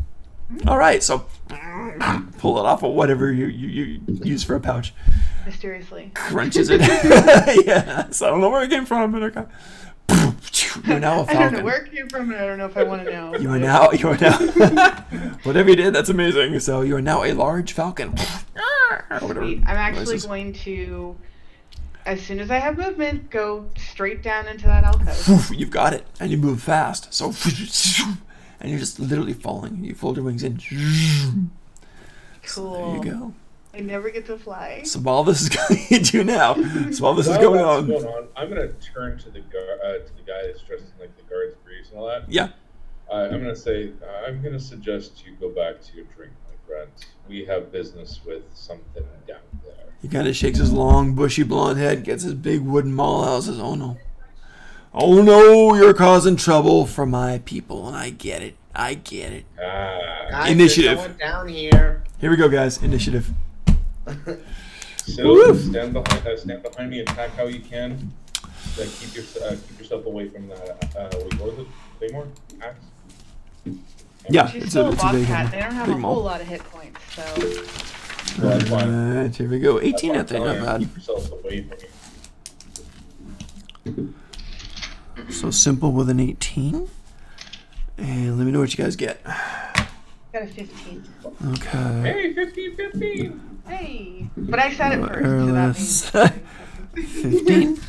All right, so pull it off of whatever you use for a pouch. Mysteriously. Crunches it. Yes, I don't know where it came from, but okay. You're now a I don't know falcon. where it came from, and I don't know if I want to know. You are now. Whatever you did, that's amazing. So you are now a large falcon. Or whatever Sweet. I'm actually noises. going to, as soon as I have movement, go straight down into that alcove. Woof, you've got it, and you move fast. So, and you're just literally falling. You fold your wings in. So Cool. there you go. I never get to fly. So while this is going to now, so while this is While going that's on, I'm gonna turn to the guy that's dressed in like the guard's briefs and all that. yeah, I'm gonna say I'm gonna suggest you go back to your drink, my friend. We have business with something down there. he kind of shakes his long, bushy blonde head, gets his big wooden maul out, and says, "Oh no, oh no, you're causing trouble for my people, and I get it, I get it." Guys, Initiative. There's someone down here. Here we go, guys. Initiative. So Woof. stand behind me, attack how you can. Keep yourself away from that. What was it? Claymore? Axe? Yeah, She's it's still a a boss big cat. one. They don't have Big a maul. whole lot of hit points, so. So that's fine. Alright, here we go. 18 That's at why the I'm not telling you, bad. Keep yourself away from me. So simple with an 18. And let me know what you guys get. Got a 15. Okay. Hey, 15. Hey! But I said it first, so that means. 15.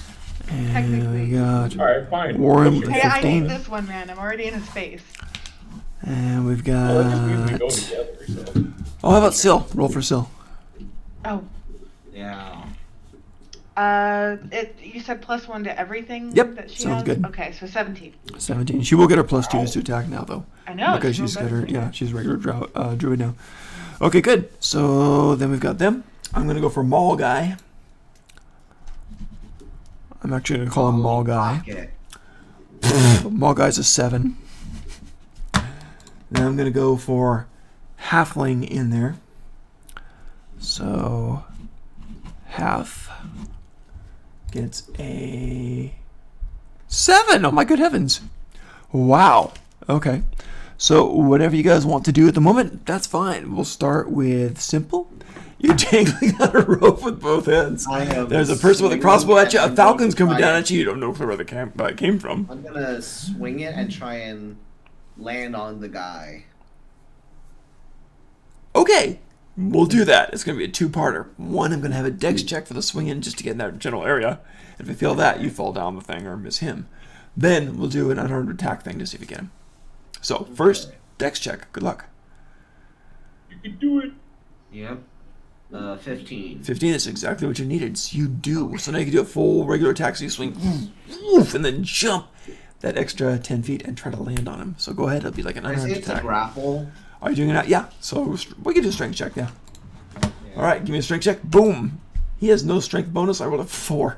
And Technically. we got All right, fine. Warren Push with it. Hey, I 15. need this one, man. I'm already in his face. And we've Well, that just means we go got. together. So. Oh, how about Syl? Roll for Syl. Oh. Yeah. You said +1 to everything Yep, that she sounds has? good. Okay, so 17. 17. She will get her +2s to attack now, though. I know. Because it's no she's got better her. than Yeah, that. she's regular druid now. Okay, good. So then we've got them. I'm going to go for Maul Guy. I'm actually going to call him Maul Guy. Pocket. Maul Guy's a 7. Then I'm going to go for Halfling in there. So half gets a 7. Oh my good heavens. Wow. Okay. So whatever you guys want to do at the moment, that's fine. We'll start with simple. You're dangling on a rope with both ends. I am There's a person with a swinging crossbow at you. and A falcon's I'm gonna coming down try at you. You don't know where the came from. I'm gonna swing it and try and land on the guy. Okay, we'll do that. It's going to be a 2-parter. One, I'm going to have a dex check for the swing in just to get in that general area. If I fail that, you fall down the thing or miss him. Then we'll do an unarmed attack thing to see if we get him. So first, dex check. Good luck. You can do it. Yep. 15. 15 is exactly what you needed. So you do. So now you can do a full regular attack. So you swing, woof, and then jump that extra 10 feet and try to land on him. So go ahead. It'll be like an I unarmed say it's a attack. grapple. Are you doing it? Yeah. So we can do a strength check now. All right, give me a strength check. Boom. He has no strength bonus. I rolled a 4.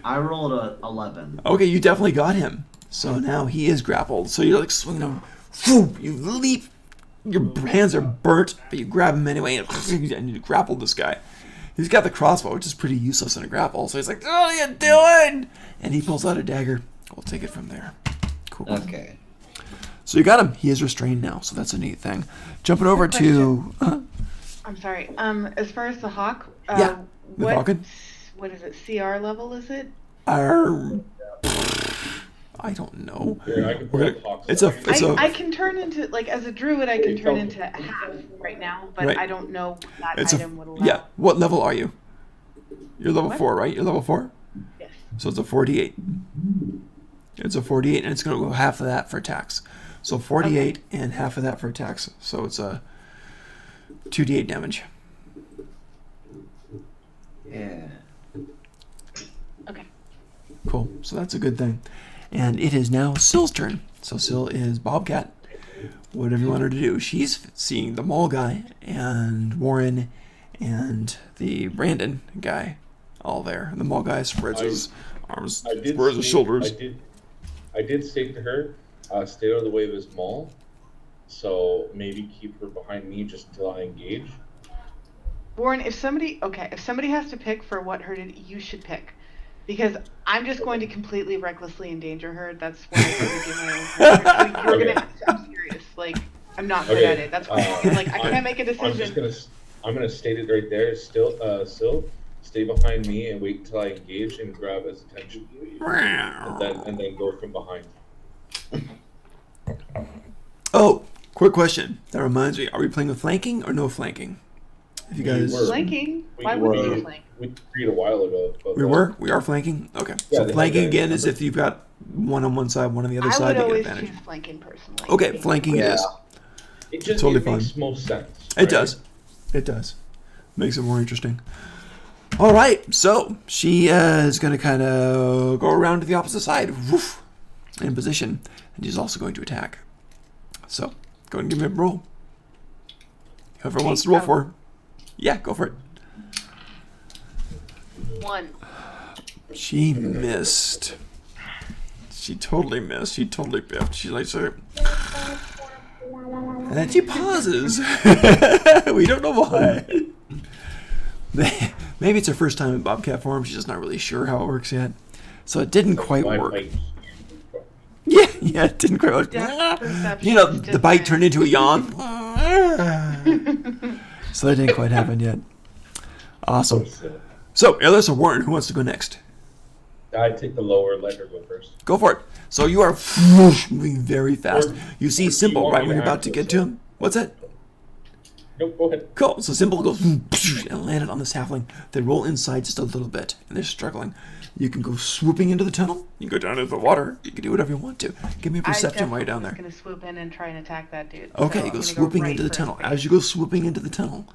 I rolled a 11. Okay, you definitely got him. So now he is grappled. So you're like swinging him. Whoop, you leap. Your hands are burnt, but you grab him anyway and you grapple this guy. He's got the crossbow, which is pretty useless in a grapple. So he's like, "What are you doing?" And he pulls out a dagger. We'll take it from there. Cool. Okay. So you got him. He is restrained now, so that's a neat thing. Jumping over to... I'm sorry. As far as the hawk, Yeah, the falcon. What is it? CR level is it? I don't know. Here, I can pull up Hawk's. It's a... I can turn into, like, as a druid, I can turn into half right now, but Right. I don't know what that It's item would allow. Yeah. What level are you? You're level What? 4, right? You're level 4? Yes. So it's a 48. It's a 48, and it's going to go half of that for attacks. So 48 and half of that for attacks. So it's a 2d8 damage. Yeah. Okay. Cool. So that's a good thing. And it is now Sill's turn. So Sill is Bobcat. Whatever you want her to do. She's seeing the mall guy and Warren and the Brandon guy all there. And the mall guy spreads his arms, spreads his shoulders. I did say to her, stay out of the way of this mall. So maybe keep her behind me just until I engage. Warren, if somebody has to pick for what her to, you should pick. Because I'm just going to completely recklessly endanger her. That's what I'm going to do my own character. So you're gonna. I'm serious. Like, I'm not good at it. That's why. Like, I can't make a decision. I'm gonna state it right there. Still, stay behind me and wait until I engage and grab his attention, and then go from behind. Oh, quick question. That reminds me. Are we playing with flanking or no flanking? If you guys... Flanking? Why would you flank? We agreed a while ago. We are flanking? Okay. Yeah, So flanking again is if you've got one on one side, one on the other side, I would you get always advantage. choose flanking personally. Okay, flanking it is. It just Totally makes most sense. It right? does. It does. Makes it more interesting. All right, so she is going to kind of go around to the opposite side, woof, in position, and she's also going to attack. So, go ahead and give me a roll. Whoever wants to roll for her. Yeah, go for it. 1. She missed. She totally missed. She totally biffed. She likes her. And then she pauses. We don't know why. Maybe it's her first time in Bobcat form. She's just not really sure how it works yet. So it didn't quite work. Yeah, it didn't quite work. You know, the bite turned into a yawn. So that didn't quite happen yet. Awesome. So, Ellis or Warren, who wants to go next? I take the lower, let her go first. Go for it. So you are moving very fast. You see Simple right when you're about to get to him. What's that? Nope, go ahead. Cool. So Simple goes and landed on this halfling. They roll inside just a little bit, and they're struggling. You can go swooping into the tunnel. You can go down into the water. You can do whatever you want to. Give me a perception while you're down there. I'm going to swoop in and try and attack that dude. Okay, So you go I'm swooping gonna go into the right tunnel. for his As you go swooping into the tunnel,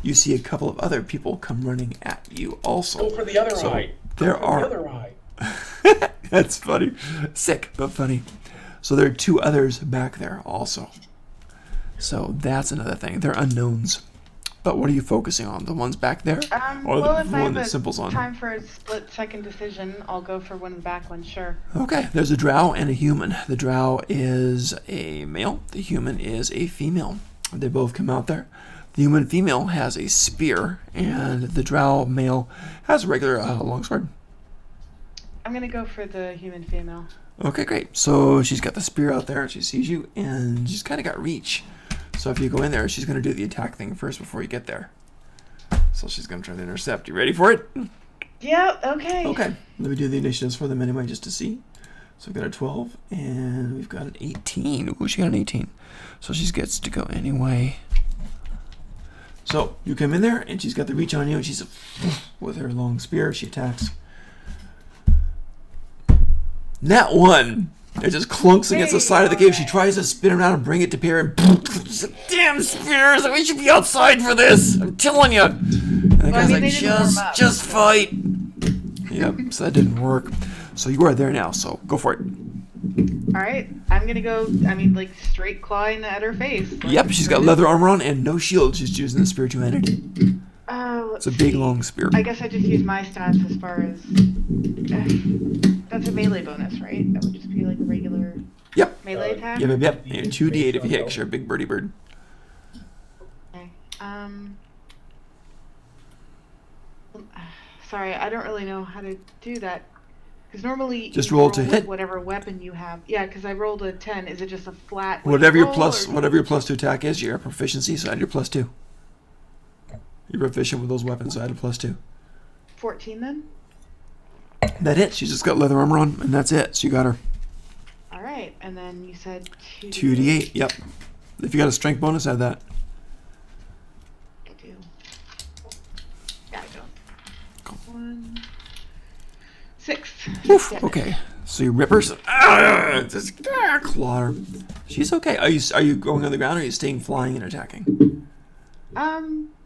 you see a couple of other people come running at you also. Go for the other eye. There Go for are... the other eye. That's funny. Sick, but funny. So there are 2 others back there also. So that's another thing. They're unknowns. But what are you focusing on? The ones back there? Or well, the if I one have that Simple's on? time for a split-second decision, I'll go for one of the back ones, sure. Okay, there's a drow and a human. The drow is a male. The human is a female. They both come out there. The human female has a spear, and the drow male has a regular longsword. I'm going to go for the human female. Okay, great. So she's got the spear out there. She sees you, and she's kind of got reach. So if you go in there, she's going to do the attack thing first before you get there. So she's going to try to intercept. You ready for it? Yeah, okay. Okay. Let me do the initiatives for them anyway, just to see. So we've got a 12, and we've got an 18. Ooh, she got an 18. So she gets to go anyway. So you come in there, and she's got the reach on you, and she's with her long spear. She attacks. Nat 1. It just clunks against the side of the cave. She tries to spin around and bring it to Pierre, and damn spears! We should be outside for this. I'm telling you. And the guy's like, just fight. Yep. So that didn't work. So you are there now. So go for it. All right. I'm going to go, like, straight clawing at her face. Yep. She's got leather armor on and no shield. She's using the spiritual entity. It's a big, long spear. I guess I just use my stats as far as... that's a melee bonus, right? That would just be like a regular melee attack? Yep. And 2d8 if you hit, 'cause you're a big birdie bird. Okay. Sorry, I don't really know how to do that. Because normally Just you roll to with hit. whatever weapon you have. Yeah, because I rolled a 10. Is it just a flat? Whatever your roll, plus, or- whatever your plus 2 attack is, your proficiency, so add your plus 2. You're proficient with those weapons, so add a plus 2. 14 then. That hits. She's just got leather armor on, and that's it. So you got her. All right, and then you said 2d8. Yep. If you got a strength bonus, add that. I do. Yeah, I don't. 1, 6. Oof. Damage. Okay. So you rip her. Just claw her. She's okay. Are you going on the ground, or are you staying flying and attacking?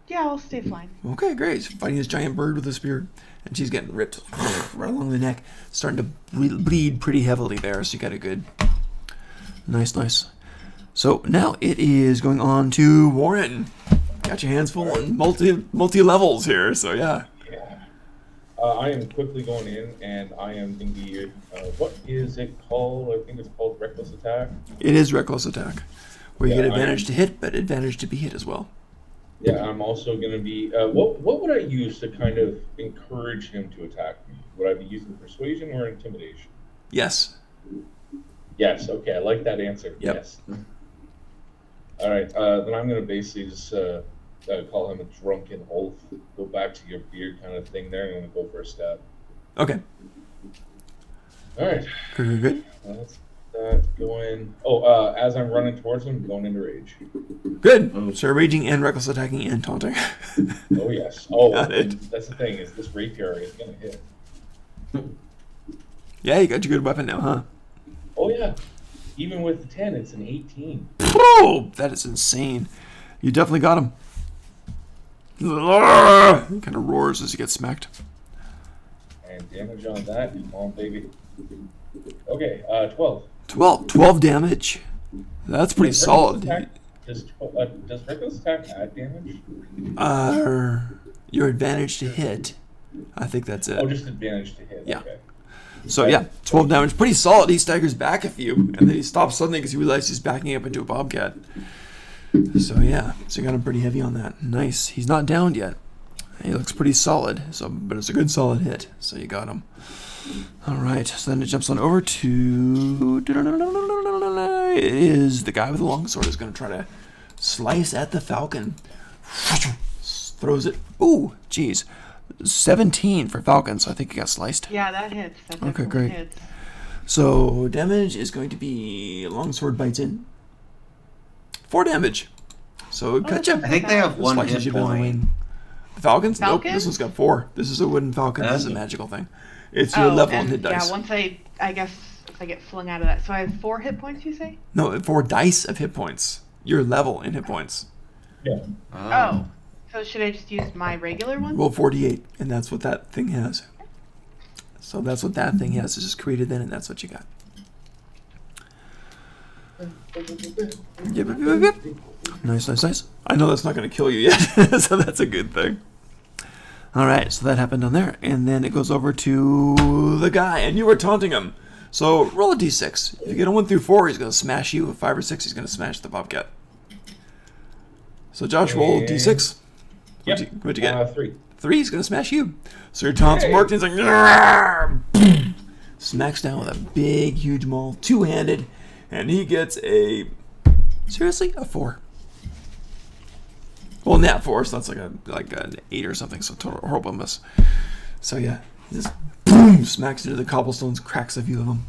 Yeah, I'll stay flying. Okay, great. She's fighting this giant bird with a spear, and she's getting ripped right along the neck, starting to bleed pretty heavily there. So you got a good, nice. So now it is going on to Warren. Got your hands full on multi levels here. So yeah. I am quickly going in, and I am going to be, what is it called? I think it's called Reckless Attack. It is reckless attack, where you Yeah, get advantage to hit, but advantage to be hit as well. Yeah, I'm also going to be, what would I use to kind of encourage him to attack me? Would I be using persuasion or intimidation? Yes. Yes, okay, I like that answer. Yep. Yes. All right, then I'm going to basically just call him a drunken oaf. Go back to your beard kind of thing there, and I'm going to go for a stab. Okay. All right. Good. That's that going. Oh, as I'm running towards him, going into rage. Good. So raging and reckless attacking and taunting. Oh, yes. Oh, Got it. that's the thing, is this rapier is going to hit. Yeah, you got your good weapon now, huh? Oh, yeah. Even with the 10, it's an 18. Oh, that is insane. You definitely got him. He kind of roars as he gets smacked. And damage on that. Come on, baby. Okay, 12. 12 damage. That's pretty Does solid. Does reckless attack add damage? Your advantage to hit. I think that's it. Oh, just advantage to hit. Yeah. Okay. So yeah, 12 damage. Pretty solid. He staggers back a few, and then he stops suddenly because he realizes he's backing up into a bobcat. So yeah, so you got him pretty heavy on that. Nice. He's not downed yet. He looks pretty solid. So, but it's a good solid hit. So you got him. All right. So then it jumps on over to. It is the guy with the longsword is going to try to slice at the falcon. Throws it. Ooh, geez. 17 for falcon. So I think he got sliced. Yeah, that hits. That Okay, definitely great. hits. So damage is going to be longsword bites in. 4 damage. So it cut you. that's I think they have one Slices hit you down the point. wing. The Falcons? Nope. Falcon? This one's got 4. This is a wooden falcon. This is a magical thing. It's your level and hit dice. Yeah, once I guess if I get flung out of that. So I have 4 hit points, you say? No, 4 dice of hit points. Your level in hit points. Yeah. Oh. So should I just use my regular one? Roll 48, and that's what that thing has. So that's what that thing has. It's just created then, and that's what you got. Yep. Nice. I know that's not going to kill you yet, so that's a good thing. All right, so that happened down there, and then it goes over to the guy, and you were taunting him. So roll a d6. If you get a 1 through 4, he's going to smash you. A 5 or 6, he's going to smash the bobcat. So Josh, roll And- d6. Yep. What'd you get? 3. 3 is going to smash you. So your taunts Hey. worked, and he's like, "Yarr!" Boom. Smacks down with a big, huge maul, two-handed, and he gets a, seriously, a 4. Well, nat 4, so that's like an 8 or something, so total horrible miss. So yeah, he just boom, smacks into the cobblestones, cracks a few of them.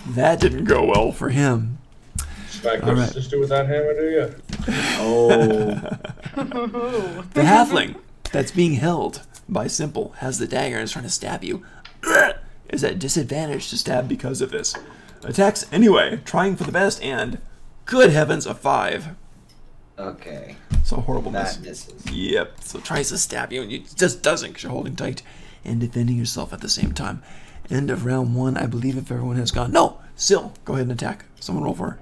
That didn't go well for him. Smack All your right. sister with that hammer, do you? Oh. The halfling that's being held by Simple has the dagger and is trying to stab you. Is at disadvantage to stab because of this. Attacks anyway, trying for the best, and good heavens, a 5. Okay. So horrible miss. That misses. Yep. So tries to stab you, and it just doesn't because you're holding tight and defending yourself at the same time. End of round 1, I believe, if everyone has gone. No, Sil, go ahead and attack. Someone roll for her.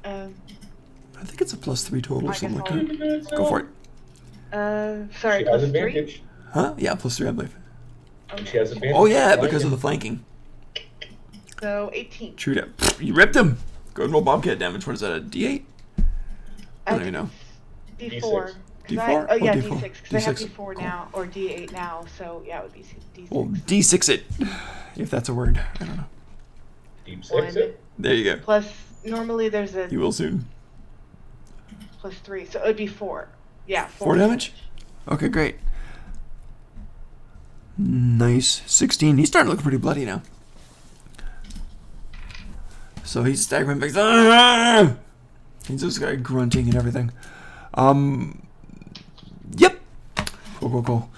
I think it's a +3 total or I something guess like that. Go for it. Sorry, She plus has 3? advantage. Huh? Yeah, +3, I believe. She has advantage. Oh yeah, Like because it. of the flanking. So 18. True that. You ripped him. Go ahead and roll bobcat damage. What is that, a D8? I don't even know. D4. D4 Oh or yeah, D4? D6 because I have D6. D4 Cool. now or D8 now. So yeah, it would be D6. Well, D6 it, if that's a word. I don't know. Deep six One. it. There you go. Plus normally there's a You will soon. plus 3, so it would be 4. Yeah, 4 damage? Okay, great. Nice. 16. He's starting to look pretty bloody now. So he's staggering back. Ah! He's just got grunting and everything. Yep. Cool.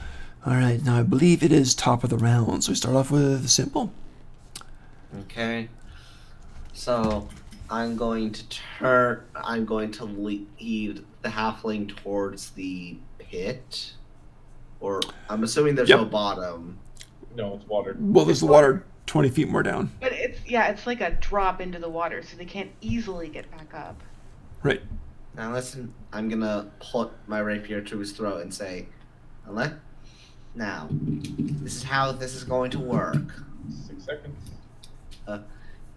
Alright, now I believe it is top of the round. So we start off with simple. Okay. So I'm going to lead the halfling towards the pit. Or I'm assuming there's Yep. no bottom. No, it's water. Well, there's the water 20 feet more down. But it's like a drop into the water, so they can't easily get back up. Right. Now listen, I'm gonna put my rapier to his throat and say, now, this is how this is going to work. 6 seconds.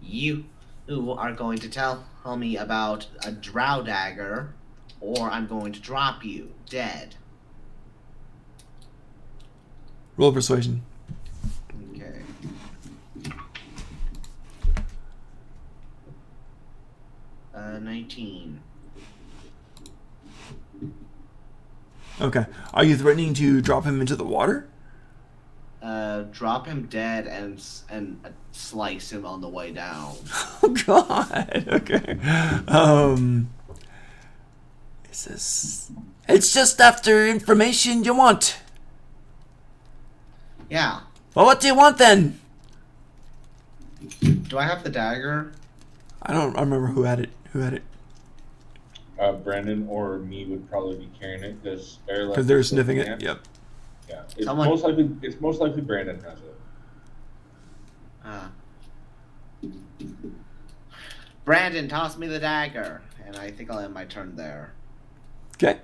You are going to tell me about a drow dagger, or I'm going to drop you dead. Roll persuasion. Okay. Uh, 19. Okay. Are you threatening to drop him into the water? Drop him dead and slice him on the way down. Oh God. Okay. Is this? It's just after information you want. Yeah. Well, what do you want then? Do I have the dagger? I remember who had it. Brandon or me would probably be carrying it because Because they're sniffing it. Yep. Yeah. It's Someone- most likely Brandon has it. Brandon, toss me the dagger. And I think I'll end my turn there. Okay.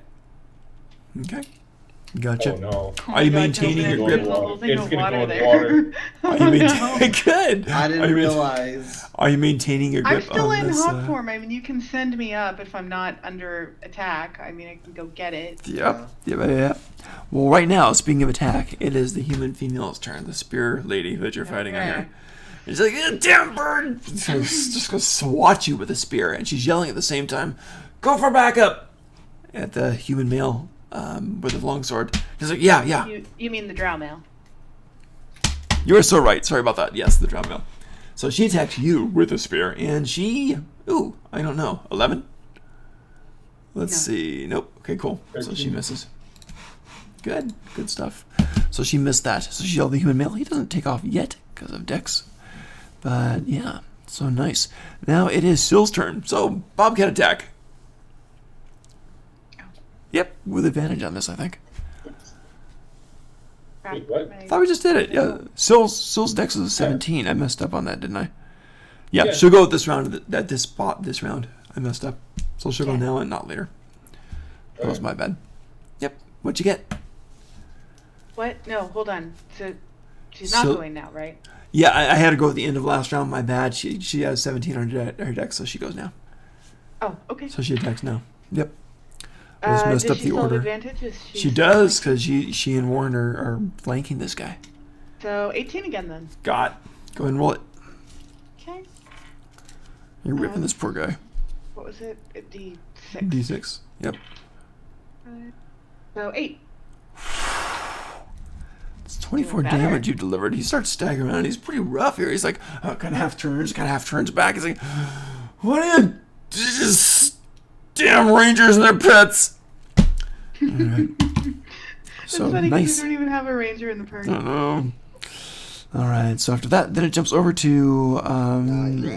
Gotcha. Oh no. Are you God, maintaining Toby, your there's grip? a whole thing It's of gonna water go in there. water. Are you maintaining? Good. I Are didn't you realize. Are you maintaining your grip I'm still on in this? hot form. I mean, you can send me up if I'm not under attack. I mean, I can go get it. Yep. Well, right now, speaking of attack, it is the human female's turn. The spear lady that you're fighting on Okay. here. And she's like, damn bird! Just gonna swat you with a spear, and she's yelling at the same time, "Go for backup!" At the human male with the longsword. He's like, yeah. You mean the drow male? You are so right. Sorry about that. Yes, the drum mill. So she attacks you with a spear, and she, I don't know, 11? Let's No. see. Nope. Okay, cool. So she 13. misses. Good stuff. So she missed that. So she yelled the human male. He doesn't take off yet because of Dex. But yeah, so nice. Now it is Syl's turn. So Bobcat attack. Yep, with advantage on this, I think. Wait, what? My- Thought we just did it. Yeah, Syl's Dex is a 17. I messed up on that, didn't I? Yeah, Yeah. she'll go at this round. At this spot, this round. I messed up. So she'll go Yeah. now and not later. That was my bad. Yep. What'd you get? What? No, hold on. So she's not So- going now, right? Yeah, I had to go at the end of last round. My bad. She has 17 on her dex, so she goes now. Oh, okay. So she attacks now. Yep. I just messed does up she the still have order. advantage? Is She still does flanking? because she and Warren are flanking this guy. So 18 again then. Got. Go ahead and roll it. Okay. You're ripping this poor guy. What was it? D6. D6. Yep. So 8. It's 24 Doing better. damage you delivered. He starts staggering around. He's pretty rough here. He's like, kind of half turns back. He's like, what are you? Just damn rangers and their pets. All right. It's So funny 'cause nice. you don't even have a ranger in the party. I don't know. All right. So after that, then it jumps over to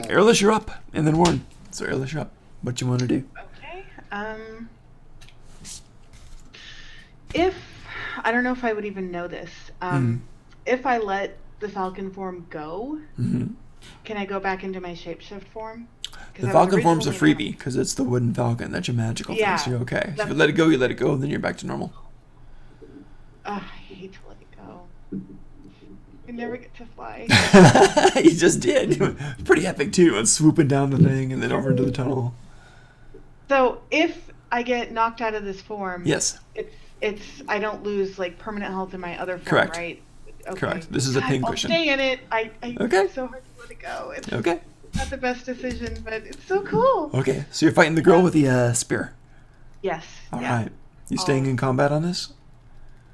Airless, you're up, and then Warren. So Airless, you're up. What you want to do? Okay. If I don't know if I would even know this. If I let the falcon form go, Mm-hmm. can I go back into my shapeshift form? 'Cause The I was falcon form's a originally freebie because it's the wooden falcon. That's your magical Yeah. thing. So you're okay. So if you That's- let it go, you let it go, then you're back to normal. I hate to let it go. I never get to fly. You just did. Pretty epic too. And swooping down the thing and then over into the tunnel. So if I get knocked out of this form, Yes. it's I don't lose like permanent health in my other form, Correct. right? Okay. Correct. This is a God, pincushion. I'll stay in it. I Okay. It's so hard to let it go. It's Okay. not the best decision, but it's so cool. Okay. So you're fighting the girl with the spear. Yes. All yeah. right. You staying in combat on this?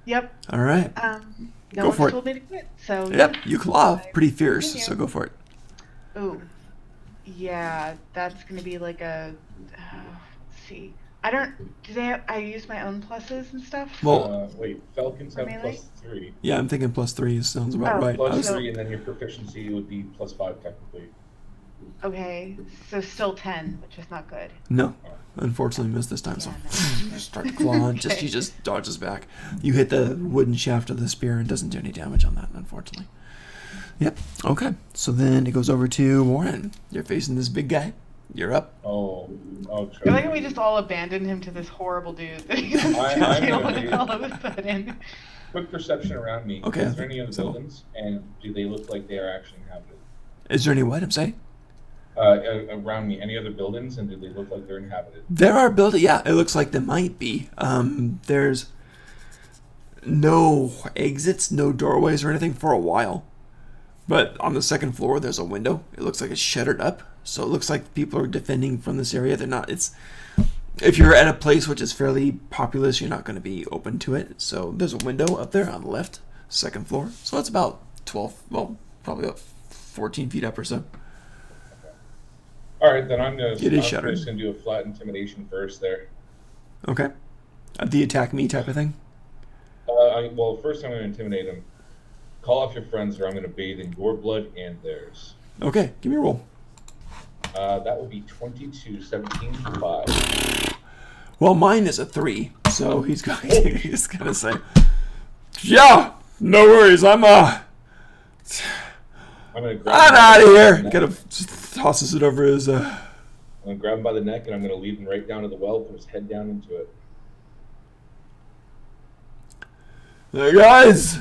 Yep. All right. No Go one's for it. told me to quit, so Yep. yeah. You claw pretty fierce, Continue. so go for it. Ooh. Yeah, that's gonna be like a. Let's see. I don't. Do they? I use my own pluses and stuff. Well, Wait, Falcons have Melee? +3. yeah, I'm thinking +3 sounds about Oh, right. I was- +3, and then your proficiency would be +5 technically. Okay, so still 10, which is not good. No, unfortunately missed this time. So Yeah, no. start clawing. Just Okay. he just dodges back. You hit the wooden shaft of the spear and doesn't do any damage on that, unfortunately. Yep. Okay. So then it goes over to Warren. You're facing this big guy. You're up. Oh, I feel like we just all abandoned him to this horrible dude that he's I'm gonna dealing be- with all of a sudden. Quick perception around me. Okay, Is there any other so- buildings, and do they look like they are actually inhabited? Is there any what I'm saying? Around me, any other buildings, and do they look like they're inhabited? There are buildings. Yeah, it looks like there might be. There's no exits, no doorways or anything for a while. But on the second floor, there's a window. It looks like it's shuttered up. So it looks like people are defending from this area. They're not. It's if you're at a place which is fairly populous, you're not going to be open to it. So there's a window up there on the left, second floor. So it's about 12. Well, probably about 14 feet up or so. All right, then I'm It is shuttered. just gonna do a flat intimidation first there. Okay. The attack me type of thing. Well, first I'm gonna intimidate him. Call off your friends, or I'm gonna bathe in your blood and theirs. Okay, give me a roll. That would be 22, 17, 5. Well, mine is a 3, so he's going to say, "Yeah, no worries. I'm I'm gonna out of here." Kind of just tosses it over his. I'm gonna grab him by the neck, and I'm gonna lead him right down to the well, put his head down into it. Hey guys,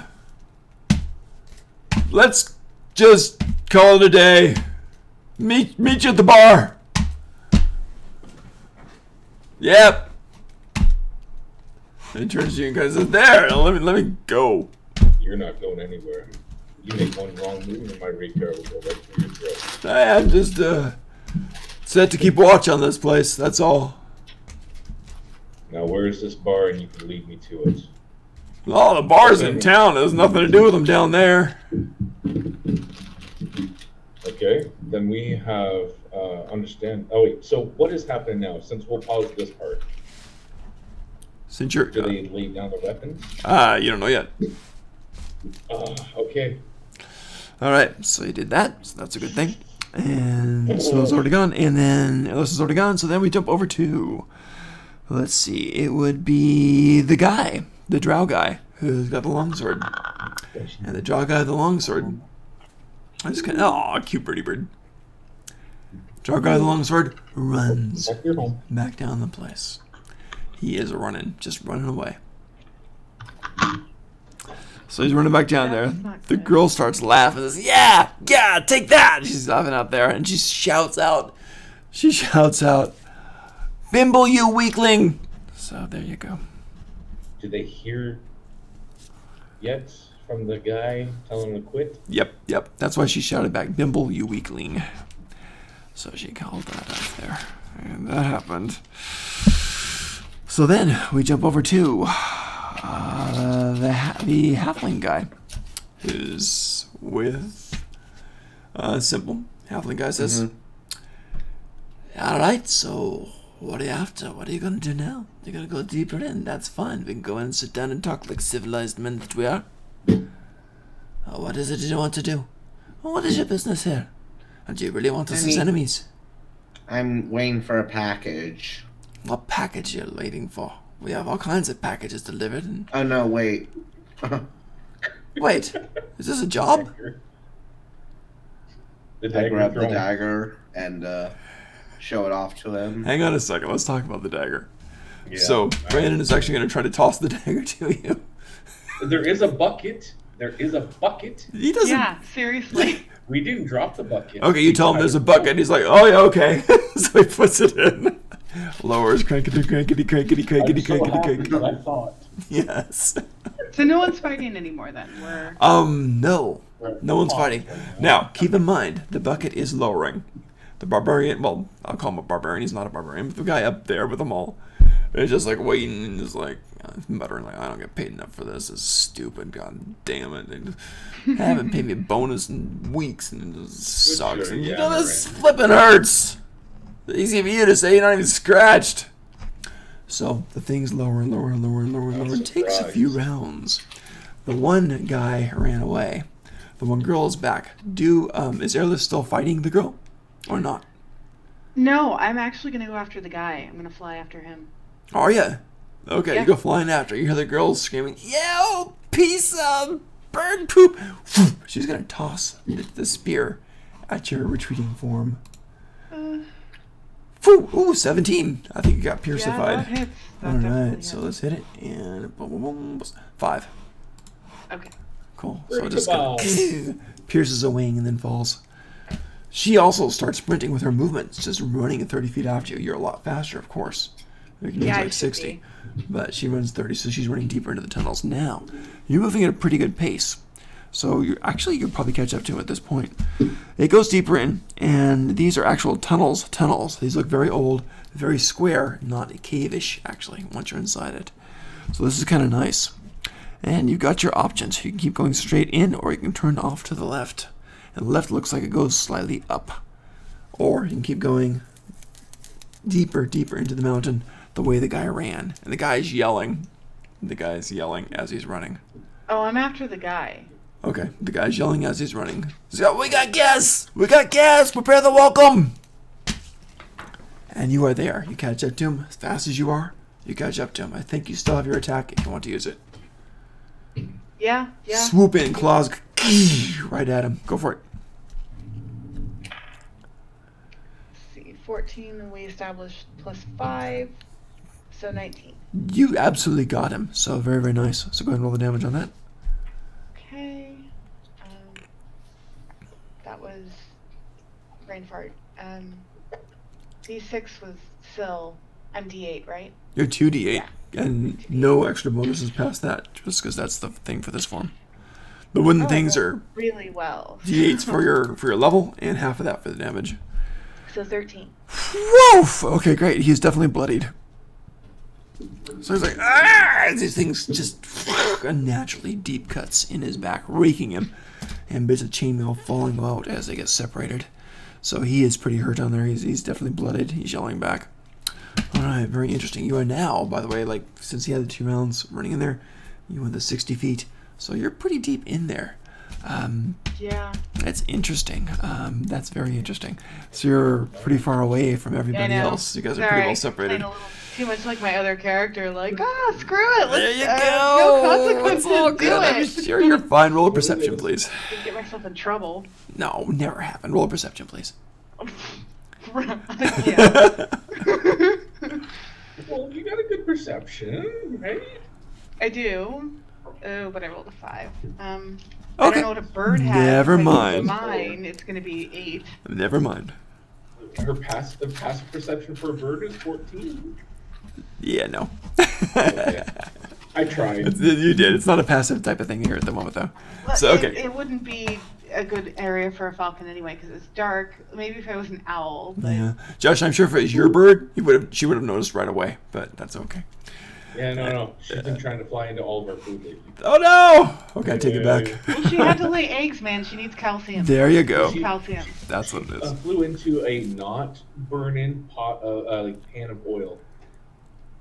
let's just call it a day. Meet you at the bar. Yep. He turns to you and goes, "There, let me go." You're not going anywhere. You make one wrong move, and my rapier will go right through your throat. I'm just set to keep watch on this place. That's all. Now, where is this bar, and you can lead me to it? Oh, the bar's in town. There's nothing to do with them down there. Okay, then we have understand. Oh wait, so what is happening now? Since we'll pause this part, Since you're, do they lay down the weapons? you don't know yet. Okay. All right, so you did that. So that's a good thing. And Snow's already gone. And then Alyssa's already gone. So then we jump over to, let's see, it would be the guy, the drow guy, who's got the longsword. And the drow guy with the longsword. I just kind of, oh, cute birdie bird. Drow guy with the longsword runs Back to your home. back down the place. He is running, just running away. So he's running back down That's there. not The good. girl starts laughing. Says, "Yeah, take that!" She's laughing out there, and she shouts out, "Bimble, you weakling!" So there you go. Did they hear yet from the guy telling him to quit? Yep. That's why she shouted back, "Bimble, you weakling." So she called that out there, and that happened. So then we jump over to the halfling guy, who's with Simple. Halfling guy says, "All right, so what are you after? What are you gonna do now? You're gonna go deeper in. That's fine. We can go in and sit down and talk like civilized men that we are. What is it you want to do? What is your business here? And do you really want us as enemies? I'm waiting for a package. What package you're waiting for? We have all kinds of packages delivered. And Oh no, wait. wait, is this a job? The I dagger grab the thrown. dagger and show it off to him. Hang on a second. Let's talk about the dagger. Yeah. So Brandon is actually going to try to toss the dagger to you. There is a bucket. He doesn't. Yeah, seriously. We didn't drop the bucket. Okay, you tell him there's a bucket. He's like, "Oh yeah, okay." So he puts it in. Lowers, crankety, crankety, crankety, crankety, I'm so crankety, happy that I crankety. thought. Yes. So no one's fighting anymore then. We're No. No one's fighting. Now, keep in mind, the bucket is lowering. The barbarian, well, I'll call him a barbarian. He's not a barbarian, but the guy up there with them all is just like waiting and just like muttering, like, I don't get paid enough for this. This is stupid. God damn it. They haven't paid me a bonus in weeks and it just sucks. Sure, And you yeah, know, this right. flipping hurts. It's easy for you to say, you're not even scratched. So the thing's lower and lower and lower and lower and lower. It takes a few rounds. The one guy ran away. The one girl is back. Is Airlift still fighting the girl? Or not? No, I'm actually gonna go after the guy. I'm gonna fly after him. Are ya? Okay, Yeah. you go flying after. You hear the girl screaming, "Yo, piece of bird poop!" She's gonna toss the spear at your retreating form. Ooh, 17. I think you got Yeah, piercified. that hits. That All definitely right, so hits. let's hit it and boom, boom, boom, 5. Okay. Cool. So it Pretty just good. pierces a wing and then falls. She also starts sprinting with her movements, just running at 30 feet after you. You're a lot faster, of course. You can use Yeah, I like should 60. But she runs 30, so she's running deeper into the tunnels. Now, you're moving at a pretty good pace. So you'll probably catch up to it at this point. It goes deeper in, and these are actual tunnels. These look very old, very square, not cave-ish, actually, once you're inside it. So this is kind of nice. And you've got your options. You can keep going straight in, or you can turn off to the left. And the left looks like it goes slightly up. Or you can keep going deeper into the mountain the way the guy ran. And the guy's yelling. The guy's yelling as he's running. Oh, I'm after the guy. Okay, the guy's yelling as he's running. So, we got gas! We got gas! Prepare the welcome! And you are there. You catch up to him as fast as you are. You catch up to him. I think you still have your attack if you want to use it. Yeah. Swoop in, claws right at him. Go for it. Let's see, 14, and we established +5, so 19. You absolutely got him. So very, very nice. So go ahead and roll the damage on that. Okay. That was brain fart. D6 was still. I'm D8, right? You're 2d8. Yeah. And no extra bonuses past that, just because that's the thing for this form. The wooden things are really well. d8s for your level, and half of that for the damage. So 13. Woof! Okay, great. He's definitely bloodied. So he's like, ah! These things just unnaturally deep cuts in his back, raking him, and bits of chainmail falling out as they get separated. So he is pretty hurt down there. He's definitely blooded. He's yelling back. All right, very interesting. You are now, by the way, like since he had the 2 rounds running in there, you went the 60 feet, so you're pretty deep in there. Yeah. That's interesting. That's very interesting. So you're pretty far away from everybody I know. else. You guys are Sorry, pretty well separated. playing a little too much like my other character. Like, screw it. There you Let's, go. No consequences. It's all Do good. I'm it. sure you're fine. Roll a perception, please. Didn't get myself in trouble. No, never happened. Roll a perception, please. Yeah. Well, you got a good perception, right? I do. Oh, but I rolled a 5. I Okay. don't know what a bird has. Never but mind. Mine, it's going to be 8. Never mind. Her passive perception for a bird is 14. Yeah, no. Okay. I tried. You did. It's not a passive type of thing here at the moment, though. But So, okay. It wouldn't be a good area for a falcon anyway because it's dark. Maybe if I was an owl. But Yeah. Josh, I'm sure if it was your bird, she would have noticed right away, but that's okay. Yeah, no. She's been trying to fly into all of our food lately. Oh, no! Okay, I take it back. Well, she had to lay eggs, man. She needs calcium. There you go. Calcium. That's what it is. Flew into a not burning pot, like pan of oil.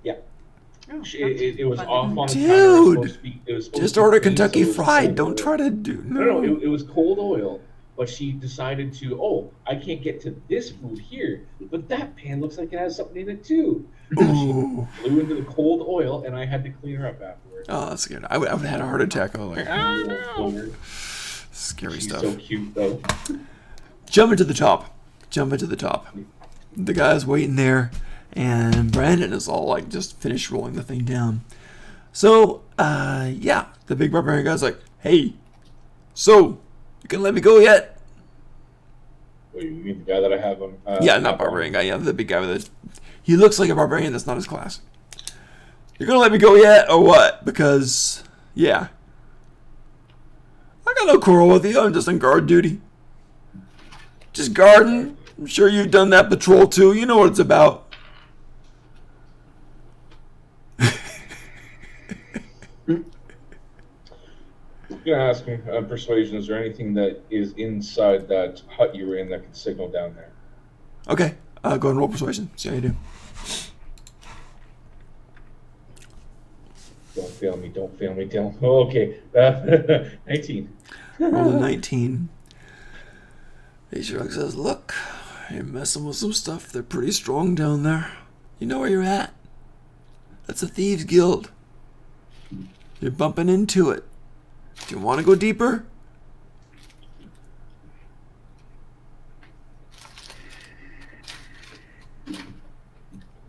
Yeah. Oh, It was fun. off on the Dude! counter. It was supposed to be- it was supposed Just to be order clean, Kentucky so it was Fried. cold Don't oil. try to do... No, it was cold oil. But she decided to, I can't get to this food here, but that pan looks like it has something in it too. Ooh. She flew into the cold oil, and I had to clean her up afterwards. Oh, that's good. I would have had a heart attack. I was like, oh, no. Scary She's stuff. so cute, though. Jump into the top. The guy's waiting there, and Brandon is all like, just finished rolling the thing down. So, yeah, the big barbarian guy's like, hey, so, you can let me go yet? Wait, you mean the guy that I have on? Yeah, not barbarian guy. Yeah, the big guy with it. He looks like a barbarian. That's not his class. You're gonna let me go yet, or what? Because, yeah. I got no quarrel with you. I'm just on guard duty. Just guarding. I'm sure you've done that patrol too. You know what it's about. I'm gonna ask him, persuasion, is there anything that is inside that hut you were in that can signal down there? Okay, go ahead and roll persuasion. See how you do. Don't fail me, don't fail me, don't. Oh, okay. 19. Roll a 19. H-Rock says, look, you're messing with some stuff. They're pretty strong down there. You know where you're at. That's a thieves guild. You're bumping into it. Do you want to go deeper?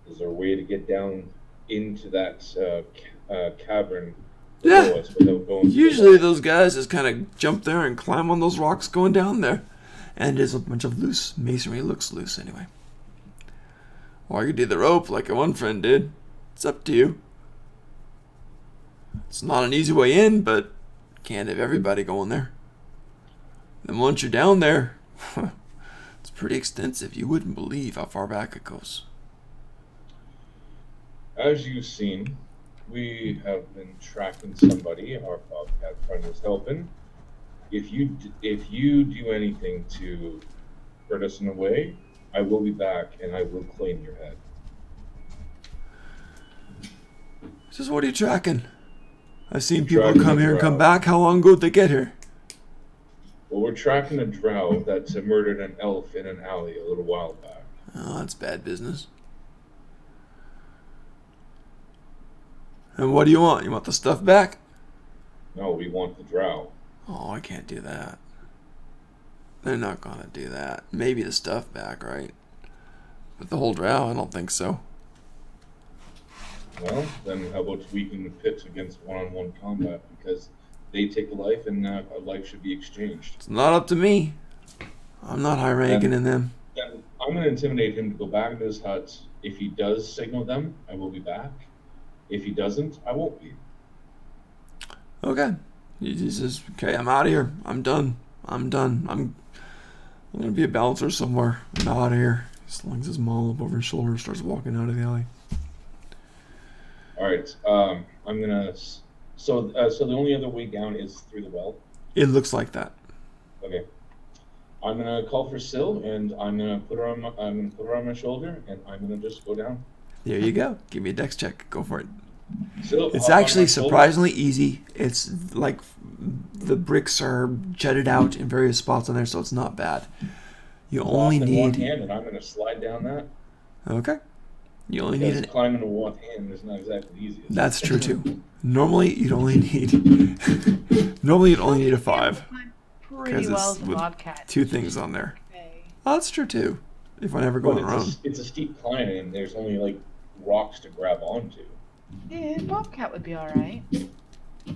Is there a way to get down into that cavern Yeah. below us without going? Usually those guys just kind of jump there and climb on those rocks going down there. And there's a bunch of loose masonry. It looks loose anyway. Or you could do the rope like your one friend did. It's up to you. It's not an easy way in, but can't have everybody going there. Then once you're down there, it's pretty extensive. You wouldn't believe how far back it goes. As you've seen, we have been tracking somebody. Our bobcat friend is helping. If you do anything to hurt us in a way, I will be back and I will claim your head. Just what are you tracking? I've seen people Tracking come a here and come drow. back. How long ago did they get here? Well, we're tracking a drow that murdered an elf in an alley a little while back. Oh, that's bad business. And what do you want? You want the stuff back? No, we want the drow. Oh, I can't do that. They're not gonna do that. Maybe the stuff back, right? But the whole drow, I don't think so. Well, then how about we can pit against one-on-one combat, because they take a life and a life should be exchanged. It's not up to me. I'm not high ranking in them. Then I'm going to intimidate him to go back into his hut. If he does signal them, I will be back. If he doesn't, I won't be. Okay. He says, okay, I'm out of here. I'm done. I'm gonna be a bouncer somewhere. I'm out of here. He slings his maul up over his shoulder and starts walking out of the alley. All right. I'm gonna. So the only other way down is through the well. It looks like that. Okay. I'm gonna call for Syl, and I'm gonna put her on my shoulder, and I'm gonna just go down. There you go. Give me a dex check. Go for it. Syl, It's hop on actually my shoulder. surprisingly easy. It's like the bricks are jutted out in various spots on there, so it's not bad. You only Off in one need. hand, and I'm gonna slide down that. Okay. You only need Because an. climbing with one hand is not exactly easy. is it? That's true too. Normally you'd only need. Normally you'd only need a 5. Pretty 'Cause well it's as a with bobcat. 2 things on there. Okay. Oh, that's true too. If I never go But on our own. it's a steep climb, and there's only like rocks to grab onto. Yeah, bobcat would be all right. I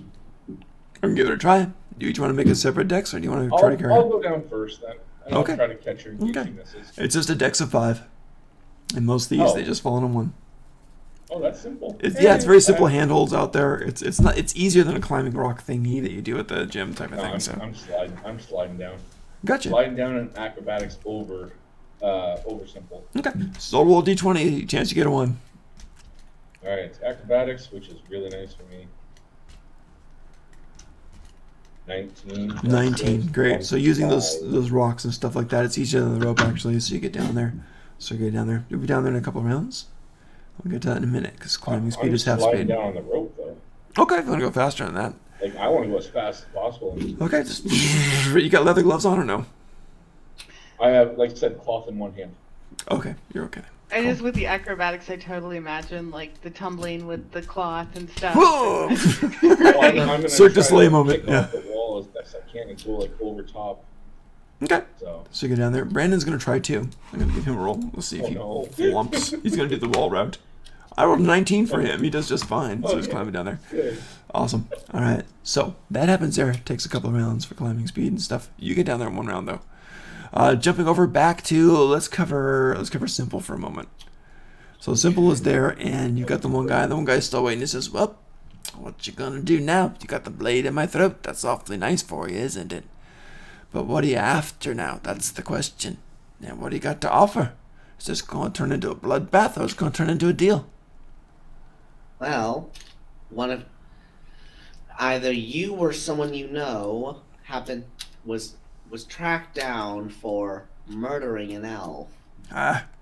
can give it a try. Do you each want to make a separate dex, or do you want to try to carry I'll it? go down first then. And Okay. I'll try to catch her in case Okay. she misses. It's just a dex of 5. And most of these, Oh. they just fall into 1. Oh, that's simple. Yeah, it's very simple handholds out there. It's easier than a climbing rock thingy that you do at the gym type of No, thing. So I'm sliding down. gotcha. Sliding down in acrobatics over simple. Okay, so roll a d20. Chance you get a 1. All right, acrobatics, which is really nice for me. 19. 19, great. So using those 25. rocks and stuff like that, it's easier than the rope actually. So you get down there. So you get down there. You'll be down there in a couple of rounds. We'll get to that in a minute because climbing speed I'm is half sliding speed. down on the rope though. Okay, if you want to go faster than that. Like I want to go as fast as possible. Okay, just you got leather gloves on or no? I have, like I said, cloth in one hand. Okay, you're okay. I just with the acrobatics, I totally imagine like the tumbling with the cloth and stuff. Whoa! Well, I'm gonna Cirque du try Soleil to moment, kick yeah. off the wall as best I can and go like over top. Okay. So. So you get down there. Brandon's gonna try too. I'm gonna give him a roll. Let's see if Oh, he no. flumps. He's gonna do the wall route. I rolled 19 for him. He does just fine. So he's Okay. climbing down there. Good. Awesome. All right. So that happens there. Takes a couple of rounds for climbing speed and stuff. You get down there in 1 round though. Jumping over back to let's cover Simple for a moment. So Simple is there, and you got the one guy. The one guy's still waiting. He says, "Well, what you gonna do now? You got the blade in my throat. That's awfully nice for you, isn't it? But what are you after now? That's the question. And what do you got to offer? Is this going to turn into a bloodbath, or is it going to turn into a deal?" Well, one of either you or someone you know was tracked down for murdering an elf.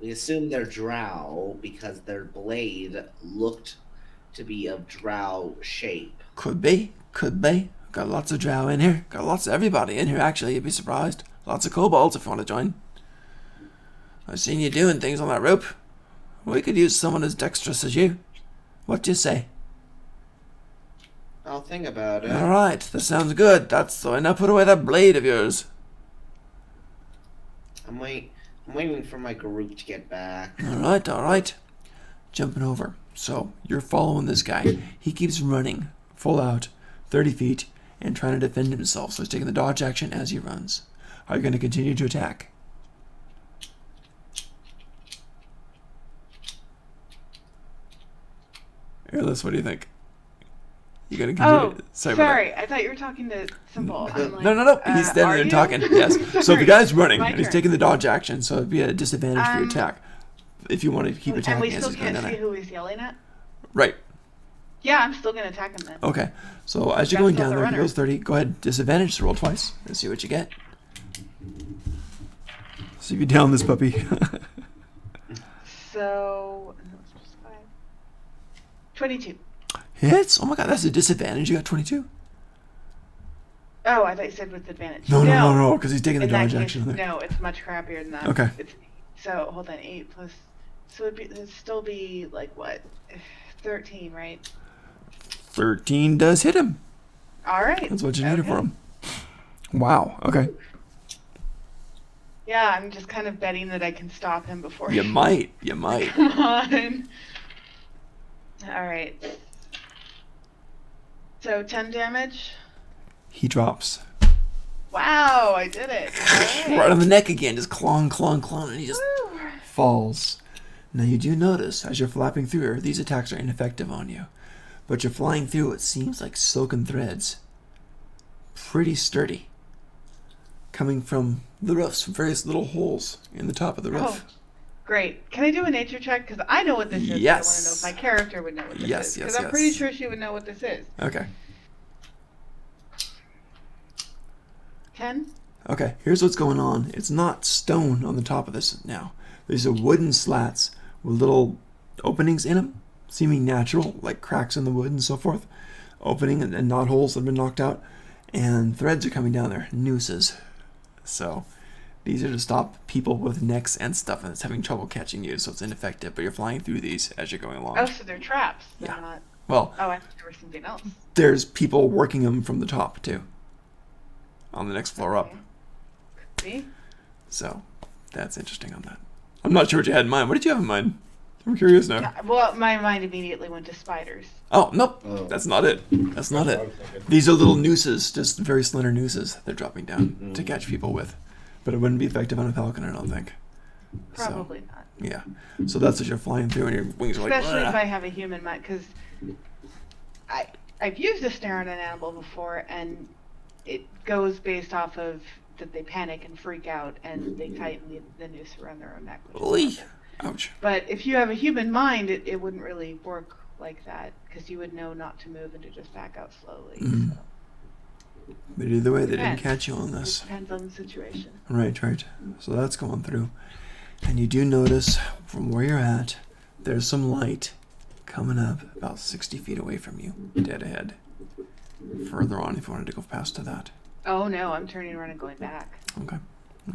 We assume they're drow because their blade looked to be of drow shape. Could be. Got lots of drow in here. Got lots of everybody in here, actually. You'd be surprised. Lots of kobolds if you want to join. I've seen you doing things on that rope. We could use someone as dexterous as you. What do you say? I'll think about it. All right, that sounds good. That's the way. Now put away that blade of yours. I'm waiting for my group to get back. All right. Jumping over. So you're following this guy. He keeps running, full out, 30 feet, and trying to defend himself. So he's taking the dodge action as he runs. Are you going to continue to attack? Airless, what do you think? You gonna continue? Oh, Sorry. sorry. I thought you were talking to Simple. I'm like, No. He's standing there are you? talking. Yes. So the guy's running, My and he's turn. taking the dodge action, so it'd be a disadvantage for your attack. If you want to keep And attacking we as still he's going can't down see there. who he's yelling at? Right. Yeah, I'm still going to attack him then. Okay. So as you're That's going not down the there, he runner. goes 30. Go ahead, disadvantage to roll twice and see what you get. See if you down this puppy. So, 22. Hits? Oh my god, that's a disadvantage. You got 22. Oh, I thought you said with advantage. No, because he's taking the In that dodge case, action there. no, it's much crappier than that. Okay. So, hold on, 8 plus... So it'd still be, like, what? 13, right? 13 does hit him. All right. That's what you needed for Okay. him. Wow, okay. Yeah, I'm just kind of betting that I can stop him before You he... might. Come on. All right. So 10 damage. He drops. Wow, I did it. All Right on the neck again, just clawing, and he just Woo. falls. Now you do notice, as you're flapping through here, these attacks are ineffective on you. But you're flying through what seems like silken threads. Pretty sturdy. Coming from the roofs, from various little holes in the top of the roof. Oh, great. Can I do a nature check? Because I know what this is. but Yes. I want to know if my character would know what this Yes, is. yes, Because I'm yes. pretty sure she would know what this is. Okay. 10? Okay, here's what's going on. It's not stone on the top of this now. These are wooden slats with little openings in them, seeming natural, like cracks in the wood and so forth. Opening and knot holes that have been knocked out. And threads are coming down there, nooses. So these are to stop people with necks and stuff, and it's having trouble catching you, so it's ineffective. But you're flying through these as you're going along. Oh, so they're traps. They're Yeah. not... Well, Oh, I thought there was something else. there's people working them from the top, too. On the next floor up. Okay. See? So that's interesting on that. I'm not sure what you had in mind. What did you have in mind? I'm curious now. Yeah, well, my mind immediately went to spiders. Oh, nope. Oh. That's not it. That's not That's what I it. was thinking. These are little nooses, just very slender nooses they're dropping down to catch people with. But it wouldn't be effective on a falcon, I don't think. So, Probably not. yeah. So that's as you're flying through and your wings are like... Especially if "Wah." I have a human mind, because I've used a snare on an animal before, and it goes based off of that they panic and freak out, and they tighten the noose around their own neck. which is Oy. not good. Ouch. But if you have a human mind, it wouldn't really work like that, because you would know not to move and to just back out slowly. Mhm. So But either way, they didn't Depends. catch you on it this. depends on the situation. Right. So that's going through. And you do notice from where you're at, there's some light coming up about 60 feet away from you, dead ahead. Further on, if you wanted to go past to that. Oh no, I'm turning around and going back. Okay.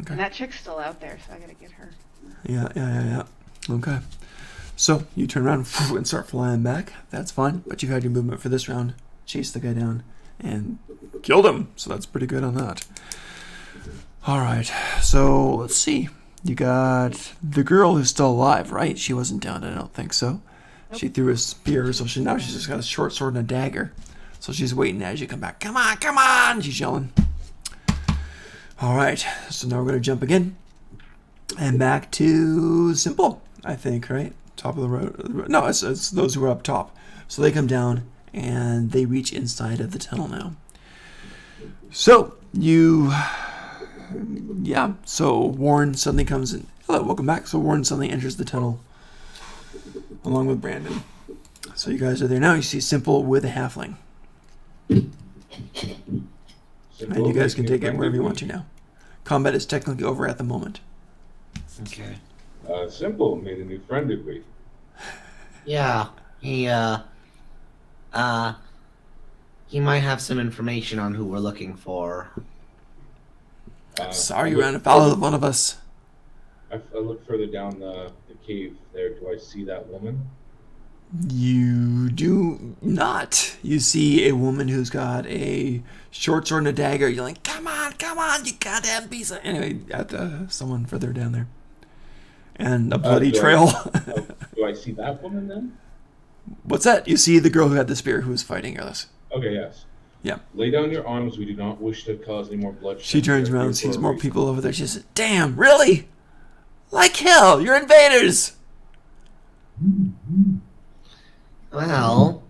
And that chick's still out there, so I gotta get her. Yeah. Okay. So you turn around and start flying back. That's fine. But you had your movement for this round. Chase the guy down and killed him. So that's pretty good on that. All right. So let's see. You got the girl who's still alive, right? She wasn't down. I don't think so. Nope. She threw a spear, so she's just got a short sword and a dagger. So she's waiting as you come back. Come on! She's yelling. All right, so now we're going to jump again and back to Simple, I think, right? Top of the road. No, it's those who are up top. So they come down and they reach inside of the tunnel now. So so Warren suddenly comes in. Hello, welcome back. So Warren suddenly enters the tunnel along with Brandon. So you guys are there now. You see Simple with a halfling. And you guys can take it wherever you want to now. Combat is technically over at the moment. Okay. Simple made a new friend, did we? Yeah, he might have some information on who we're looking for. Sorry you ran afoul of one of us. I look further down the cave there. Do I see that woman? You do not. You see a woman who's got a short sword and a dagger. You're like, come on, you goddamn piece of... Anyway, at someone further down there. And a bloody trail. Do I see that woman then? What's that? You see the girl who had the spear who was fighting Earless. Okay, yes. Yeah. Lay down your arms. We do not wish to cause any more bloodshed. She turns around and sees more people over there. She says, damn, really? Like hell, you're invaders! Well,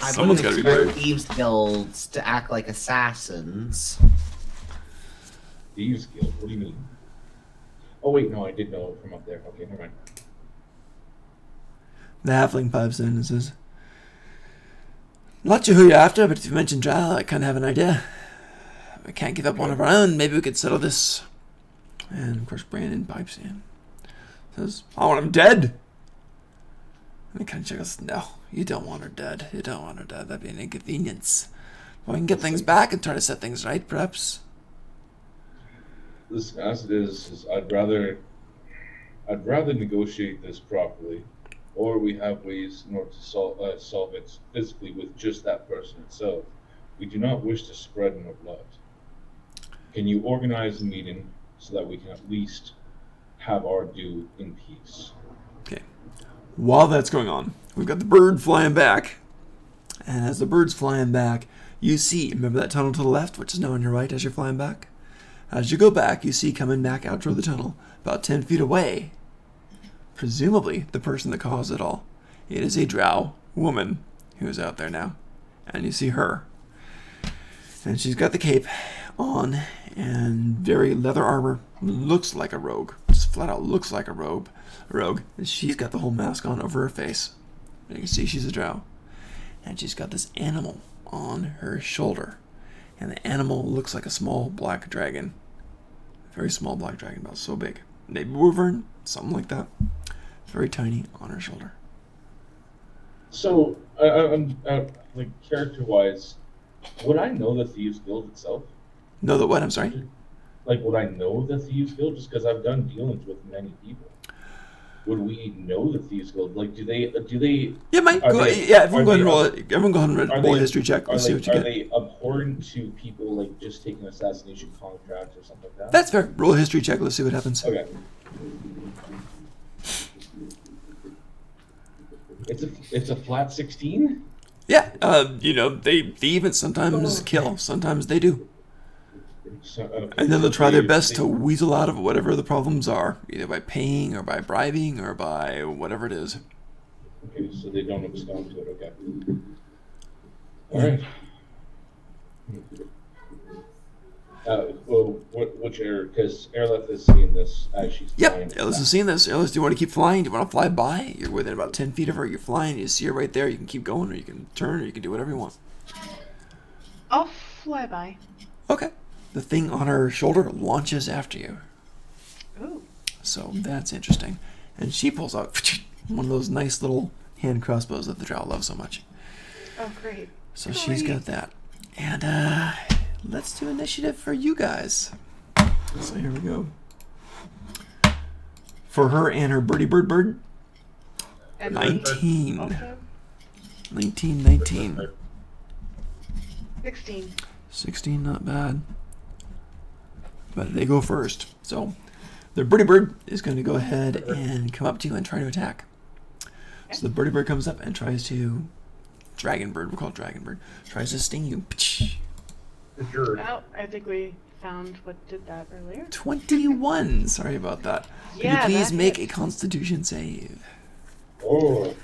I Someone's wouldn't gotta be expect thieves guilds to act like assassins. Thieves Guild? What do you mean? Oh wait, no, I did know it from up there. Okay, never mind. The halfling pipes in and says, not sure who you're after, but if you mention Drow, I kind of have an idea. We can't give up one of our own. Maybe we could settle this. And of course, Brandon pipes in. Says, I want him dead. And he kind of goes, no, you don't want her dead. You don't want her dead. That'd be an inconvenience. Well, we can get things back and try to set things right, perhaps. Listen, as it is I'd rather negotiate this properly, or we have ways in order to solve it physically with just that person itself. We do not wish to spread more blood. Can you organize a meeting so that we can at least have our due in peace? Okay. While that's going on, we've got the bird flying back. And as the bird's flying back, you see, remember that tunnel to the left, which is now on your right as you're flying back? As you go back, you see coming back out toward the tunnel, about 10 feet away, presumably the person that caused it all. It is a drow woman who is out there now. And you see her. And she's got the cape on and very leather armor. Looks like a rogue. Just flat out looks like a rogue. And she's got the whole mask on over her face. And you can see she's a drow. And she's got this animal on her shoulder. And the animal looks like a small black dragon. A very small black dragon, about so big. Maybe wyvern, something like that. Very tiny on her shoulder. So, I'm like, character-wise, would I know the Thieves Guild itself? No, the what? I'm sorry? Like, would I know the Thieves Guild? Just because I've done dealings with many people. Would we know the Thieves Guild? Like, do they? Yeah, Mike. Everyone go ahead and roll a history check. Let's see what you get. Are they abhorrent to people like just taking assassination contracts or something like that? That's fair. Roll a history check. Let's see what happens. Okay. It's a flat 16. Yeah. They even sometimes kill. Sometimes they do. So, okay. And then they'll try their best to weasel out of whatever the problems are, either by paying or by bribing or by whatever it is. Okay, so they don't abscond to it. Okay. All right. Well, which area? Because Airleth is seeing this as she's flying. Yep, Airleth is seeing this. Airleth, do you want to keep flying? Do you want to fly by? You're within about 10 feet of her. You're flying. You see her right there. You can keep going, or you can turn, or you can do whatever you want. I'll fly by. Okay. The thing on her shoulder launches after you. Ooh. So that's interesting. And she pulls out one of those nice little hand crossbows that the drow love so much. Oh, great. So she's got that. And let's do initiative for you guys. So here we go. For her and her birdie bird. And 19. also 19. 16. 16, not bad. But they go first. So the birdie bird is going to go ahead and come up to you and try to attack. So the birdie bird comes up and tries to... Dragon bird, we'll call it dragon bird. Tries to sting you. Sure. Well, I think we found what did that earlier. 21. Sorry about that. Could Yeah, you please that make a hits. Constitution save? Oh.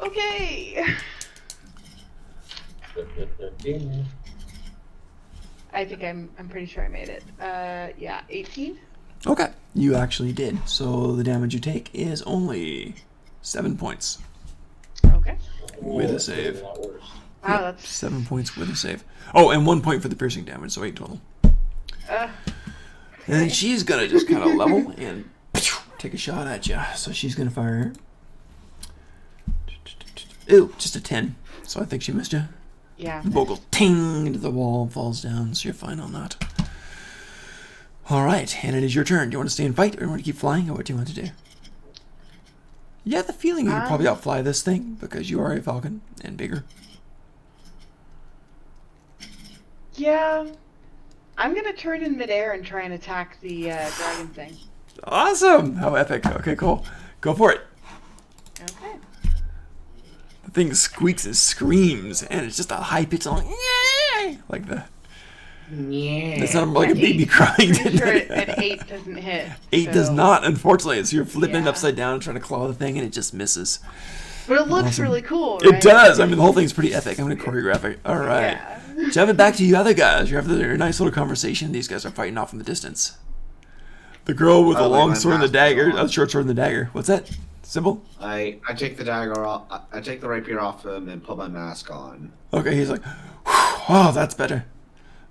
Okay. I think I'm pretty sure I made it. Yeah, 18. Okay, you actually did. So the damage you take is only 7 points Okay. with a save. A lot worse. Wow, that's 7 points with a save. Oh, and 1 point for the piercing damage, so 8 total. uh, And then she's gonna just kind of level and take a shot at you. So she's gonna fire. Ooh, just a 10. So I think she missed you. yeah. The bolt goes ting into the wall and falls down, so you're fine on that. Alright, and it is your turn. Do you want to stay and fight, or do you want to keep flying, or what do you want to do? You have the feeling you could probably outfly this thing, because you are a falcon, and bigger. Yeah. I'm gonna turn in midair and try and attack the dragon thing. Awesome! How epic. Okay, cool. Go for it. Okay. The thing squeaks and screams, and it's just a high-pitched song. Like the... Yeah. It sounded like a baby Eight. crying. Pretty didn't sure it? an 8 doesn't hit. 8 does so- not, unfortunately. So you're flipping Yeah. upside down trying to claw the thing, and it just misses. But it looks Awesome. really cool, right? It does. I mean, the whole thing's pretty epic. I'm going to choreograph it. All right. Yeah. Jumping back to you other guys. You're having a nice little conversation. These guys are fighting off in the distance. The girl with the Oh, like long my sword and the mask dagger. is on. Short sword and the dagger. What's that? Symbol? I take the dagger off. I take the rapier off him and put my mask on. Okay, he's like, oh, that's better.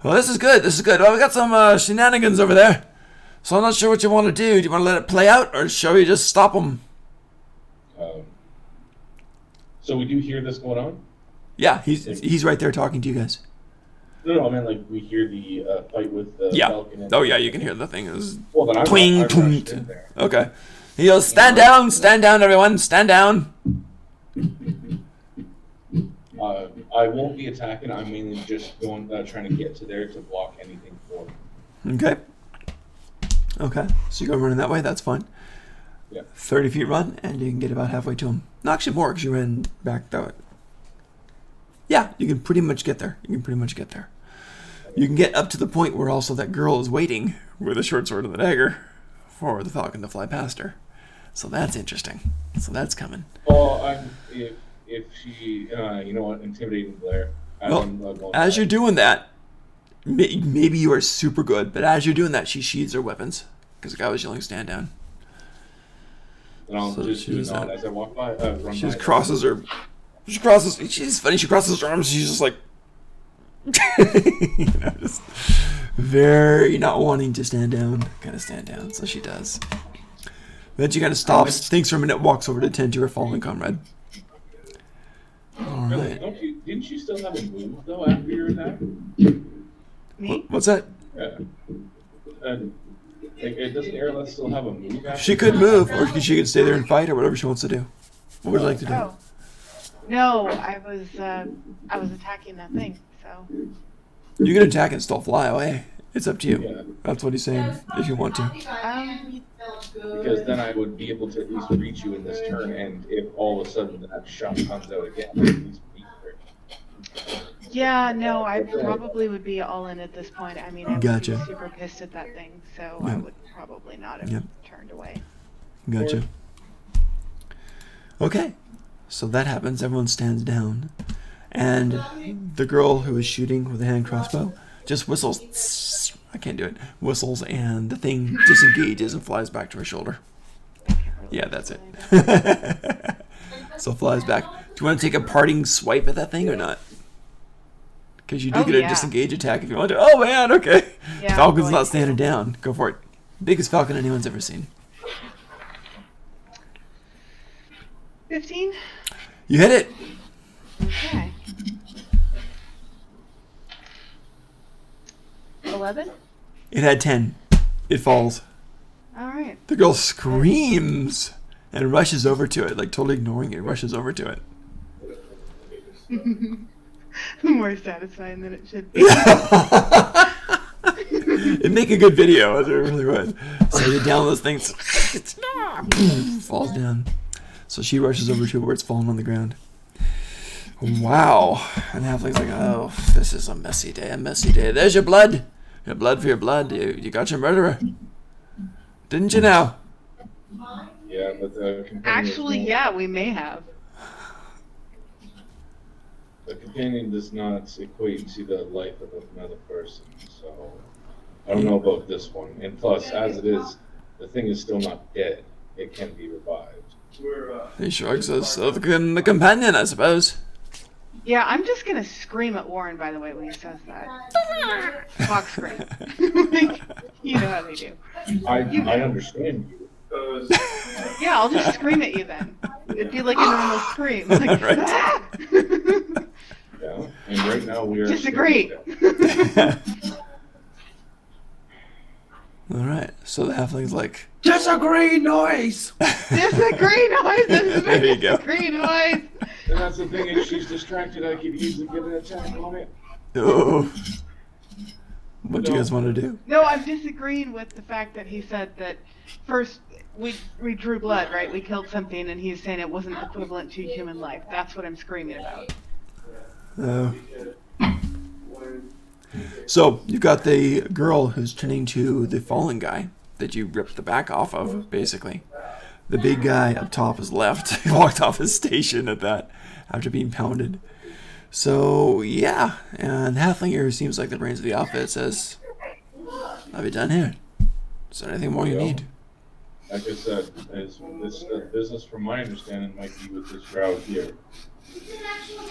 Well, this is good. This is good. Well, we got some shenanigans over there. So I'm not sure what you want to do. Do you want to let it play out, or shall we just stop them? So we do hear this going on? Yeah, he's right there talking to you guys. No, I mean, like, we hear the fight with the Yeah. falcon. And Oh, yeah, you can hear the thing. It was Well, then I'm twing, rushed twing. in there. Okay. He goes, stand down, everyone, stand down. I won't be attacking. I'm mainly just going, trying to get to there to block anything for him. Okay. Okay, so you go running that way, that's fine. Yeah. 30 feet run, and you can get about halfway to him. No, actually more, because you ran back that way. Yeah, you can pretty much get there. You can get up to the point where also that girl is waiting with a short sword and the dagger for the falcon to fly past her. So that's interesting. So that's coming. Well, if she, you know what, intimidating glare. Well, as you're doing that, maybe you are super good, but as you're doing that, she sheathes her weapons, because the guy was yelling, stand down. And I'll So just she do does a nod that. as I walk by. Run She by just crosses her. She's funny. She crosses her arms. She's just like, you know, just very not wanting to stand down. Kind of stand down. So she does. Then she kind of stops, thinks for a minute, walks over to tend to her fallen comrade. All Really? right. Didn't you still have a move though after your attack? Me? What's that? Yeah. Doesn't Aerolith still have a move after? She could move, or she could stay there and fight, or whatever she wants to do. What would you like to do? Oh. No, I was attacking that thing, so. You can attack and still fly away. It's up to you. Yeah. That's what he's saying. If you want to. Because then I would be able to at least reach you in this turn, and if all of a sudden that shot comes out again, I'd at least be there. Yeah, no, I probably would be all in at this point. I mean, I would Gotcha. be super pissed at that thing, so I Yep. would probably not have Yep. turned away. Gotcha. Okay. So that happens. Everyone stands down. And the girl who is shooting with a hand crossbow just whistles. I can't do it. Whistles, and the thing disengages and flies back to her shoulder. Yeah, that's it. So flies back. Do you want to take a parting swipe at that thing or not? Because you do Oh, get a yeah. disengage attack if you want to. Oh man, okay. Yeah, Falcon's I'm not going standing down. Go for it. Biggest falcon anyone's ever seen. 15? You hit it. Okay. 11? It had 10. It falls. Alright. The girl screams and rushes over to it, like totally ignoring it, rushes over to it. More satisfying than it should be. It'd make a good video, it really would. So you down those things, falls down. So she rushes over to where it's fallen on the ground. Wow. And Halfling's like, oh, this is a messy day, There's your blood. Your blood for your blood. You got your murderer. Didn't you now? Yeah, but the companion. Actually, yeah, we may have. The companion does not equate to the life of another person, so I don't know about this one. And plus, as it is, the thing is still not dead. It can be revived. He shrugs us. So the companion, I suppose. Yeah, I'm just gonna scream at Warren, by the way, when he says that. Fox scream. Like, you know how they do. I understand you. Yeah, I'll just scream at you then. It'd be like a normal scream. Like, Right. "Ah!" Yeah, and right now we are. Disagree. Alright, so the halfling's like, Disagree noise! Disagree noise! There you go. Disagree noise! And that's the thing, if she's distracted, I could easily get an attack on it. oh. What do you guys want to do? No, I'm disagreeing with the fact that he said that first we drew blood, right? We killed something, and he's saying it wasn't equivalent to human life. That's what I'm screaming about. So, you've got the girl who's turning to the fallen guy that you ripped the back off of, basically. The big guy up top is left. He walked off his station at that after being pounded. So, yeah. And the halfling here seems like the brains of the outfit says, I'll be done here. Is there anything more you need? Like I said, this business, from my understanding, might be with this crowd here.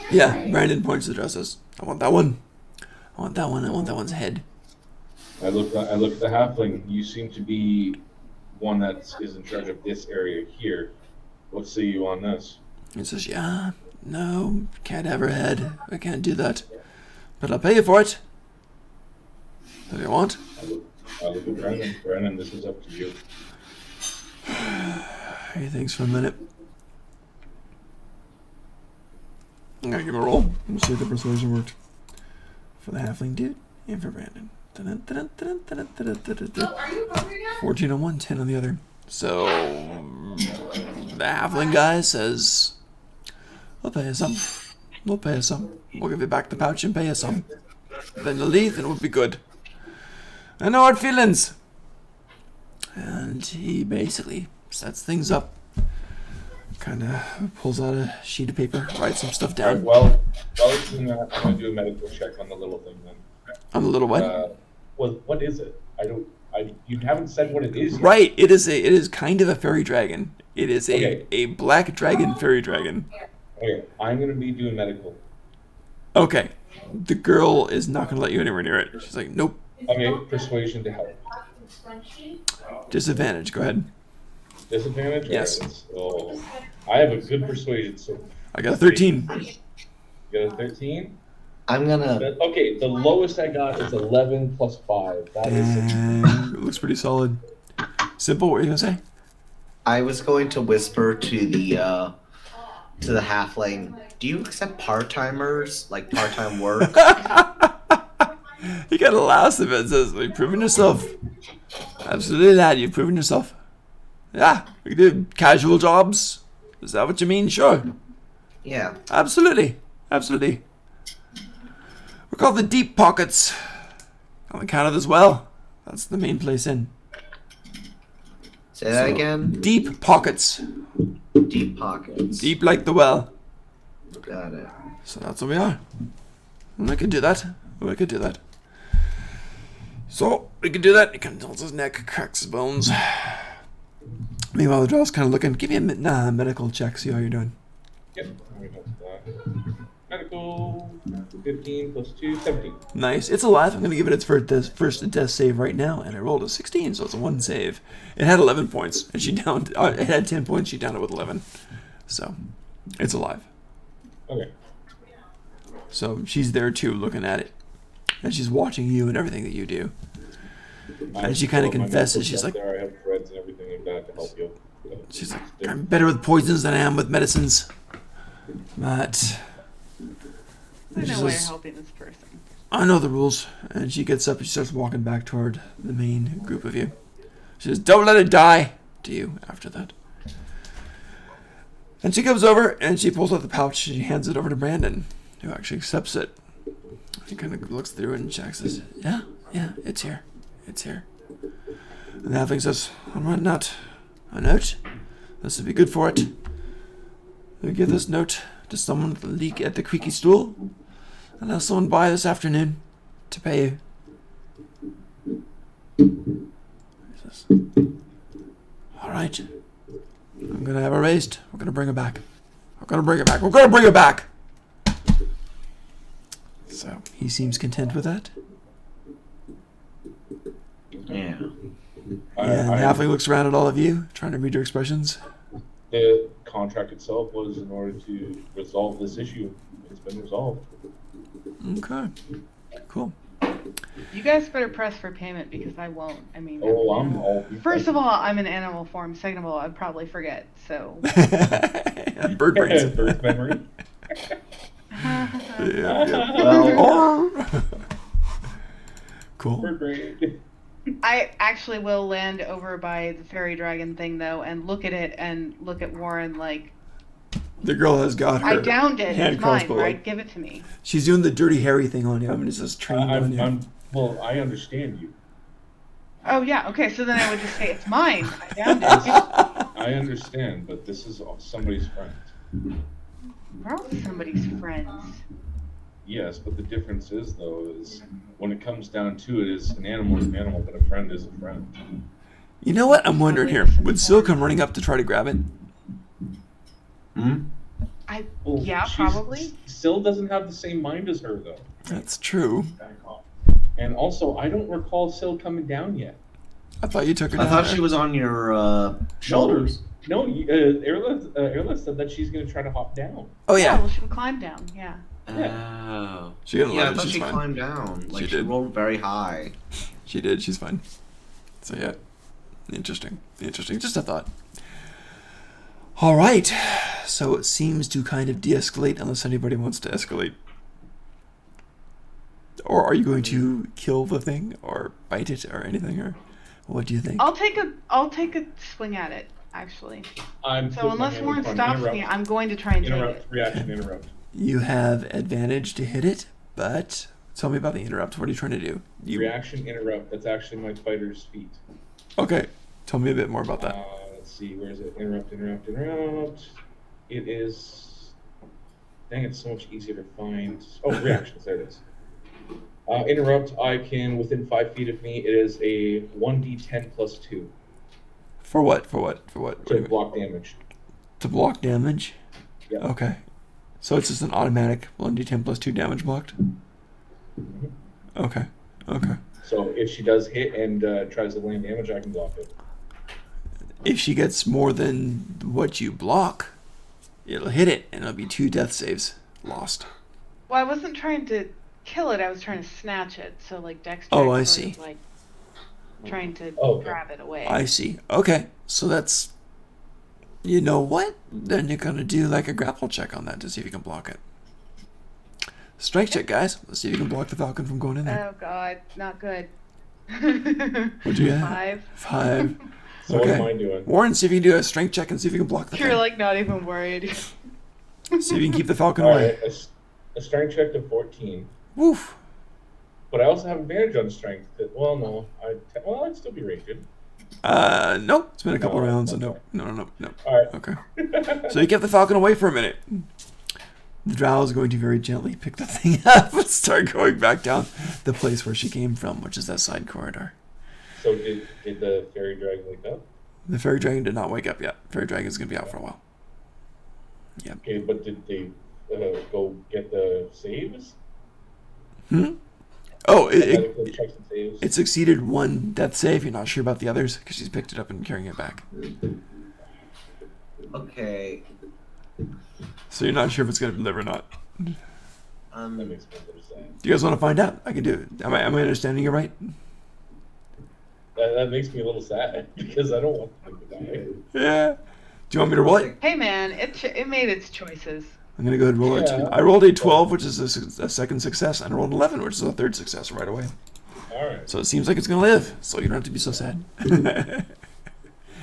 Yeah, Brandon points to the dresses. I want that one. I want that one. I want that one's head. I look at the halfling. You seem to be one that is in charge of this area here. What say you on this? He says, yeah, no, can't have her head. I can't do that. But I'll pay you for it. What do you want? I look at Brandon. Brandon, this is up to you. He thinks for a minute. I'm gonna give him a roll. Let's see if the persuasion worked. For the halfling dude and for Brandon. 14 on one, 10 on the other. So the halfling guy says, we'll pay you some. We'll pay you some. We'll give you back the pouch and pay you some. Then you'll leave and we'll be good. I know hard feelings. And he basically sets things up. Kind of pulls out a sheet of paper, writes some stuff down. Well, it's doing that, I'm going to do a medical check on the little thing then. On the little what? What is it? You haven't said what it is yet. Right, it is kind of a fairy dragon. It is Okay. a black dragon fairy dragon. Okay, I'm going to be doing medical. Okay. The girl is not going to let you anywhere near it. She's like, nope. Okay, persuasion to help. Disadvantage, go ahead. Disadvantage? Yes. Alright, so I have a good persuasion, so I got a 13. you got a 13? I'm gonna. Okay, the lowest I got is 11 plus 5. That is And it looks pretty solid. Simple, what were you going to say? I was going to whisper to the halfling. Do you accept part-timers, like part-time work? He kind of laughs a bit and says, you've proven yourself. Absolutely, lad, you've proven yourself. Yeah, we can do casual jobs. Is that what you mean? Sure. Yeah. Absolutely. Absolutely. We're called the Deep Pockets. On account of this well. That's the main place in. Say that again. Deep Pockets. Deep pockets. Deep like the well. Got it. So that's what we are. And we could do that. We could do that. So, we could do that. He kind of holds his neck, cracks his bones. Meanwhile, the draw's kind of looking. Give me a medical check, see how you're doing. Yep. Medical 15 plus 2, 17. Nice. It's alive. I'm going to give it its first death save right now, and I rolled a 16, so it's a 1 save. It had 11 points, and she downed. It had 10 points, she downed it with 11. So, it's alive. Okay. So, she's there too, looking at it. And she's watching you and everything that you do. And she kind of confesses. She's like, There, I have threads and everything like that to help you. she's like, I'm better with poisons than I am with medicines. But I she know why you're says, helping this person. I know the rules. And she gets up and she starts walking back toward the main group of you. She says, don't let it die to you after that. And she comes over and she pulls out the pouch and she hands it over to Brandon, who actually accepts it. He kind of looks through it and checks this. Yeah, Yeah, it's here. It's here. And the halfling says, I'm writing out a note. This would be good for it. We'll give this note to someone at the creaky stool. And have someone by this afternoon to pay you. He says, all right. I'm going to have her raised. We're going to bring her back. We're going to bring her back. We're going to bring her back. So he seems content with that. Yeah. And Halfling looks around at all of you, trying to read your expressions. The contract itself was in order to resolve this issue. It's been resolved. Okay. Cool. You guys better press for payment because I won't. I mean, Oh, I'm all. first of all, I'm in animal form. Second of all, I'd probably forget. So. Bird brains. Birth memory. Yeah. Well, Cool. Bird brain. I actually will land over by the fairy dragon thing though, and look at it and look at Warren like. The girl has got her. I downed it. hand It's mine, crossbow. right? Give it to me. She's doing the dirty Harry thing on you. I'm just trained on you. Well, I understand you. Oh yeah. Okay. So then I would just say it's mine. I downed it. I understand, but this is somebody's friend. We're all somebody's friends. Yes, but the difference is, though, is when it comes down to it, is an animal is an animal, but a friend is a friend. You know what? I'm wondering here. Would Syl come running up to try to grab it? Yeah, probably. Syl doesn't have the same mind as her, though. That's true. And also, I don't recall Syl coming down yet. I thought you took her I down thought there. she was on your shoulders. No, Erla said that she's going to try to hop down. Oh, yeah. well, she can climb down. Yeah. Oh. She got a Yeah, I ladder. thought She's she fine. climbed down. Like She she did. rolled very high. She did. She's fine. So, yeah. Interesting. Just a thought. All right. So it seems to kind of de-escalate unless anybody wants to escalate. Or are you going to kill the thing or bite it or anything? Or what do you think? I'll take a swing at it. Actually. So unless Warren stops me, I'm going to try and take Interrupt. it. Reaction. Interrupt. You have advantage to hit it, but tell me about the interrupt. What are you trying to do? Reaction. Interrupt. That's actually my fighter's feat. Okay. Tell me a bit more about that. Let's see. Where is it? Interrupt. It is. Dang, it's so much easier to find. Oh, reactions. There it is. Interrupt. I can within 5 feet of me. It is a 1d10 plus 2 For what? What do you to mean? block damage. To block damage? Yeah. Okay. So it's just an automatic 1d10 plus 2 damage blocked? Okay. So if she does hit and tries to land damage, I can block it. If she gets more than what you block, it'll hit it, and it'll be 2 death saves lost. Well, I wasn't trying to kill it. I was trying to snatch it. So like Dex. Oh, I sort see. of, like trying to Okay. grab it away. I see. Okay. So that's... You know what? Then you're going to do like a grapple check on that to see if you can block it. Strength check, guys. Let's see if you can block the falcon from going in there. Oh God, not good. What'd you get? 5. 5. So what am Okay. I doing? Warren, see if you can do a strength check and see if you can block the You're thing. like not even worried. See if you can keep the falcon All away. right, a strength check of 14. Woof. But I also have advantage on strength. Well, no. I'd still be raging. Nope. It's been a couple No, rounds, so okay. no. All right. Okay. So you get the falcon away for a minute. The drow is going to very gently pick the thing up and start going back down the place where she came from, which is that side corridor. So did the fairy dragon wake up? The fairy dragon did not wake up yet. Fairy dragon's going to be out for a while. Yep. Okay, but did they go get the saves? Oh, Medical checks and saves? it succeeded 1 death save. You're not sure about the others because she's picked it up and carrying it back. Okay. So you're not sure if it's going to live or not. Do That makes me a little sad. you guys want to find out? I can do it. Am I understanding you right? That makes me a little sad because I don't want them to die. Yeah. Do you want me to roll it? Hey man, it made its choices. I'm going to go ahead and roll it. Yeah. I rolled a 12, which is a second success, and I rolled an 11, which is a third success right away. All right. So it seems like it's going to live, so you don't have to be so sad.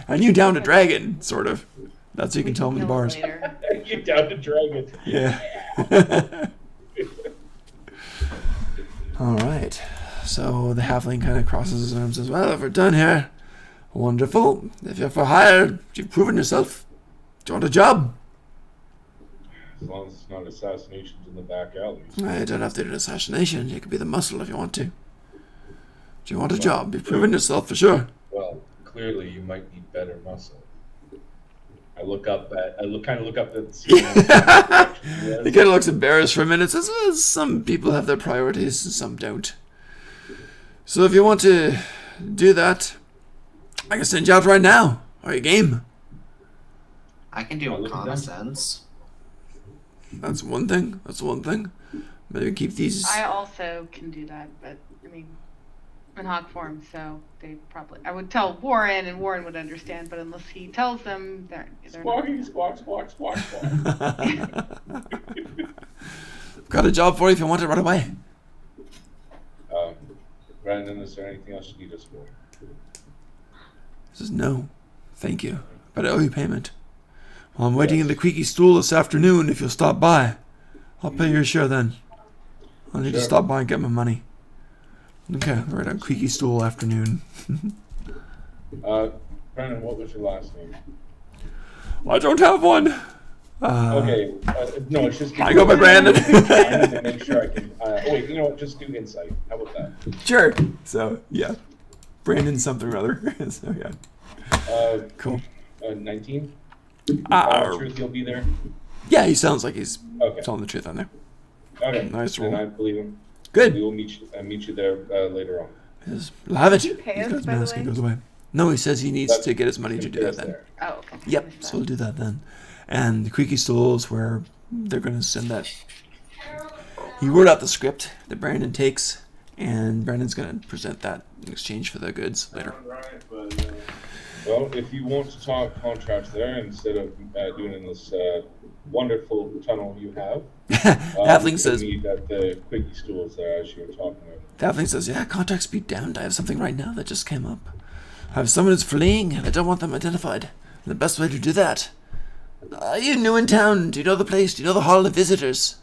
And you downed a dragon, sort of. That's how you can tell them the Kill it bars. later. You're down to dragon. Yeah. All right. So the halfling kind of crosses his arms and says, well, if we're done here, wonderful. If you're for hire, you've proven yourself. Do you want a job? As long as it's not assassinations in the back alley. I don't have to do an assassination. You could be the muscle if you want to. Do you want a job? You've proven yourself for sure. Well, clearly you might need better muscle. I kind of look up at the He kind of looks embarrassed for a minute. Says, well, some people have their priorities and some don't. So if you want to do that, I can send you out right now. Are you game? I can do reconnaissance. That's one thing. Maybe keep these. I also can do that, but I mean, in hawk form, so they probably. I would tell Warren, and Warren would understand, but unless he tells them, they're Squawky, squawk, squawk, squawk, squawk. Got a job for you if you want it right away. Brandon, is there anything else you need us for? He says, no, thank you, but I owe you payment. Well, I'm waiting in the creaky stool this afternoon. If you'll stop by, I'll pay your share then. I'll need to stop by and get my money. Okay, right on creaky stool afternoon. Brandon, what was your last name? I don't have one. Okay, no, it's just. I go by Brandon. I need to make sure I can. Wait, you know what? Just do insight. How about that? Sure. So yeah, Brandon something or other. So yeah. Cool. 19. Uh, Truth, you'll be there. Yeah, he sounds like he's Okay. telling the truth on there. Okay. Nice roll. And I believe him. Good. We will meet you there later on. Yes, we'll have it. Did you pay He's us, got his by the mask and way? goes away. No, he says he needs That's to get his money to gonna do pay that us then. there. Oh, okay. Yep, Missed so that. we'll do that then. And the creaky stools where they're going to send that. He wrote out the script that Brandon takes, and Brandon's going to present that in exchange for the goods later. Well, if you want to talk contracts there instead of doing in this wonderful tunnel you have, Halfling says, meet at the quickie stools there as you were talking about. Halfling says, yeah, contracts be damned. I have something right now that just came up. I have someone who's fleeing, and I don't want them identified. And the best way to do that. Are you new in town? Do you know the place? Do you know the Hall of Visitors?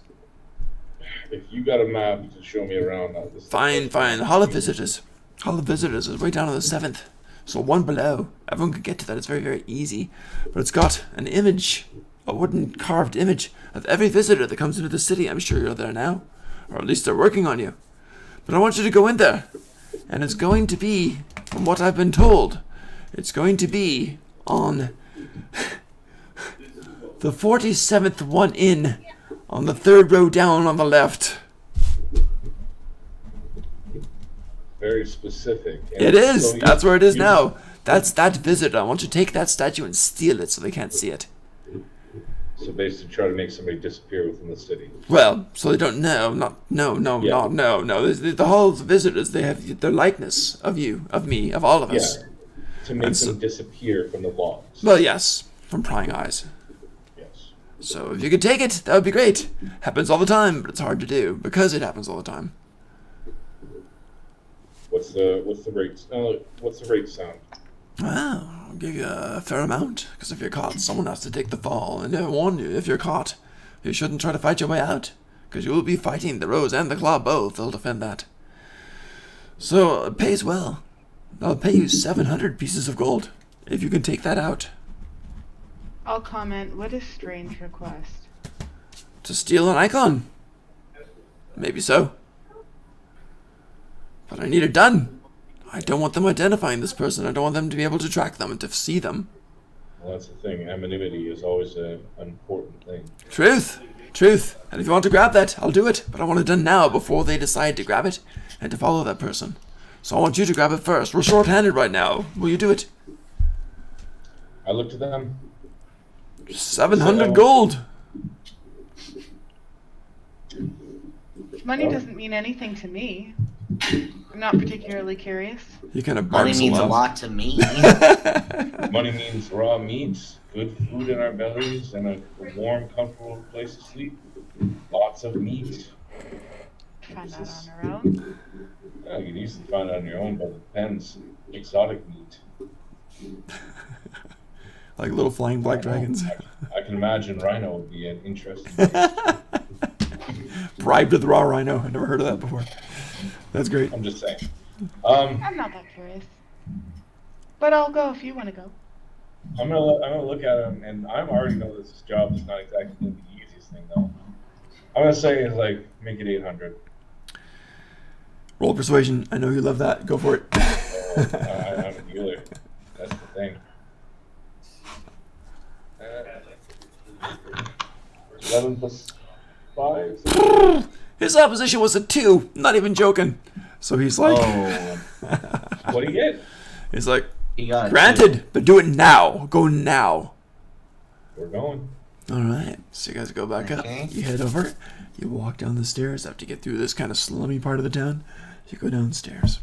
If you got a map to show me around, this Fine. The Hall of Visitors. Hall of Visitors is way down on the 7th. So one below. Everyone can get to that. It's very, very easy. But it's got an image, a wooden carved image of every visitor that comes into the city. I'm sure you're there now. Or at least they're working on you. But I want you to go in there. And it's going to be, from what I've been told, it's going to be on the 47th one in, on the 3rd row down on the left. very specific. And It is. so That's where it is you- now. That's that visitor. I want you to take that statue and steal it so they can't see it. So basically, try to make somebody disappear within the city. Well, so they don't know. Yeah. No. The Hall's visitors, they have their likeness of you, of me, of all of us. Yeah, to make And so- them disappear from the logs. Well, yes, from prying eyes. Yes. So if you could take it, that would be great. Happens all the time, but it's hard to do because it happens all the time. What's the rate? What's the rate sound? Well, I'll give you a fair amount, because if you're caught, someone has to take the fall. And I warn you, if you're caught, you shouldn't try to fight your way out, because you will be fighting the Rose and the Claw both. They'll defend that. So, it pays well. I'll pay you 700 pieces of gold, if you can take that out. I'll comment. What is strange request? To steal an icon. Maybe so. But I need it done. I don't want them identifying this person. I don't want them to be able to track them and to see them. Well, that's the thing. Anonymity is always an important thing. Truth. And if you want to grab that, I'll do it. But I want it done now before they decide to grab it and to follow that person. So I want you to grab it first. We're short-handed right now. Will you do it? I looked at them. 700 gold. Money Oh. doesn't mean anything to me. I'm not particularly curious. He kind of Money barks means a lot. lot to me. Money means raw meats, good food in our bellies, and a warm, comfortable place to sleep. Lots of meat. Find that on our own. Yeah, you can easily find it on your own, but it depends. Exotic meat. Like little flying black dragons. I can imagine rhino would be an interesting. Bribed with raw rhino. I've never heard of that before. That's great. I'm just saying. I'm not that curious. But I'll go if you want to go. I'm gonna look at him, and I already know this job is not exactly the easiest thing though. I'm gonna say is like make it 800. Roll persuasion. I know you love that. Go for it. I'm a dealer. That's the thing. 11 plus 5. His opposition was a 2. Not even joking. So he's like, What do you get? he's like, He got granted, but do it now. Go now. We're going. All right. So you guys go back up. Okay. You head over. You walk down the stairs after you get through this kind of slummy part of the town. You go downstairs.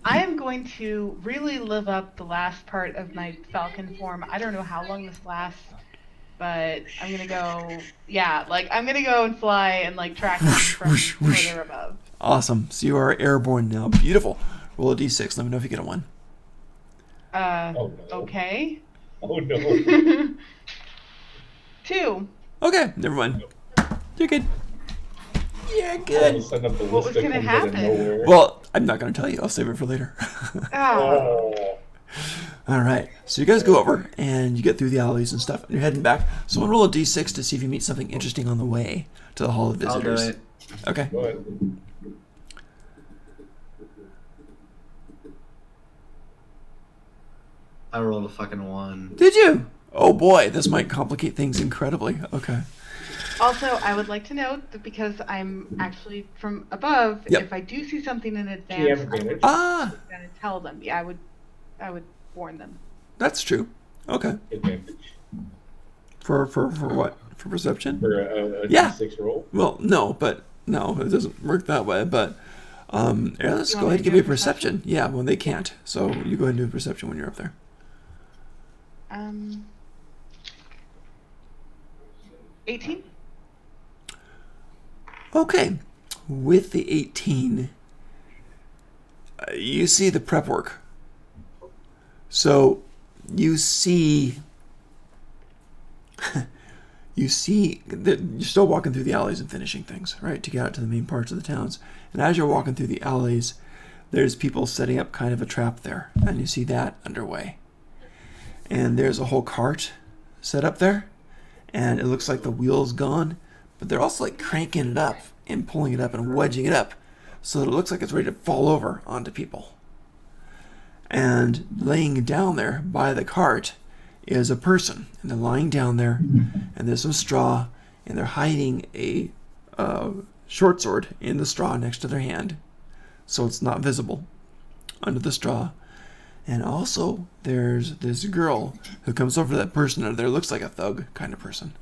I am going to really live up the last part of my falcon form. I don't know how long this lasts, but I'm gonna go. Yeah, like I'm gonna go and fly and like track them from whoosh, whoosh. further above. Awesome. So you are airborne now. Beautiful. Roll a d6. Let me know if you get a 1. Oh no. Okay. Oh no. 2. Okay. Never mind. You're good. You're All of a good. sudden, a What was ballista gonna comes out of happen? nowhere. Well, I'm not going to tell you. I'll save it for later. Oh. Oh. All right. So you guys go over and you get through the alleys and stuff. And you're heading back. Someone roll a d6 to see if you meet something interesting on the way to the Hall of I'll do Visitors. it. Okay. Go ahead. I rolled a fucking 1. Did you? Oh boy, this might complicate things incredibly. Okay. Also, I would like to note that because I'm actually from above, Yep. if I do see something in Yeah, advance, I advantage. would Ah, gonna tell them. Yeah, I would warn them. that's true. Okay. Advantage For what? For perception? for a Yeah. D6 roll. Well, no, it doesn't work that way. But yeah, let's You go want ahead me and to give do me a a perception. Yeah, well, they can't. So you go ahead and do a perception when you're up there. 18. Okay. With the 18, you see the prep work. So you see you see that you're still walking through the alleys and finishing things, right, to get out to the main parts of the towns. And as you're walking through the alleys, there's people setting up kind of a trap there, and you see that underway. And there's a whole cart set up there, and it looks like the wheel's gone, but they're also like cranking it up and pulling it up and wedging it up so that it looks like it's ready to fall over onto people. And laying down there by the cart is a person, and they're lying down there, and there's some straw, and they're hiding a short sword in the straw next to their hand, so it's not visible under the straw. And also, there's this girl who comes over to that person under there, looks like a thug kind of person,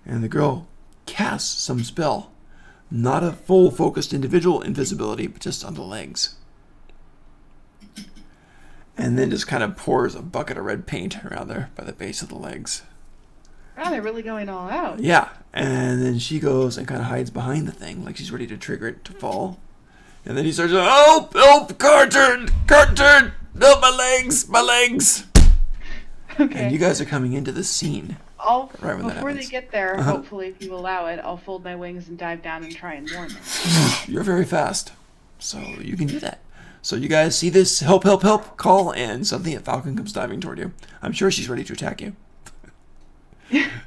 and the girl casts some spell, not a full focused individual invisibility, but just on the legs. And then just kind of pours a bucket of red paint around there by the base of the legs. Wow, they're really going all out. Yeah, and then she goes and kind of hides behind the thing, like she's ready to trigger it to fall. And then he starts, help, help, Carter, help, my legs. Okay. And you guys are coming into the scene. Right when that Before they happens. get there, Uh-huh. hopefully, if you allow it, I'll fold my wings and dive down and try and warn them. You're very fast, so you can do that. So you guys see this help, help, help call, and suddenly a falcon comes diving toward you. I'm sure she's ready to attack you.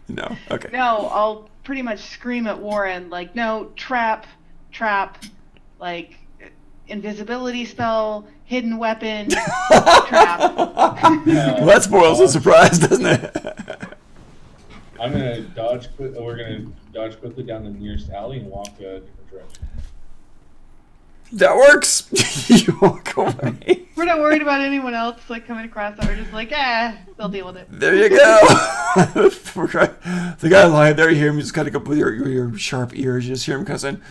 No, okay. No, I'll pretty much scream at Warren, like, no, trap, like, invisibility spell, hidden weapon, trap. Well, that spoils the surprise, doesn't it? I'm gonna dodge quick. We're gonna dodge quickly down the nearest alley and walk a different direction. That works. You walk away. We're not worried about anyone else, like, coming across it. We're just like, they'll deal with it. There you go. The guy lying there, you hear him just kind of up with your sharp ears. You just hear him kind of saying,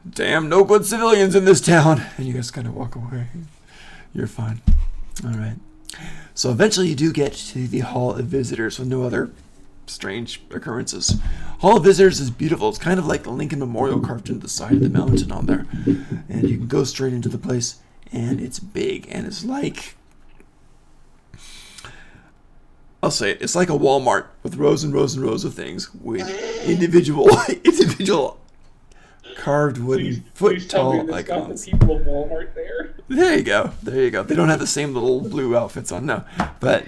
damn, no good civilians in this town. And you guys kind of walk away. You're fine. All right. So eventually you do get to the Hall of Visitors with no other strange occurrences. Hall of Visitors is beautiful. It's kind of like the Lincoln Memorial carved into the side of the mountain on there. And you can go straight into the place, and it's big, and it's like, I'll say it, it's like a Walmart with rows and rows and rows of things with individual carved wooden foot tell me tall that's not the icons. people of Walmart there. There you go. There you go. They don't have the same little blue outfits on, no. But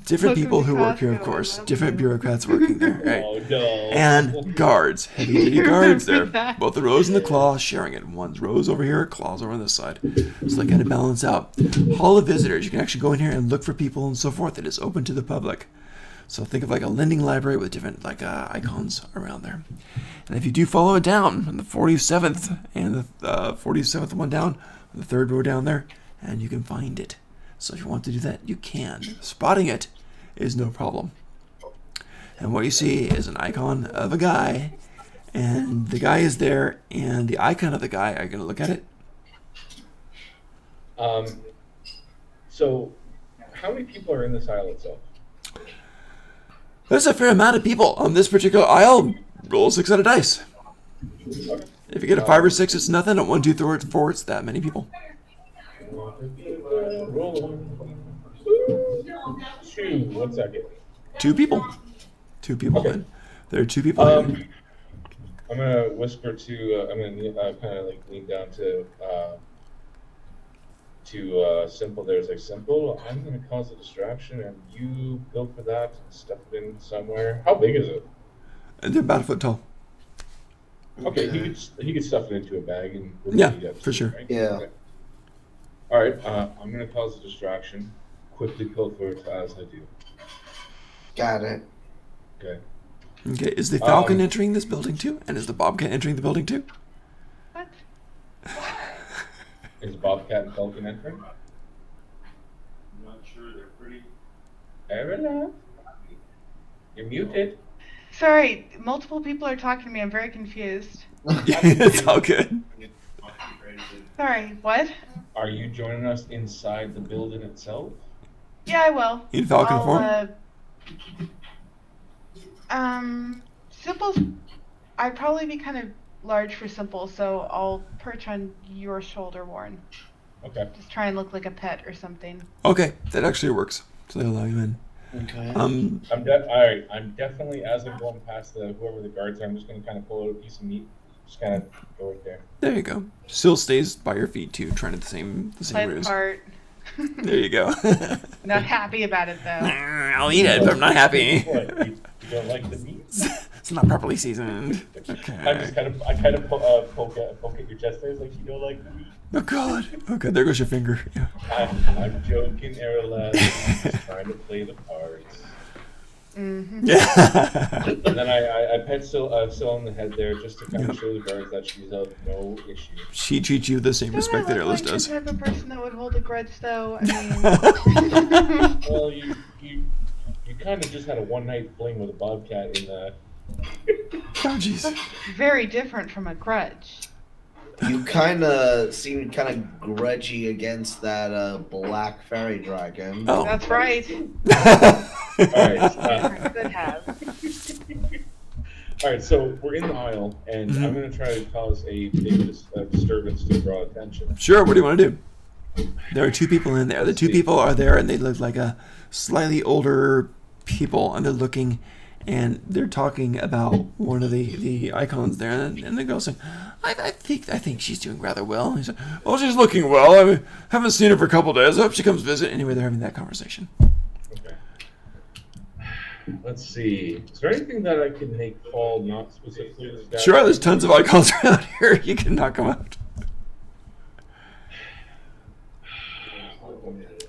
different Welcome people to who work here, of Costco, course. love Different you. bureaucrats working there, right? Oh no. And guards, heavy-duty guards there. Remember that? Both the rose and the claw sharing it. One's rose over here, claws over on this side. So they kind of balance out. Hall of Visitors, you can actually go in here and look for people and so forth. It is open to the public. So think of like a lending library with different icons around there. And if you do follow it down on the 47th and the 47th one down, on the third row down there, and you can find it. So if you want to do that, you can. Spotting it is no problem. And what you see is an icon of a guy, and the guy is there, and the icon of the guy, are you going to look at it? So, how many people are in this aisle itself? There's a fair amount of people on this particular aisle. Roll 6 out of dice. Okay. If you get a 5 or 6, it's nothing. At 1, 2, 3, 4, it's that many people. Roll 2. What's that get? 2 people. 2 people Okay. in. There are 2 people in. I'm gonna whisper to. I'm gonna kind of like lean down to Simple. There's like Simple. I'm gonna cause a distraction, and you go for that and stuff it in somewhere. How big is it? And they're about a foot tall. Okay, he could stuff it into a bag and we'll Yeah, eat it, for sure. right? Yeah. Okay. All right. I'm gonna cause a distraction. Quickly pilfer it as I do. Got it. Okay. Okay, is the falcon Um, entering this building too? And is the bobcat entering the building too? What? Is Bobcat and Falcon entering? I'm not sure. They're pretty. Arela? You're muted. Sorry, multiple people are talking to me. I'm very confused. It's all good. Sorry, what? Are you joining us inside the building itself? Yeah, I will. In falcon I'll, form? Simple's. I'd probably be kind of large for Simple, so I'll perch on your shoulder, Warren. Okay. Just try and look like a pet or something. Okay, that actually works. So they allow you in. Okay. Um, All right. I'm definitely, as I'm going past whoever the guards are, I'm just gonna kind of pull out a piece of meat. Just kind of go right there. there you go. Still stays by your feet too, trying to the same Play the ruse. part. There you go. Not happy about it though. I'll eat it, but I'm not happy. What? You don't like the meat? It's not properly seasoned. I Okay. just kind of poke at your chest there. It's like you don't like the meat. Oh god. Okay, there goes your finger. Yeah. I'm joking, Arela. I'm just trying to play the parts. Mm-hmm. Yeah. And then I pet Syl on the head there just to kind of show the guards that she's of no issue. She treats you with the same respect that Don't I look Erlis like does. the type of person that would hold a grudge, though? I mean, Well, you kind of just had a one-night fling with a bobcat in the... Oh jeez. very different from a grudge. You kind of seem kind of grudgy against that black fairy dragon. Oh. That's right. Alright, Could have. alright, so we're in the aisle, and Mhm. I'm going to try to cause a disturbance to draw attention. Sure, what do you want to do? There are 2 people in there. The 2 people are there, and they look like a slightly older people, and they're looking, and they're talking about one of the icons there, and the girl saying, I think she's doing rather well. And he said, well, she's looking well. I mean, haven't seen her for a couple of days. I hope she comes visit. Anyway, they're having that conversation. Okay. Let's see. Is there anything that I can make fall not specifically this guy? Sure, there's tons of icons around here. You can knock them out.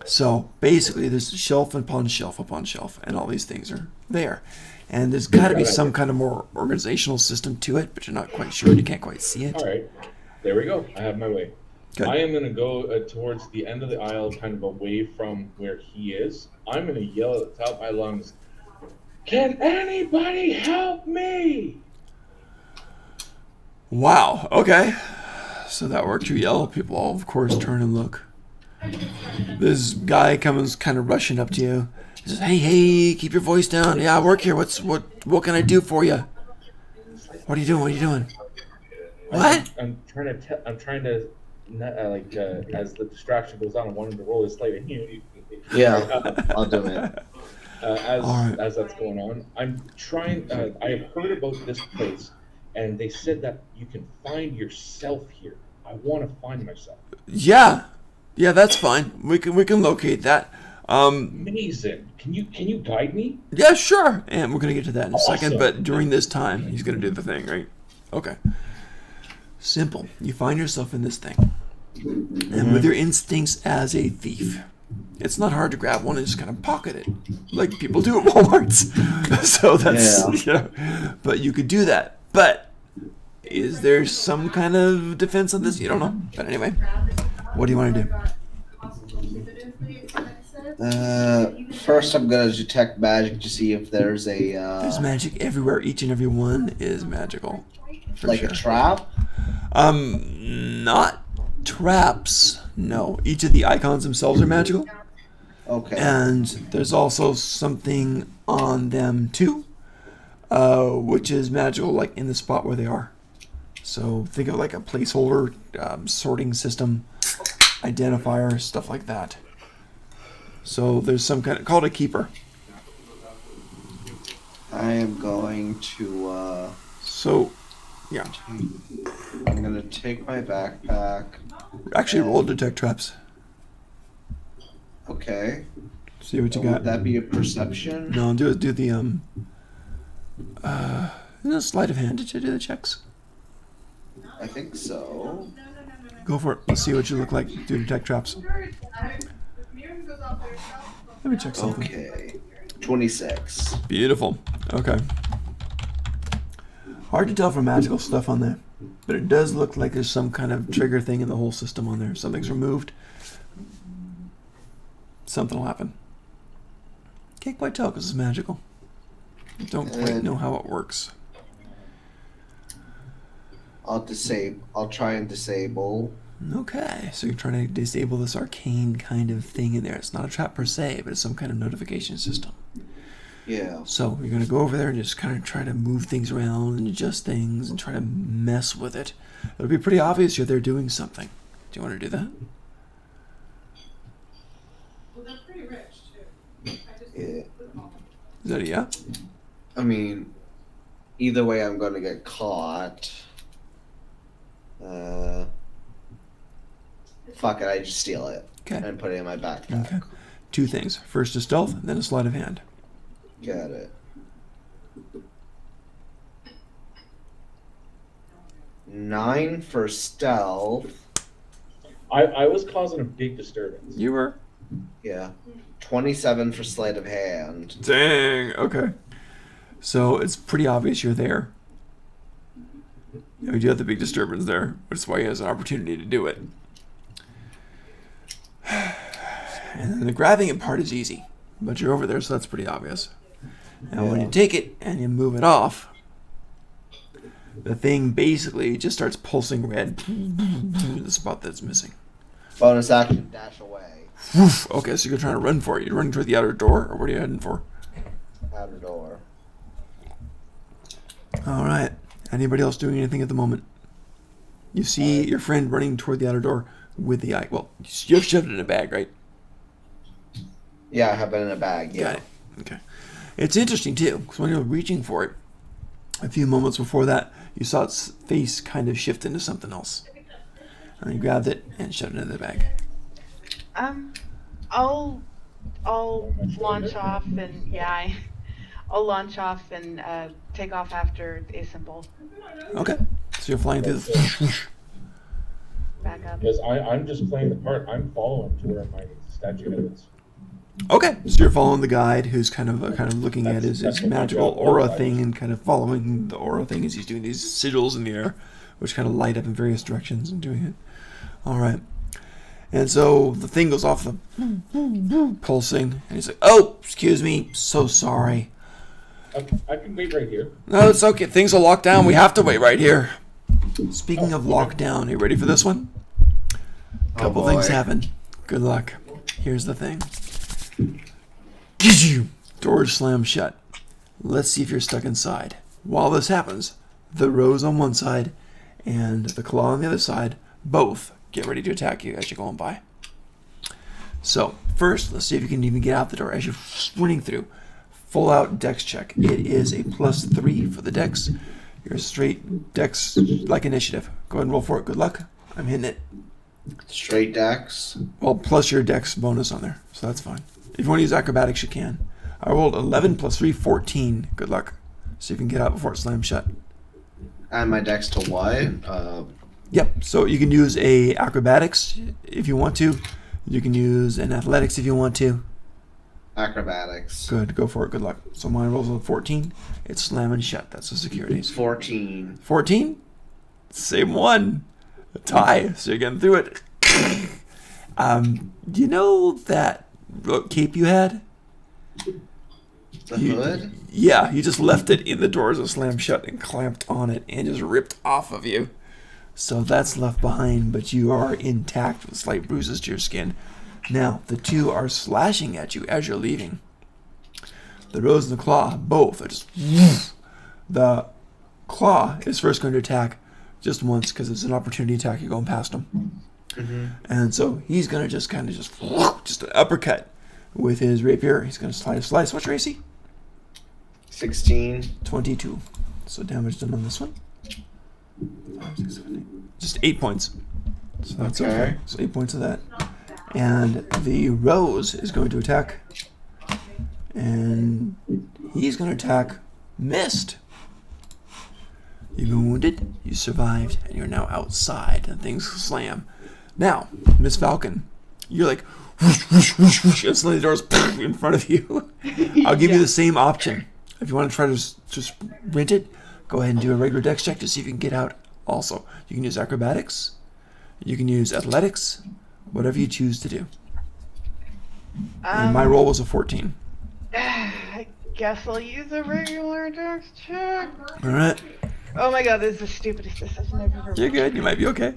So basically, there's shelf upon shelf upon shelf, and all these things are there. And there's got to be some kind of more organizational system to it, but you're not quite sure. You can't quite see it. All right. There we go. I have my way. Good. I am going to go towards the end of the aisle, kind of away from where he is. I'm going to yell at the top of my lungs, "Can anybody help me?" Wow. Okay. So that worked. You yell. People all, of course, turn and look. This guy comes kind of rushing up to you. He says, hey, keep your voice down. Yeah, I work here. What can I do for you? What are you doing? What? I'm trying to as the distraction goes on, I want him to roll his sleight of hand. Yeah, I'll do it. All right. As that's going on, I'm trying. I have heard about this place, and they said that you can find yourself here. I want to find myself. Yeah, that's fine. We can locate that. Amazing. Can you guide me? Yeah, sure. And we're gonna get to that in a second. Awesome. But during this time, he's gonna do the thing, right? Okay. Simple. You find yourself in this thing, and with your instincts as a thief, it's not hard to grab one and just kind of pocket it, like people do at Walmart's. So that's but you could do that. But is there some kind of defense on this? You don't know. But anyway, what do you want to do? First I'm gonna detect magic to see if there's a There's magic everywhere. Each and every one is magical. For like sure. a trap. Not traps. No. Each of the icons themselves are magical. Okay. And there's also something on them too, which is magical, like in the spot where they are. So think of like a placeholder, sorting system, identifier, stuff like that. So there's some kind of, called a keeper. I am going to So, yeah. I'm gonna take my backpack. Actually, roll detect traps. Okay. See what you Would got. that be a perception? No, do the sleight of hand. Did you do the checks? I think so. Go for it. Let's see what you look like. Do detect traps. Let me check something. Okay. 26. Beautiful. Okay. Hard to tell from magical stuff on there, but it does look like there's some kind of trigger thing in the whole system on there. Something's removed. Something will happen. Can't quite tell because it's magical. Don't quite know how it works. I'll try and disable. Okay, so you're trying to disable this arcane kind of thing in there. It's not a trap per se, but it's some kind of notification system. Yeah. So you're going to go over there and just kind of try to move things around and adjust things and try to mess with it. It'll be pretty obvious you're there doing something. Do you want to do that? Well, they're pretty rich too. Yeah. Is that a yeah? I mean, either way, I'm gonna get caught. Fuck it, I just steal it Okay. and put it in my backpack. Okay. Two things. First a stealth, then a sleight of hand. Got it. 9 for stealth. I was causing a big disturbance. You were? Yeah. 27 for sleight of hand. Dang. Okay. So it's pretty obvious you're there. Yeah, we do have the big disturbance there, which is why he has an opportunity to do it. And then the grabbing it part is easy, but you're over there, so that's pretty obvious. And when you take it and you move it off, the thing basically just starts pulsing red the spot that's missing. Bonus action, dash away. Woof. Okay, so you're trying to run for it. You're running toward the outer door, or what are you heading for? Outer door. All right. Anybody else doing anything at the moment? You see your friend running toward the outer door with the eye. Well, you've shoved it in a bag, right? Yeah, I have it in a bag. Yeah. Got it. Okay. It's interesting, too, because when you're reaching for it, a few moments before that, you saw its face kind of shift into something else. And you grabbed it and shoved it in the bag. I'll launch off and I'll launch off and take off after a symbol. Okay. So you're flying through the... Back up. Because I'm just playing the part. I'm following to where my statue is. Okay, so you're following the guide who's kind of looking at his That's what my magical job aura looks like. thing and kind of following the aura thing as he's doing these sigils in the air, which kind of light up in various directions and doing it. All right. And so the thing goes off the pulsing, and he's like, "Oh, excuse me, so sorry." I can wait right here. No, it's okay. Things are locked down. We have to wait right here. Speaking of lockdown, are you ready for this one? Couple boy. things happen. Good luck. Here's the thing. Doors slam shut. Let's see if you're stuck inside. While this happens, the rose on one side and the claw on the other side both get ready to attack you as you're going by. So, first, let's see if you can even get out the door as you're sprinting through. Full out dex check. It is a +3 for the dex. Your straight dex like initiative. Go ahead and roll for it. Good luck. I'm hitting it. Straight dex. Well, plus your dex bonus on there, so that's fine. If you want to use acrobatics, you can. I rolled 11 plus 3, 14. Good luck. So you can get out before it slams shut. Add my dex to what? Yep. So you can use a acrobatics if you want to. You can use an athletics if you want to. Acrobatics. Good. Go for it. Good luck. So mine rolls a 14. It's slamming shut. That's the securities. 14. 14? Same one. A tie. So you're getting through it. You know that cape you had? The hood? Yeah, you just left it in the door as it slammed shut and clamped on it and just ripped off of you. So that's left behind, but you are intact with slight bruises to your skin. Now, the two are slashing at you as you're leaving. The rose and the claw, both are just... The claw is first going to attack just once because it's an opportunity attack. You're going past him. Mm-hmm. And so he's going to just kind of just an uppercut with his rapier. He's going to slice. What's your AC? 16. 22. So damage done on this one. 5, 6, 7, 8. Just 8 points. So that's okay. So 8 points of that. And the rose is going to attack. And he's going to attack Mist. You've been wounded, you survived, and you're now outside, and things slam. Now, Miss Falcon, you're like, whoosh, whoosh, whoosh, whoosh, and suddenly the door's in front of you. I'll give you the same option. If you want to try to just rent it, go ahead and do a regular dex check to see if you can get out also. You can use acrobatics, you can use athletics, whatever you choose to do. And my roll was a 14. I guess I'll use a regular dex check. All right. Oh my god, this is the stupidest decision I've ever made. You're good. You might be okay.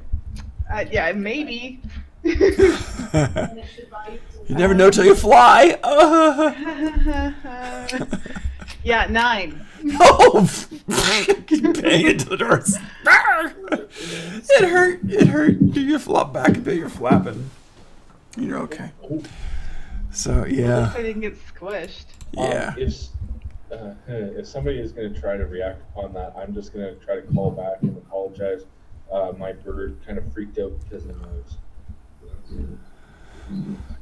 Yeah, maybe. You never know till you fly. Yeah, 9. Oh! Bang into the doors. It hurt. It hurt. You flop back a bit. You're flapping. You're okay. So, At yeah. least I didn't get squished. Yeah. If somebody is going to try to react upon that, I'm just going to try to call back and apologize. My bird kind of freaked out because of the noise. So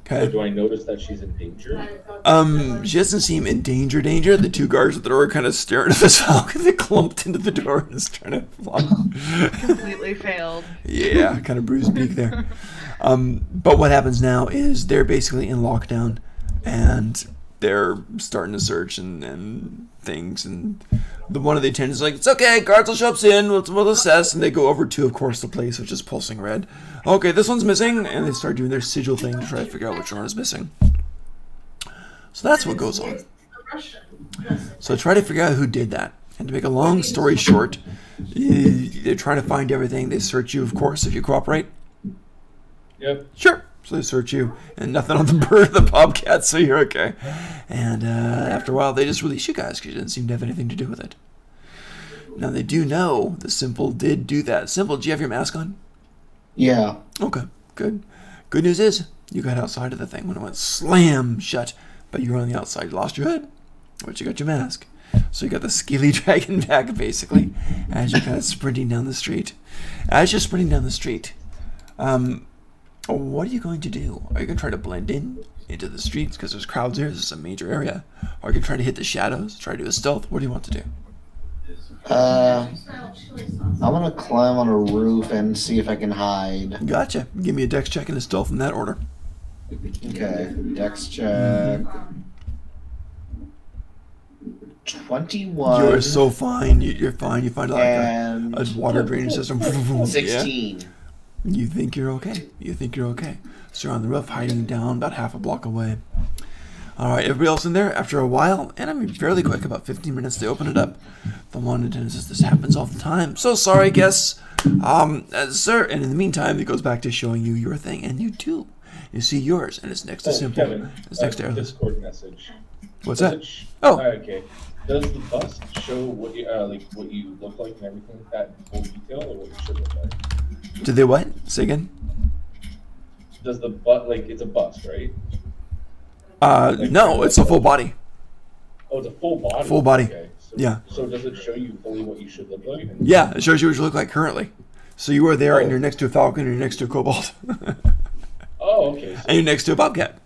Okay. do I notice that she's in danger? She doesn't seem in danger. The two guards at the door are kind of staring at this falcon. They clumped into the door and is trying to flop. Completely failed. Yeah, kind of bruised beak there. But what happens now is they're basically in lockdown, and they're starting to search and things. And one of the attendants is like, "It's okay, guards will show up soon. We'll assess." And they go over to, of course, the place which is pulsing red. Okay, this one's missing, and they start doing their sigil thing to try to figure out which one is missing. So that's what goes on. So try to figure out who did that. And to make a long story short, they're trying to find everything. They search you, of course, if you cooperate. Yep. Sure. So they search you, and nothing on the bird or the bobcat, so you're okay. And after a while, they just release you guys because you didn't seem to have anything to do with it. Now, they do know the Simple did do that. Simple, do you have your mask on? Yeah. Okay, good. Good news is, you got outside of the thing when it went slam shut, but you were on the outside. You lost your hood, but you got your mask. So you got the skilly dragon back, basically, as you're kind of sprinting down the street. As you're sprinting down the street, what are you going to do? Are you going to try to blend in into the streets because there's crowds here? This is a major area. Or are you going to try to hit the shadows? Try to do a stealth? What do you want to do? I want to climb on a roof and see if I can hide. Gotcha. Give me a dex check and a stealth in that order. Okay, dex check. 21. You're so fine. You're fine. You find like and a water drainage system. 16. Yeah. You think you're okay. So you're on the roof, hiding down about half a block away. All right, everybody else in there, after a while, and I mean fairly quick, about 15 minutes, they open it up. The one attendant says, "This happens all the time. So sorry, guests. Sir," and in the meantime, it goes back to showing you your thing, and you do. You see yours, and it's next to Simple. Kevin, It's next to Airless. Discord message. What's Does that? it Oh. Okay. Does the bust show what you what you look like and everything like that in full detail, or what you should look like? Did they what? Say again? Does the it's a bust, right? No, it's a full body. Oh, it's a full body. Full body. Okay. So Yeah. So does it show you fully what you should look like? Yeah, it shows you what you look like currently. So you are there, and Oh. you're next to a falcon, and you're next to a kobold, Oh, okay. So, and you're next to a bobcat.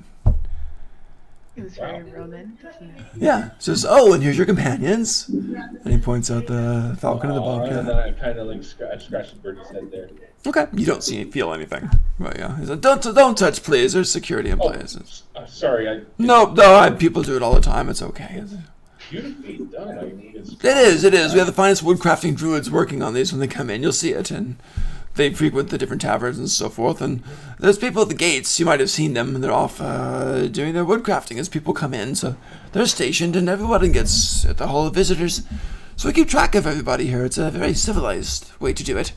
It was very Roman, doesn't it? Yeah. Says, oh, and here's your companions. And he points out the falcon and the and then bobcat. I kind of like scratch the birdie's head there. Okay. You don't feel anything. But yeah, he's like, don't touch, please. There's security in Oh, place. sorry. No, people do it all the time. It's okay. Beautifully done. It is. We have the finest woodcrafting druids working on these when they come in. You'll see it, and they frequent the different taverns and so forth. And there's people at the gates. You might have seen them. And they're off doing their woodcrafting as people come in. So they're stationed, and everybody gets at the Hall of Visitors. So we keep track of everybody here. It's a very civilized way to do it.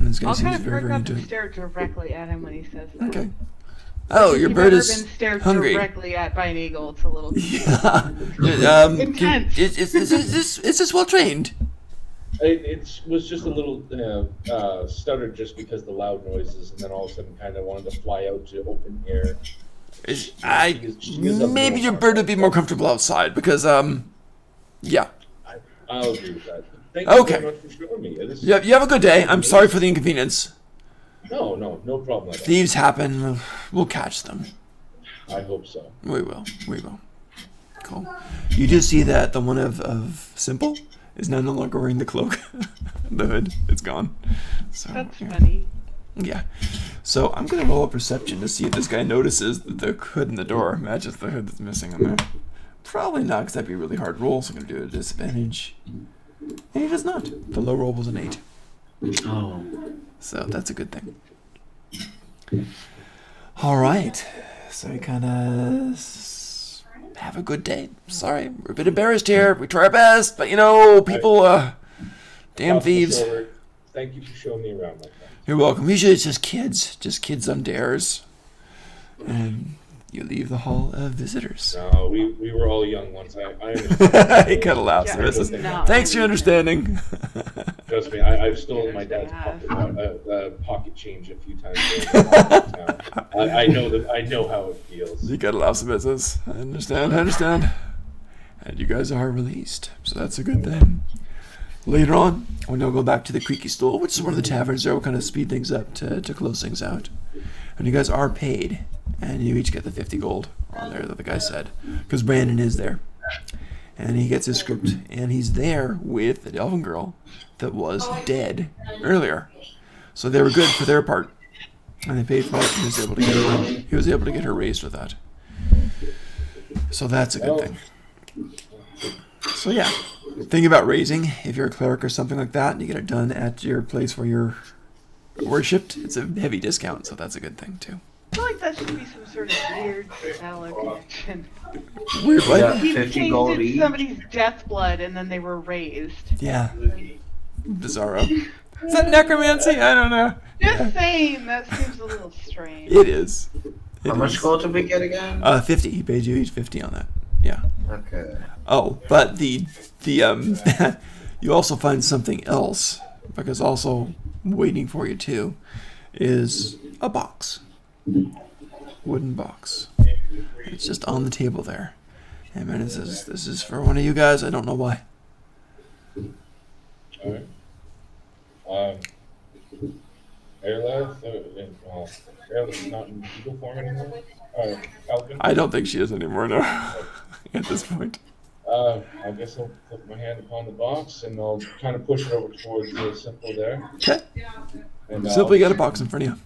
And this guy I'll seems kind of very, perk very up into and it. stare directly at him when he says that. Okay. Oh, If your you've bird ever is been stared hungry. directly at by an eagle, it's a little. Yeah. Intense. Is this well trained? It was just a little stuttered just because the loud noises, and then all of a sudden kind of wanted to fly out to open air. She is up Maybe north. your bird would be more comfortable outside because yeah. I'll agree with that. Thank you Okay. very much for showing me. It is- You have a good day. I'm sorry for the inconvenience. No problem at all. Thieves happen. We'll catch them. I hope so. We will. Cool. You do see that the one of Simple is now no longer wearing the cloak. The hood. It's gone. So That's yeah. funny. Yeah. So I'm gonna roll a perception to see if this guy notices that the hood in the door matches the hood that's missing on there. Probably not, because that'd be a really hard roll, so I'm gonna do it at a disadvantage. And he does not. The low roll was an 8. Oh. So that's a good thing. Alright. So we kinda have a good day. Sorry, we're a bit embarrassed here. We try our best, but people damn Lots of thieves. silver. Thank you for showing me around, my friend. You're welcome. Usually it's just kids on dares. And you leave the Hall of Visitors. No, we were all young once. I understand. He kind of laughs Yeah, at this. no. Thanks for your understanding. Trust me, I've stolen my dad's pocket change a few times. I know how it feels. You gotta laugh at this. I understand. And you guys are released, so that's a good thing. Later on, we'll now go back to the Creaky Stool, which is one of the taverns there. We'll kind of speed things up to close things out. And you guys are paid, and you each get the 50 gold on there that the guy said, because Brandon is there. And he gets his script, and he's there with the elven girl that was dead earlier. So they were good for their part, and they paid for it. And he was able to get her raised with that. So that's a good thing. So yeah, think about raising if you're a cleric or something like that, and you get it done at your place where you're worshipped. It's a heavy discount, so that's a good thing too. I feel like that should be some sort of weird salad connection. Weird, what? Yeah. He 50 gold tasted each. somebody's death blood and then they were raised. Yeah. Bizarro. Is that necromancy? I don't know. Just saying, that seems a little strange. It is. It How much is. gold did we get again? 50. He paid you each 50 on that. Yeah. Okay. Oh, but the you also find something else, because also waiting for you too is a box. Wooden box. It's just on the table there. And man, this is for one of you guys. I don't know why. Alright. Airlath, Airlath is not in eagle form anymore? Falcon? I don't think she is anymore now. At this point. I guess I'll put my hand upon the box and I'll kind of push it over towards the Simple there. Okay. And, Simply got a box in front of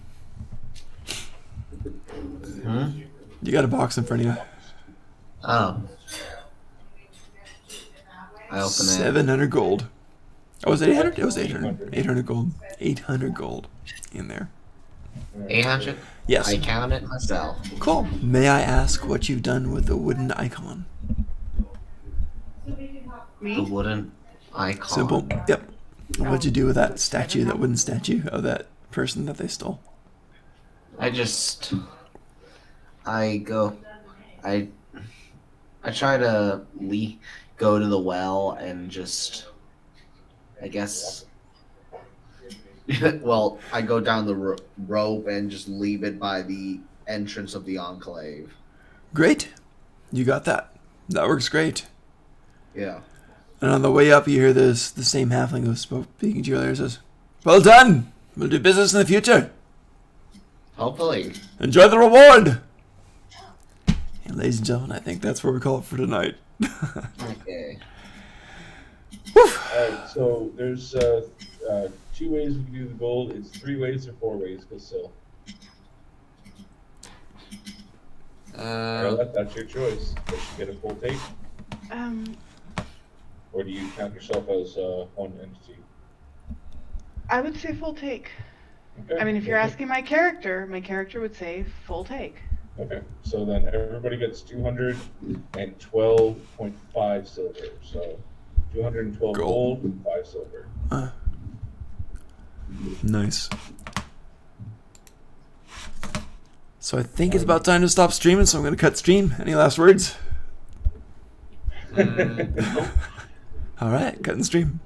you. Hmm? You got a box in front of you. Oh. I open it. 700 gold. Oh, was it 800? It was 800. 800 gold. 800 gold in there. 800? Yes. I count it myself. Cool. May I ask what you've done with the wooden icon? The Me? wooden icon. Simple. Yep. What'd you do with that statue, that wooden statue of that person that they stole? I try to go to the well and just, I guess, well, I go down the rope and just leave it by the entrance of the enclave. Great. You got that. That works great. Yeah. And on the way up, you hear this the same halfling who spoke speaking to you earlier says, "Well done. We'll do business in the future. Hopefully. Enjoy the reward." And ladies and gentlemen, I think that's where we call it for tonight. Okay. Alright, so there's 2 ways we can do the gold. It's 3 ways or 4 ways, because still. That's your choice. Does she get a full take? Or do you count yourself as one entity? I would say full take. Okay. I mean, if you're asking my character would say full take. Okay, so then everybody gets 212.5 silver. So 212 gold and 5 silver. Nice. So I think it's about time to stop streaming, so I'm going to cut stream. Any last words? All right, cutting stream.